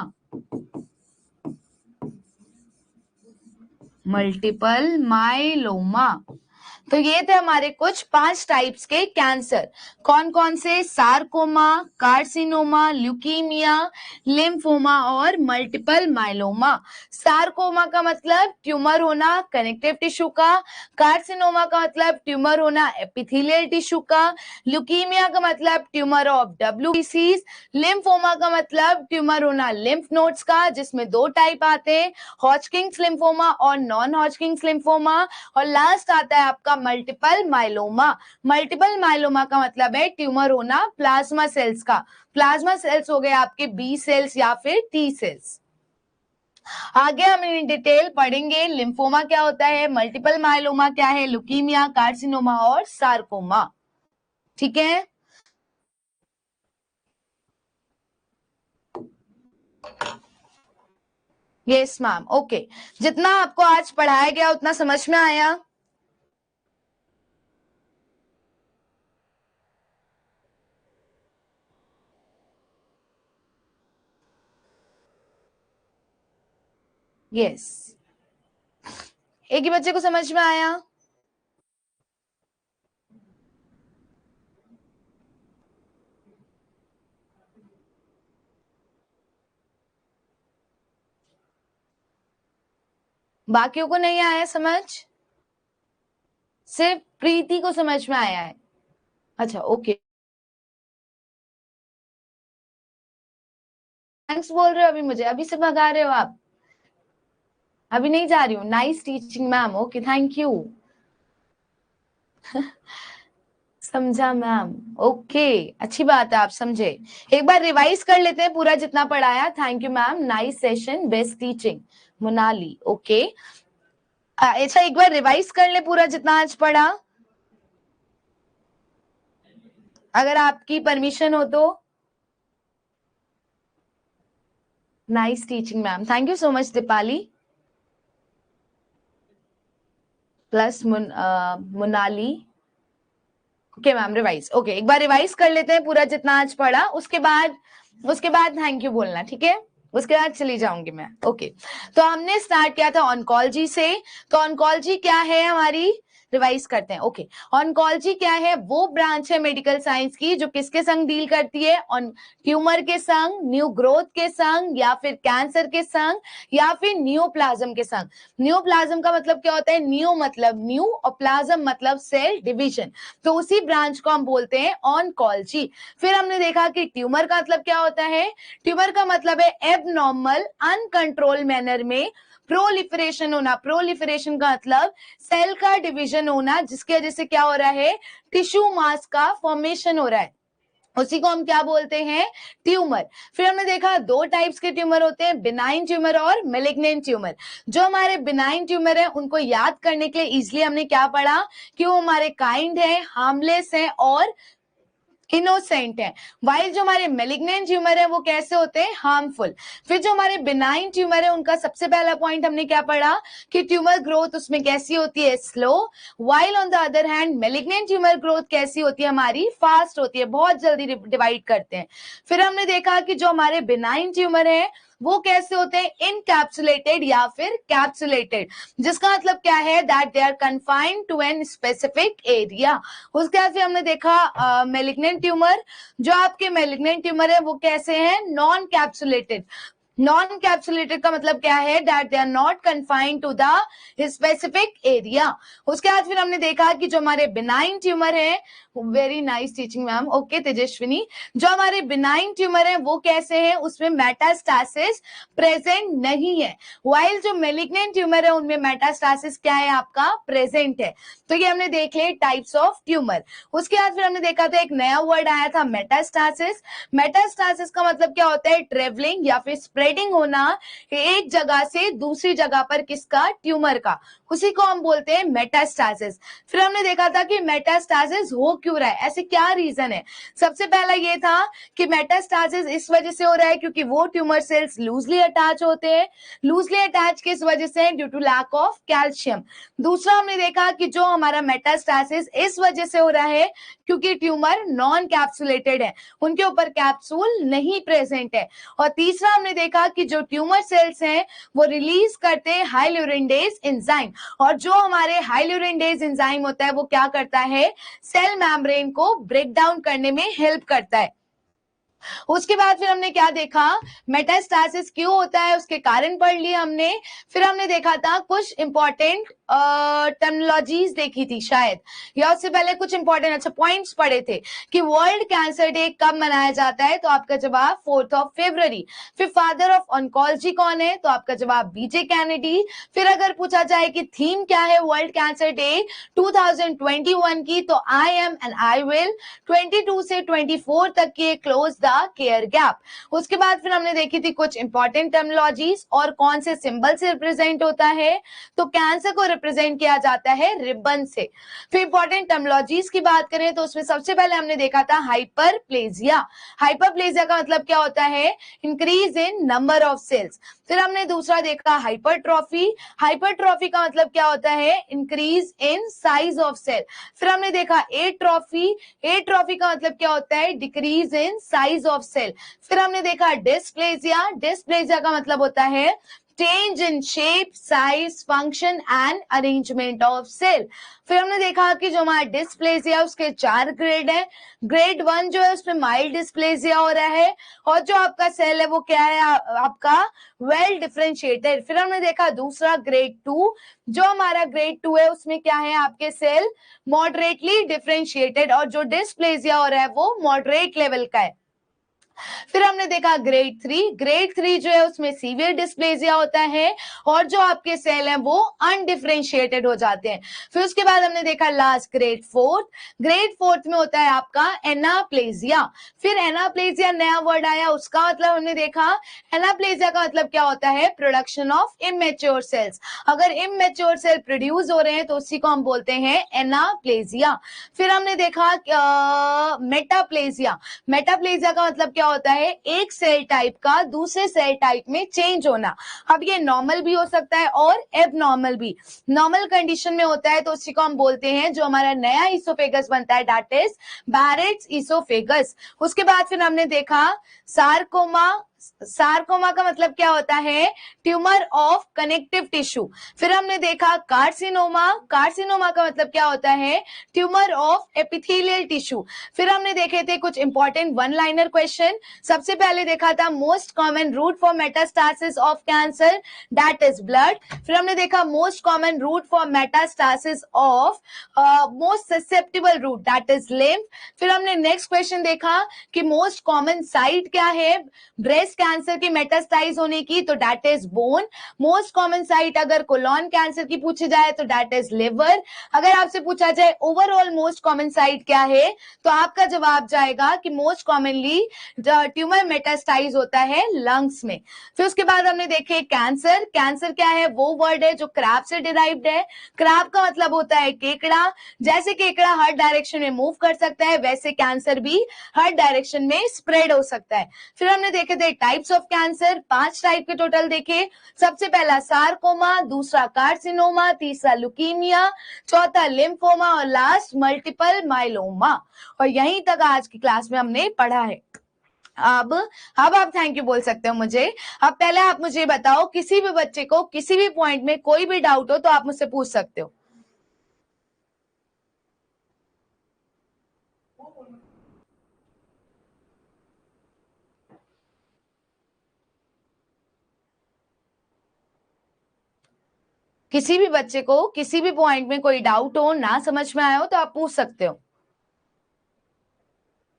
Multiple myeloma. तो ये थे हमारे कुछ 5 टाइप्स के कैंसर। कौन कौन से? सार्कोमा, कार्सिनोमा, ल्यूकीमिया, लिम्फोमा और मल्टीपल माइलोमा। सार्कोमा का मतलब ट्यूमर होना कनेक्टिव टिश्यू का। कार्सिनोमा का मतलब ट्यूमर होना एपिथेलियल टिश्यू का। ल्यूकीमिया का मतलब ट्यूमर ऑफ डब्ल्यूबीसीज। लिम्फोमा का मतलब ट्यूमर होना लिम्फ नोड्स का, जिसमें 2 टाइप आते हैं, हॉचकिंग्स लिम्फोमा और नॉन हॉचकिंग्स लिम्फोमा। और लास्ट आता है आपका मल्टीपल माइलोमा। मल्टीपल माइलोमा का मतलब है ट्यूमर होना प्लाज्मा सेल्स का। प्लाज्मा सेल्स हो गए आपके बी सेल्स या फिर टी सेल्स। आगे हम इन डिटेल पढ़ेंगे, लिम्फोमा क्या होता है, मल्टीपल माइलोमा क्या है, ल्यूकीमिया, कार्सिनोमा और सार्कोमा। ठीक है, यस मैम, ओके। जितना आपको आज पढ़ाया गया उतना समझ में आया? यस, एक ही बच्चे को समझ में आया? बाकियों को नहीं आया समझ, सिर्फ प्रीति को समझ में आया है? अच्छा ओके, थैंक्स बोल रहे हो अभी मुझे, अभी से भगा रहे हो आप? अभी नहीं जा रही हूँ। Nice teaching ma'am, okay thank you. समझा मैम, ओके अच्छी बात है आप समझे। एक बार रिवाइज कर लेते हैं पूरा जितना पढ़ाया। Thank you ma'am, nice session, best teaching Monali. Okay अच्छा, एक बार रिवाइज कर ले पूरा जितना आज पढ़ा, अगर आपकी परमिशन हो तो। Nice teaching ma'am, thank you so much Deepali plus Monali. Okay ma'am revise, okay एक बार रिवाइज कर लेते हैं पूरा जितना आज पढ़ा, उसके बाद थैंक यू बोलना, ठीक है? उसके बाद चली जाऊंगी मैं। ओके तो हमने स्टार्ट किया था ऑन्कोलॉजी से। तो ऑन्कोलॉजी क्या है हमारी, रिवाइज करते हैं। ओके ऑन्कोलॉजी क्या है, वो ब्रांच है मेडिकल साइंस की जो किसके संग डील करती है, ऑन ट्यूमर के संग, न्यू ग्रोथ के संग, या फिर कैंसर के संग, या फिर न्यूप्लाज्म के संग। न्यूप्लाज्म का मतलब क्या होता है, न्यू मतलब न्यू और प्लाज्म मतलब सेल डिवीजन, तो उसी ब्रांच को हम बोलते हैं ऑन्कोलॉजी। फिर हमने देखा कि ट्यूमर का मतलब क्या होता है, ट्यूमर का मतलब है एबनॉर्मल अनकंट्रोल मैनर में प्रोलिफरेशन होना। प्रोलिफरेशन का मतलब सेल का डिवीजन होना, जिसकी वजह से क्या हो रहा है, टिश्यू मास का फॉर्मेशन हो रहा है, उसी को हम क्या बोलते हैं, ट्यूमर। फिर हमने देखा दो टाइप्स के ट्यूमर होते हैं, बिनाइन ट्यूमर और मेलिग्नेंट ट्यूमर। जो हमारे बिनाइन ट्यूमर है उनको याद करने के लिए इजिली हमने क्या पढ़ा कि वो हमारे काइंड है, हार्मलेस है और इनोसेंट है। वाइल जो हमारे मेलिग्नेंट ट्यूमर है वो कैसे होते हैं, हार्मफुल। फिर जो हमारे बिनाइन ट्यूमर है उनका सबसे पहला पॉइंट हमने क्या पढ़ा कि ट्यूमर ग्रोथ उसमें कैसी होती है, slow. While on the other hand malignant tumour growth कैसी होती है, हमारी फास्ट होती है, बहुत जल्दी डिवाइड करते हैं। फिर हमने देखा कि जो हमारे बिनाइन ट्यूमर है वो कैसे होते हैं, इनकैप्सुलेटेड या फिर कैप्सुलेटेड, जिसका मतलब क्या है, that they are confined to an specific area. उसके बाद फिर हमने देखा मेलिग्नेंट ट्यूमर, जो आपके मेलिग्नेंट ट्यूमर है वो कैसे हैं, नॉन कैप्सुलेटेड। नॉन कैप्सुलेटेड का मतलब क्या है, that they are not confined to the specific area. उसके बाद फिर हमने देखा कि जो हमारे बिनाइन ट्यूमर है, very nice teaching ma'am, okay Tejaswini, जो हमारे बिनाइन ट्यूमर है वो कैसे हैं, उसमें मेटास्टासिस प्रेजेंट नहीं है। वाइल जो मेलिग्नेंट ट्यूमर है उनमें मेटास्टासिस क्या है, आपका प्रेजेंट है। तो ये हमने देख लिया टाइप्स ऑफ ट्यूमर। उसके बाद फिर हमने देखा था एक नया वर्ड आया था मेटास्टासिस। मेटास्टासिस का मतलब क्या होता है, ट्रेवलिंग या फिर स्प्रेडिंग होना एक जगह से दूसरी जगह पर, किसका, ट्यूमर का, उसी को हम बोलते हैं मेटास्टासिस। फिर हमने देखा था कि मेटास्टासिस हो क्यों रहा है, ऐसे क्या रीजन है। सबसे पहला ये था कि मेटास्टासिस इस वजह से हो रहा है क्योंकि वो ट्यूमर सेल्स लूजली अटैच होते हैं। लूजली अटैच किस वजह से, due to lack of calcium. दूसरा हमने देखा कि जो हमारा मेटास्टासिस इस वजह से हो रहा है क्योंकि ट्यूमर नॉन कैप्सुलेटेड है, उनके ऊपर कैप्सूल नहीं प्रेजेंट है। और तीसरा हमने देखा कि जो ट्यूमर सेल्स हैं वो रिलीज करते हैं हाइल्यूरिनडेज एंजाइम, और जो हमारे हाइल्यूरिनडेज एंजाइम होता है वो क्या करता है, सेल मेम्ब्रेन को ब्रेक डाउन करने में हेल्प करता है। उसके बाद फिर हमने क्या देखा, मेटास्टासिस क्यों होता है उसके कारण पढ़ लिए हमने। फिर हमने देखा था कुछ इंपॉर्टेंट टर्मिनोलॉजीज देखी थी शायद, या उससे पहले कुछ इंपॉर्टेंट अच्छा पॉइंट्स पढ़े थे कि वर्ल्ड कैंसर डे कब मनाया जाता है, तो आपका जवाब 4 फरवरी। फिर फादर ऑफ ऑन्कोलॉजी कौन है, तो आपका जवाब बीजे कैनेडी। फिर अगर पूछा जाए कि थीम क्या है वर्ल्ड कैंसर डे 2021 की, तो आई एम एंड आई विल। 22 से 24 तक की क्लोज द केयर गैप। उसके बाद फिर हमने देखी थी कुछ इंपॉर्टेंट टर्मिनोलॉजीज और कौन से सिंबल से रिप्रेजेंट होता है, तो कैंसर को रिप्रेजेंट किया जाता है रिबन से। फिर इंपॉर्टेंट टर्मिनोलॉजीज की बात करें तो उसमें सबसे पहले हमने देखा था हाइपरप्लेजिया। हाइपरप्लेजिया का मतलब क्या होता है, increase in number of cells. फिर हमने दूसरा देखा हाइपरट्रॉफी। हाइपरट्रॉफी का मतलब क्या होता है, increase in size of cell. फिर हमने देखा एट्रॉफी। एट्रॉफी का मतलब क्या होता है, decrease in size of cell. फिर हमने देखा डिस्प्लेजिया। डिस्प्लेजिया का मतलब होता है change in shape, size, function and arrangement of cell. फिर हमने देखा कि जो हमारा डिस्प्लेसिया उसके 4 ग्रेड है। ग्रेड 1 जो है उसमें माइल्ड डिस्प्लेसिया हो रहा है, और जो आपका सेल है वो क्या है आपका वेल डिफरेंशिएटेड। फिर हमने देखा दूसरा ग्रेड 2, जो हमारा ग्रेड 2 है उसमें क्या है आपके सेल मॉडरेटली डिफरेंशिएटेड, और जो डिस्प्लेसिया हो रहा है वो मॉडरेट लेवल का है। फिर हमने देखा ग्रेड 3, ग्रेड 3 जो है उसमें सीवियर डिस्प्लेसिया होता है, और जो आपके सेल हैं वो अनडिफरेंशिएटेड हो जाते हैं। फिर उसके बाद हमने देखा लास्ट ग्रेड 4, ग्रेड 4 में होता है आपका एनाप्लेजिया। फिर एनाप्लेजिया नया वर्ड आया, उसका मतलब हमने देखा एनाप्लेजिया का मतलब क्या होता है, प्रोडक्शन ऑफ इमेच्योर सेल्स। अगर इमेच्योर सेल प्रोड्यूस हो रहे हैं तो उसी को हम बोलते हैं एनाप्लेजिया। फिर हमने देखा मेटाप्लेजिया। मेटाप्लेजिया का मतलब क्या होता है, एक सेल टाइप का दूसरे सेल टाइप में चेंज होना। अब ये नॉर्मल भी हो सकता है और एबनॉर्मल भी। नॉर्मल कंडीशन में होता है तो उसी को हम बोलते हैं, जो हमारा नया इसोफेगस बनता है दैट इज बैरेट्स इसोफेगस। उसके बाद फिर हमने देखा सार्कोमा। सार्कोमा का मतलब क्या होता है, ट्यूमर ऑफ कनेक्टिव टिश्यू। फिर हमने देखा कार्सिनोमा। कार्सिनोमा का मतलब क्या होता है, ट्यूमर ऑफ एपिथेलियल टिश्यू। फिर हमने देखे थे कुछ इंपॉर्टेंट वन लाइनर क्वेश्चन। सबसे पहले देखा था most common route for metastasis of cancer that is blood. फिर हमने देखा most common route for metastasis of most susceptible route that is lymph. फिर हमने नेक्स्ट क्वेश्चन देखा कि मोस्ट कॉमन साइट क्या है ब्रेस्ट कैंसर की मेटास्टाइज होने की, तो that is bone. Most common site अगर कोलोन कैंसर की पूछी जाए तो दैट इज लिवर। अगर आपसे पूछा जाए ओवरऑल मोस्ट कॉमन साइट क्या है, तो आपका जवाब जाएगा कि मोस्ट कॉमनली ट्यूमर मेटास्टाइज होता है लंग्स में। फिर उसके बाद हमने देखे कैंसर। कैंसर क्या है, वो वर्ड है जो क्रैब से डिराइव्ड है। क्रैब का मतलब होता है केकड़ा। जैसे केकड़ा हर डायरेक्शन में मूव कर सकता है, वैसे कैंसर भी हर डायरेक्शन में स्प्रेड हो सकता है। फिर हमने देखे थे टाइप्स ऑफ कैंसर, 5 टाइप के टोटल देखे। सबसे पहला सार्कोमा, दूसरा कार्सिनोमा, तीसरा लुकीमिया, चौथा लिम्फोमा और लास्ट मल्टीपल माइलोमा। और यहीं तक आज की क्लास में हमने पढ़ा है। अब आप थैंक यू बोल सकते हो मुझे। अब पहले आप मुझे बताओ, किसी भी बच्चे को किसी भी पॉइंट में कोई भी डाउट हो तो आप मुझसे पूछ सकते हो। किसी भी बच्चे को किसी भी पॉइंट में कोई डाउट हो, ना समझ में आया हो, तो आप पूछ सकते हो।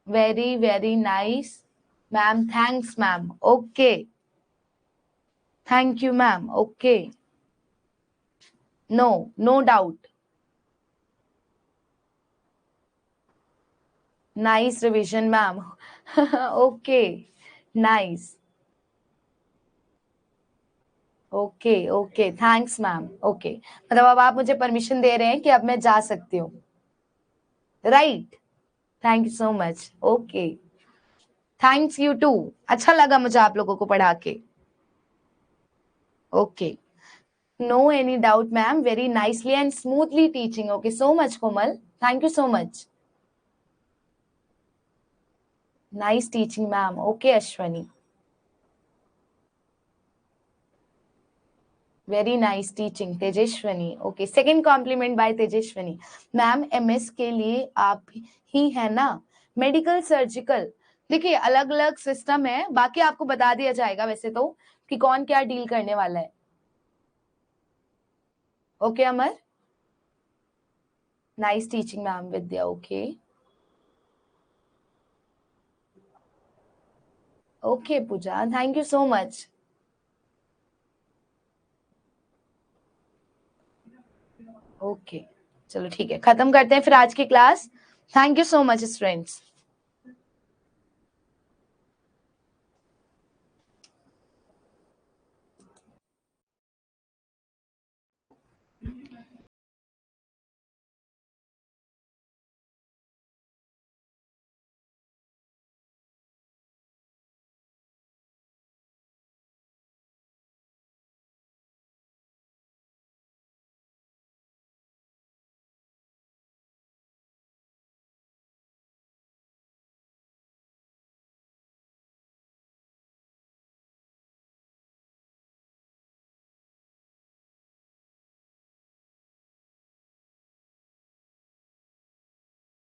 Very very nice ma'am, thanks ma'am, okay, thank you ma'am, okay, no doubt, nice revision ma'am, okay, nice, okay okay, thanks ma'am, okay. मतलब अब आप मुझे परमिशन दे रहे हैं कि अब मैं जा सकती हूँ, right? Thank you so much, okay, thanks you too. अच्छा लगा मुझे आप लोगों को पढ़ा के, ओके। No any doubt ma'am, very nicely and smoothly teaching. Okay, so much Komal, thank you so much. Nice teaching ma'am. Okay Ashwani, very nice teaching Tejeshwani. Okay, second compliment by Tejeshwani ma'am। MS के लिए आप ही है ना, medical surgical. देखिए अलग अलग system है, बाकी आपको बता दिया जाएगा वैसे तो कि कौन क्या डील करने वाला है। Okay Amar, nice teaching ma'am Vidya, okay okay Pooja, thank you so much. Okay चलो ठीक है, खत्म करते हैं फिर आज की class. Thank you so much students.